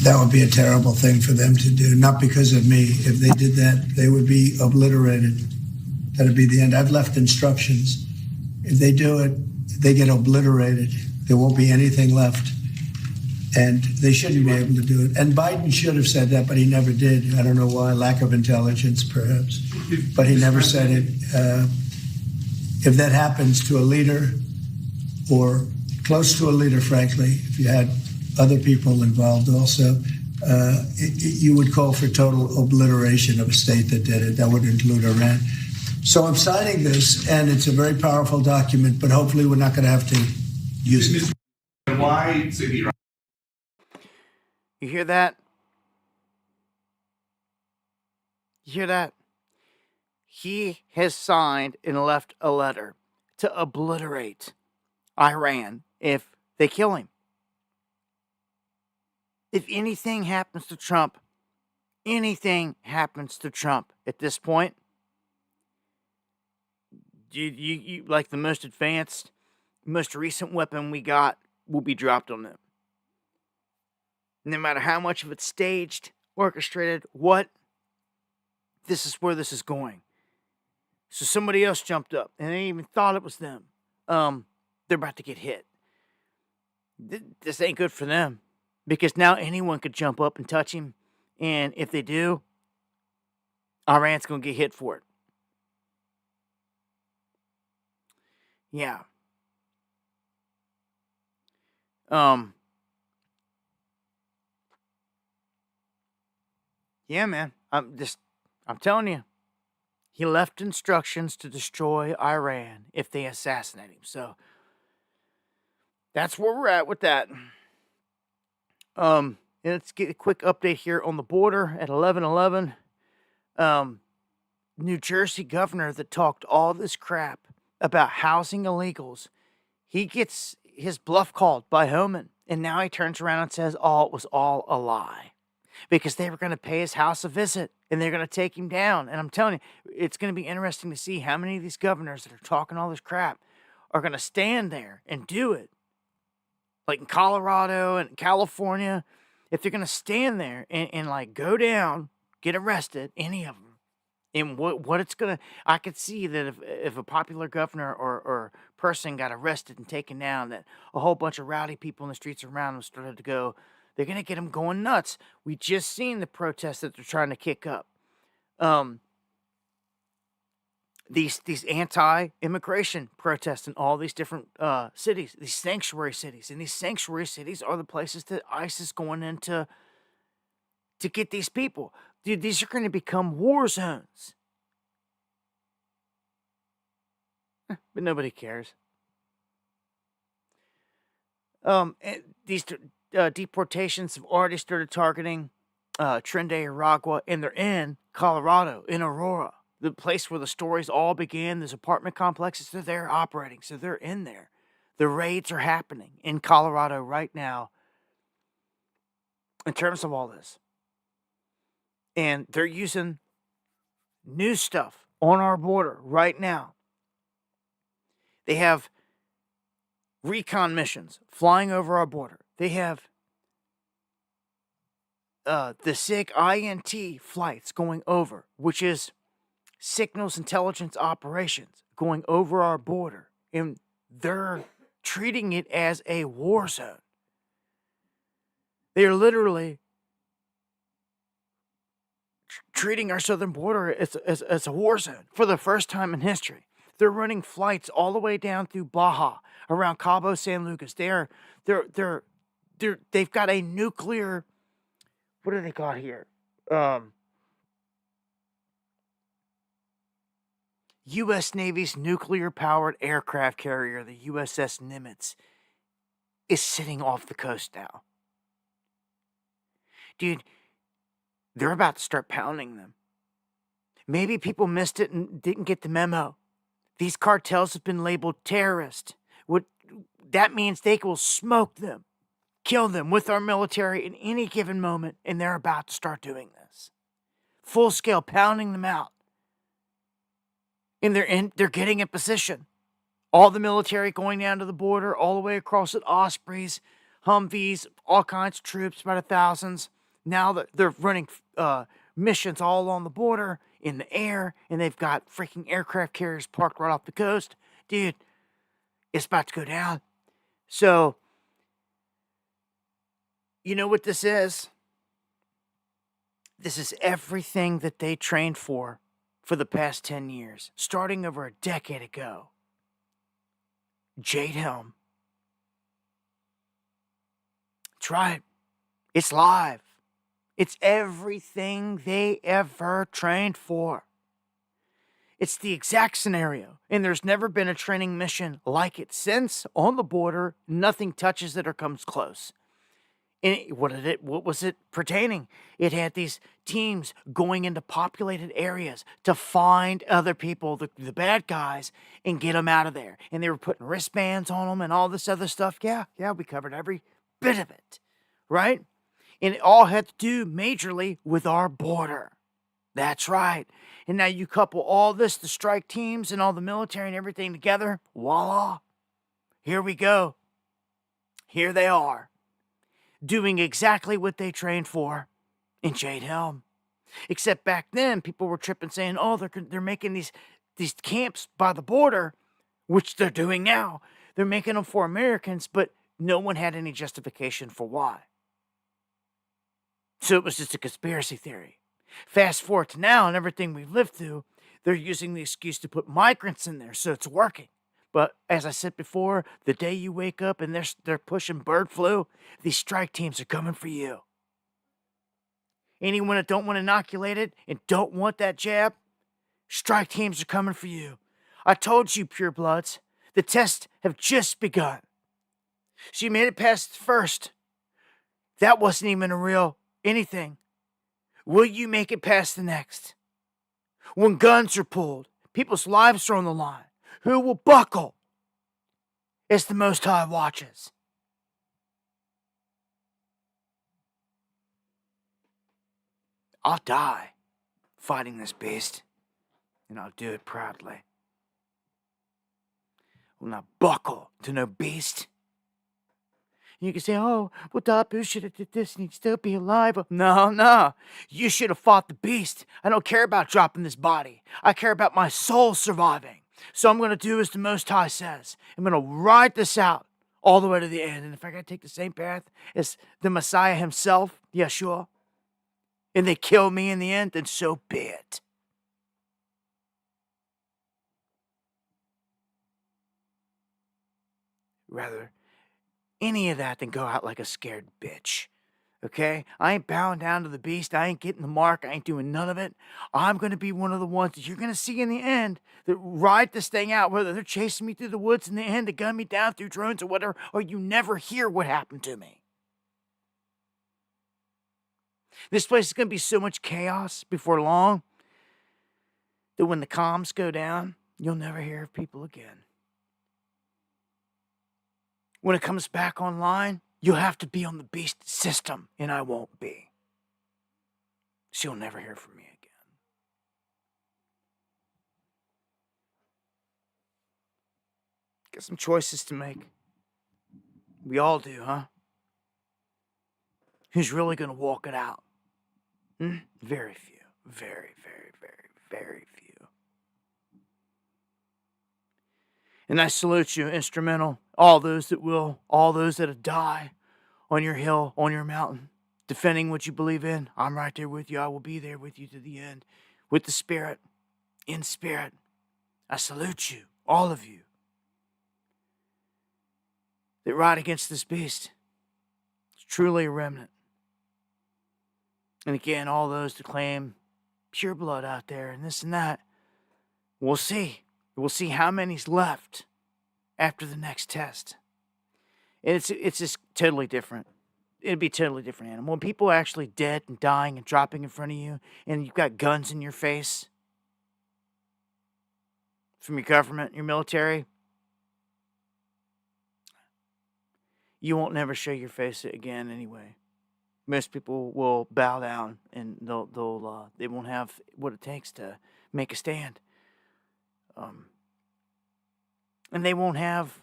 that would be a terrible thing for them to do, not because of me. If they did that, they would be obliterated. That would be the end. I've left instructions. If they do it, they get obliterated. There won't be anything left. And they shouldn't be able to do it. And Biden should have said that, but he never did. I don't know why, lack of intelligence, perhaps. But he never said it. If that happens to a leader or close to a leader, frankly, if you had other people involved also, you would call for total obliteration of a state that did it. That would include Iran. So I'm signing this, and it's a very powerful document, but hopefully we're not going to have to use it. Why say that you're... You hear that? You hear that? He has signed and left a letter to obliterate Iran if they kill him. If anything happens to Trump at this point, you like the most advanced, most recent weapon we got will be dropped on them. No matter how much of it's staged, orchestrated, this is where this is going. So somebody else jumped up, and they even thought it was them. They're about to get hit. This ain't good for them, because now anyone could jump up and touch him, and if they do, Iran's going to get hit for it. Yeah. Yeah, man. I'm telling you. He left instructions to destroy Iran if they assassinate him. So that's where we're at with that. Let's get a quick update here on the border at 11/11. New Jersey governor that talked all this crap about housing illegals, he gets his bluff called by Homan, and now he turns around and says, "Oh, it was all a lie," because they were going to pay his house a visit and they're going to take him down. And I'm telling you, it's going to be interesting to see how many of these governors that are talking all this crap are going to stand there and do it. Like in Colorado and California, if they're going to stand there and like go down, get arrested, any of them, and what it's going to, I could see that if a popular governor or person got arrested and taken down, that a whole bunch of rowdy people in the streets around them started to go, they're going to get them going nuts. We just seen the protests that they're trying to kick up. These anti-immigration protests in all these different cities, these sanctuary cities. And these sanctuary cities are the places that ICE is going into to get these people. Dude, these are going to become war zones. But nobody cares. These deportations have already started targeting Trinidad, Aragua, and they're in Colorado, in Aurora, the place where the stories all began. There's apartment complexes, they're there operating, so they're in there. The raids are happening in Colorado right now in terms of all this. And they're using new stuff on our border right now. They have recon missions flying over our border. They have the SIG INT flights going over, which is signals intelligence operations going over our border. And they're treating it as a war zone. They're literally treating our southern border as a war zone for the first time in history. They're running flights all the way down through Baja, around Cabo San Lucas. They've got a nuclear, what do they got here? U.S. Navy's nuclear-powered aircraft carrier, the USS Nimitz, is sitting off the coast now. Dude, they're about to start pounding them. Maybe people missed it and didn't get the memo. These cartels have been labeled terrorist. What that means, they will smoke them. kill them with our military in any given moment, and they're about to start doing this. Full scale, pounding them out. And they're getting in position. All the military going down to the border, all the way across at Ospreys, Humvees, all kinds of troops, by the thousands. Now that they're running missions all along the border, in the air, and they've got freaking aircraft carriers parked right off the coast. Dude, it's about to go down. So, you know what this is? This is everything that they trained for the past 10 years, starting over a decade ago. Jade Helm. That's right. It's live. It's everything they ever trained for. It's the exact scenario, and there's never been a training mission like it since. On the border, nothing touches it or comes close. And what was it pertaining? It had these teams going into populated areas to find other people, the bad guys, and get them out of there. And they were putting wristbands on them and all this other stuff. Yeah, we covered every bit of it, right? And it all had to do majorly with our border. That's right. And now you couple all this, the strike teams and all the military and everything together, voila. Here we go. Here they are, doing exactly what they trained for in Jade Helm. Except back then, people were tripping saying, oh, they're making these camps by the border, which they're doing now. They're making them for Americans, but no one had any justification for why. So it was just a conspiracy theory. Fast forward to now and everything we've lived through, they're using the excuse to put migrants in there, so it's working. But as I said before, the day you wake up and they're pushing bird flu, these strike teams are coming for you. Anyone that don't want inoculated and don't want that jab, strike teams are coming for you. I told you, purebloods, the tests have just begun. So you made it past first. That wasn't even a real anything. Will you make it past the next? When guns are pulled, people's lives are on the line, who will buckle as the Most High watches? I'll die fighting this beast, and I'll do it proudly. Will not buckle to no beast. You can say, oh, well, Dabu should have did this and he'd still be alive. No. You should have fought the beast. I don't care about dropping this body. I care about my soul surviving. So I'm going to do as the Most High says. I'm going to ride this out all the way to the end. And if I got to take the same path as the Messiah himself, Yeshua, and they kill me in the end, then so be it. Rather any of that than go out like a scared bitch. Okay? I ain't bowing down to the beast. I ain't getting the mark. I ain't doing none of it. I'm going to be one of the ones that you're going to see in the end that ride this thing out, whether they're chasing me through the woods in the end to gun me down through drones or whatever, or you never hear what happened to me. This place is going to be so much chaos before long that when the comms go down, you'll never hear of people again. When it comes back online, you'll have to be on the beast system, and I won't be. So you'll never hear from me again. Got some choices to make. We all do, huh? Who's really going to walk it out? Very few. Very, very, very, very few. And I salute you, instrumental, all those that will, all those that die on your hill, on your mountain, defending what you believe in. I'm right there with you. I will be there with you to the end, with the Spirit, in spirit. I salute you, all of you, that ride against this beast. It's truly a remnant. And again, all those that claim pure blood out there and this and that, we'll see. We'll see how many's left after the next test. And it's just totally different. It'd be a totally different animal. When people are actually dead and dying and dropping in front of you, and you've got guns in your face from your government, your military, you won't never show your face again anyway. Most people will bow down, and they won't have what it takes to make a stand. And they won't have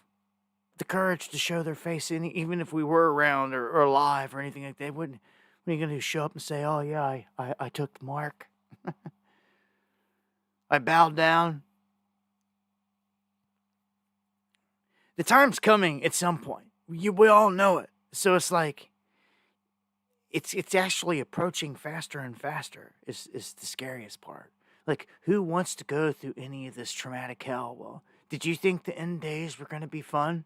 the courage to show their face, even if we were around or alive or anything like that. What are you going to do, show up and say, oh, yeah, I took the mark? I bowed down? The time's coming at some point. We all know it. So it's like, it's actually approaching faster and faster is the scariest part. Like, who wants to go through any of this traumatic hell? Well, did you think the end days were going to be fun?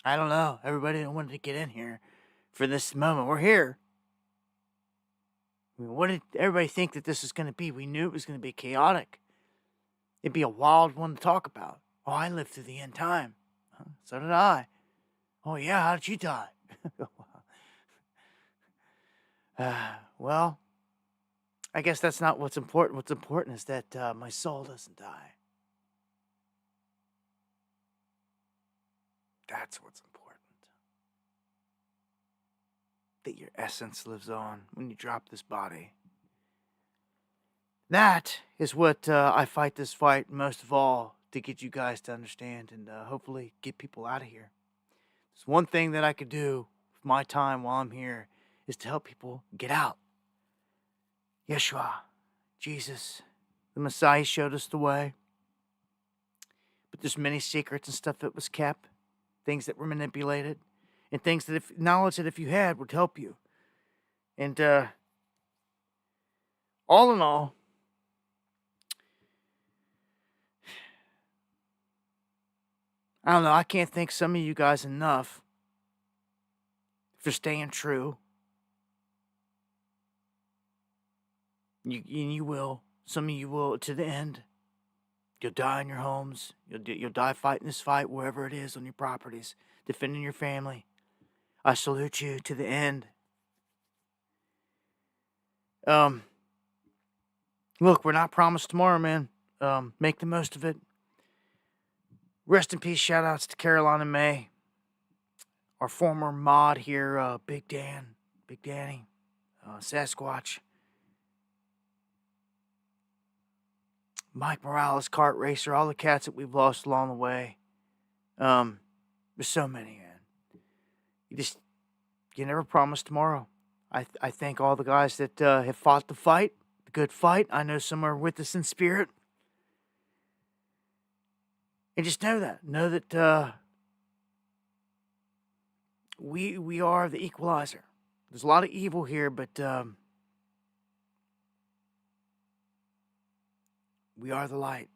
I don't know. Everybody wanted to get in here for this moment. We're here. I mean, what did everybody think that this was going to be? We knew it was going to be chaotic. It'd be a wild one to talk about. Oh, I lived through the end time. So did I. Oh, yeah, how did you die? Well, I guess that's not what's important. What's important is that my soul doesn't die. That's what's important. That your essence lives on when you drop this body. That is what I fight this fight most of all, to get you guys to understand and hopefully get people out of here. There's one thing that I could do with my time while I'm here is to help people get out. Yeshua, Jesus, the Messiah showed us the way. But there's many secrets and stuff that was kept, things that were manipulated, and things that knowledge that if you had would help you. And all in all, I don't know, I can't thank some of you guys enough for staying true. You will. Some of you will to the end. You'll die in your homes. You'll die fighting this fight wherever it is on your properties, defending your family. I salute you to the end. Look, we're not promised tomorrow, man. Make the most of it. Rest in peace, shout outs to Caroline and May. Our former mod here, Big Danny, Sasquatch. Mike Morales, Kart Racer, all the cats that we've lost along the way. There's so many, man. You never promise tomorrow. I thank all the guys that have fought the fight, the good fight. I know some are with us in spirit. And just know that. Know that we are the equalizer. There's a lot of evil here, but we are the light.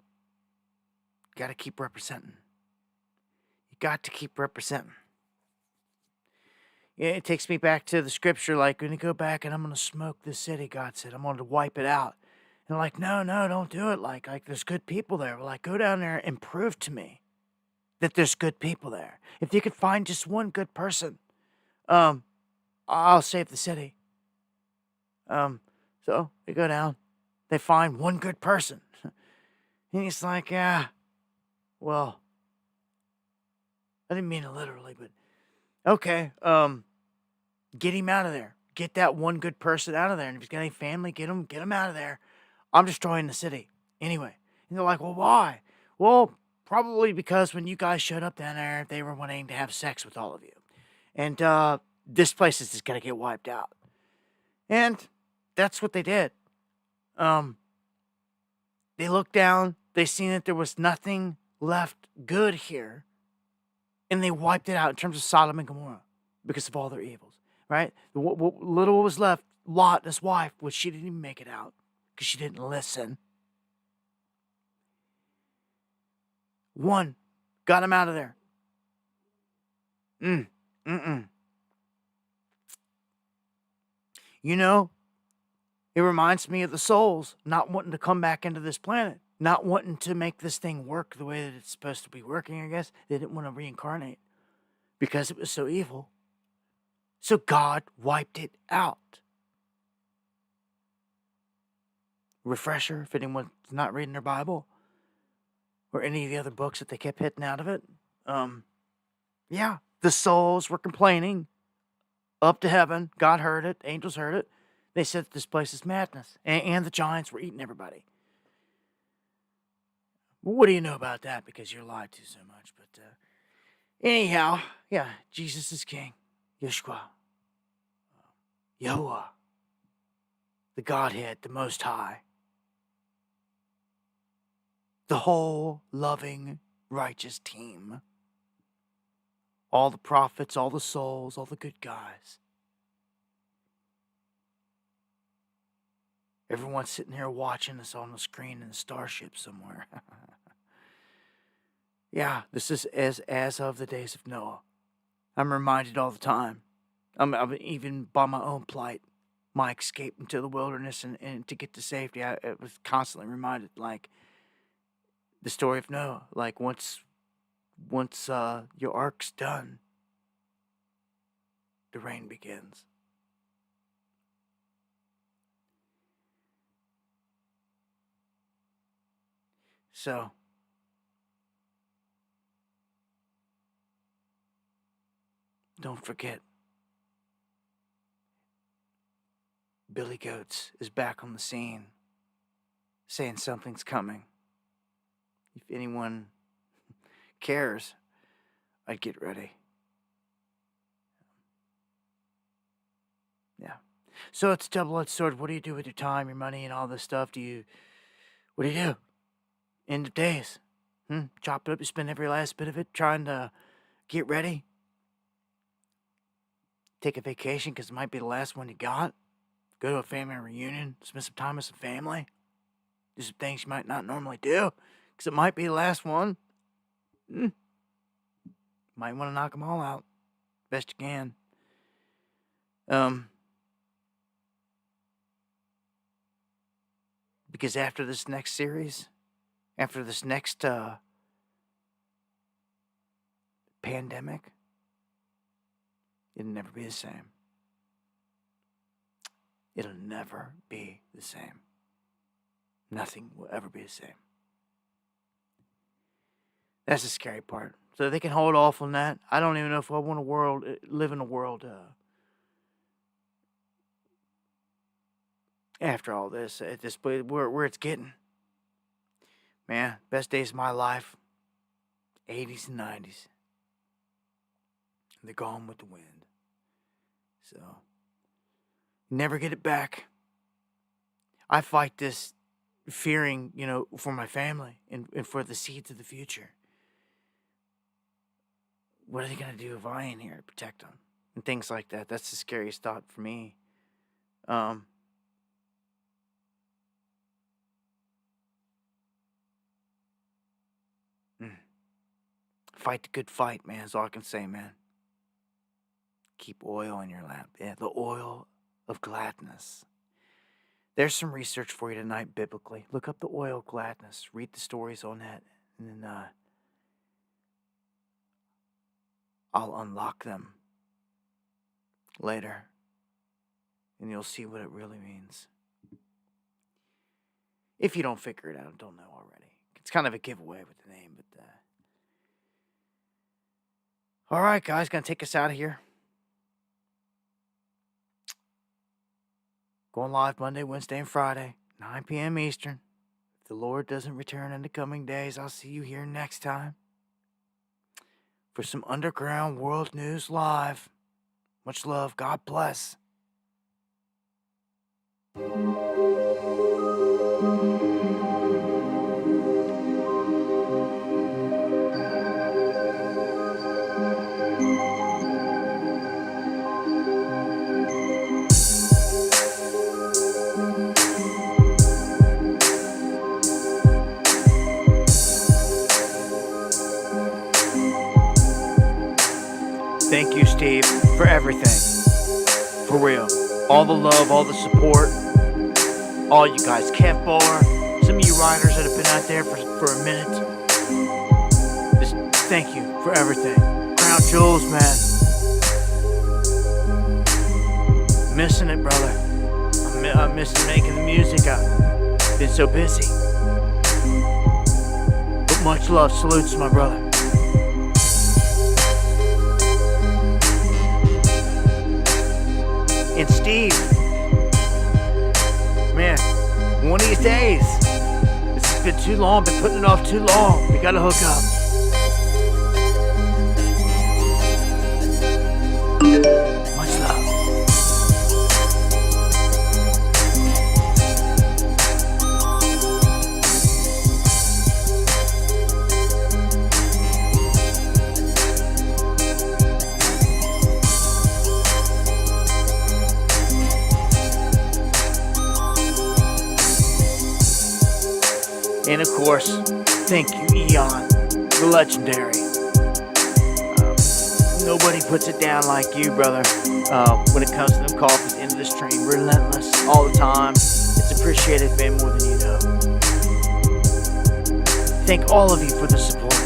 You got to keep representing. You got to keep representing. Yeah, it takes me back to the scripture, like, I'm going to go back and I'm going to smoke this city, God said. I'm going to wipe it out. And like, no, don't do it. Like there's good people there. Like, go down there and prove to me that there's good people there. If you could find just one good person, I'll save the city. So they go down, they find one good person. And he's like, well, I didn't mean it literally, but okay, get him out of there. Get that one good person out of there. And if he's got any family, get him out of there. I'm destroying the city. Anyway. And they're like, well, why? Well, probably because when you guys showed up down there, they were wanting to have sex with all of you. And this place is just going to get wiped out. And that's what they did. They looked down. They seen that there was nothing left good here. And they wiped it out in terms of Sodom and Gomorrah because of all their evils. Right? What little was left, Lot and his wife, which she didn't even make it out because she didn't listen. One, got him out of there. You know, it reminds me of the souls not wanting to come back into this planet, not wanting to make this thing work the way that it's supposed to be working, I guess. They didn't want to reincarnate because it was so evil. So God wiped it out. Refresher, if anyone's not reading their Bible or any of the other books that they kept hitting out of it. Yeah, the souls were complaining up to heaven. God heard it. Angels heard it. They said this place is madness. And the giants were eating everybody. Well, what do you know about that? Because you're lied to so much. But anyhow, yeah, Jesus is king. Yeshua. Yahuwah. The Godhead, the Most High. The whole loving, righteous team. All the prophets, all the souls, all the good guys. Everyone's sitting here watching us on the screen in the starship somewhere. Yeah, this is as of the days of Noah. I'm reminded all the time. I'm even by my own plight, my escape into the wilderness and to get to safety. I was constantly reminded, like, the story of Noah. Like, once your ark's done, the rain begins. So, don't forget, Billy Goats is back on the scene, saying something's coming. If anyone cares, I'd get ready. Yeah. So it's a double-edged sword. What do you do with your time, your money, and all this stuff? What do you do? End of days. Chop it up, you spend every last bit of it trying to get ready. Take a vacation because it might be the last one you got. Go to a family reunion, spend some time with some family. Do some things you might not normally do because it might be the last one. Might want to knock them all out best you can. Because after this next series, after this next pandemic, it'll never be the same. It'll never be the same. Nothing will ever be the same. That's the scary part. So they can hold off on that. I don't even know if I want live in a world after all this, at this point, where it's getting. Man, best days of my life, 80s and 90s. They're gone with the wind. So, never get it back. I fight this fearing, for my family and for the seeds of the future. What are they going to do if I ain't here to protect them? And things like that. That's the scariest thought for me. Fight the good fight, man, is all I can say, man. Keep oil in your lamp. Yeah, the oil of gladness. There's some research for you tonight, biblically. Look up the oil of gladness. Read the stories on that. And then I'll unlock them later. And you'll see what it really means. If you don't figure it out, don't know already. It's kind of a giveaway with the name, but all right, guys, gonna take us out of here. Going live Monday, Wednesday, and Friday, 9 p.m. Eastern. If the Lord doesn't return in the coming days, I'll see you here next time for some Underground World News Live. Much love. God bless. Thank you, Steve, for everything. For real. All the love, all the support. All you guys. Kev Bowler. Some of you writers that have been out there for a minute. Just thank you for everything. Crown Jewels, man. Missing it, brother. I'm missing making the music. I've been so busy. But much love. Salutes, my brother. and Steve. Man, one of these days. This has been too long, been putting it off too long. We gotta hook up. Much love. And of course, thank you, Eon, the legendary. Nobody puts it down like you, brother. When it comes to them coffees into the stream, relentless all the time. It's appreciated, man, more than you know. Thank all of you for the support.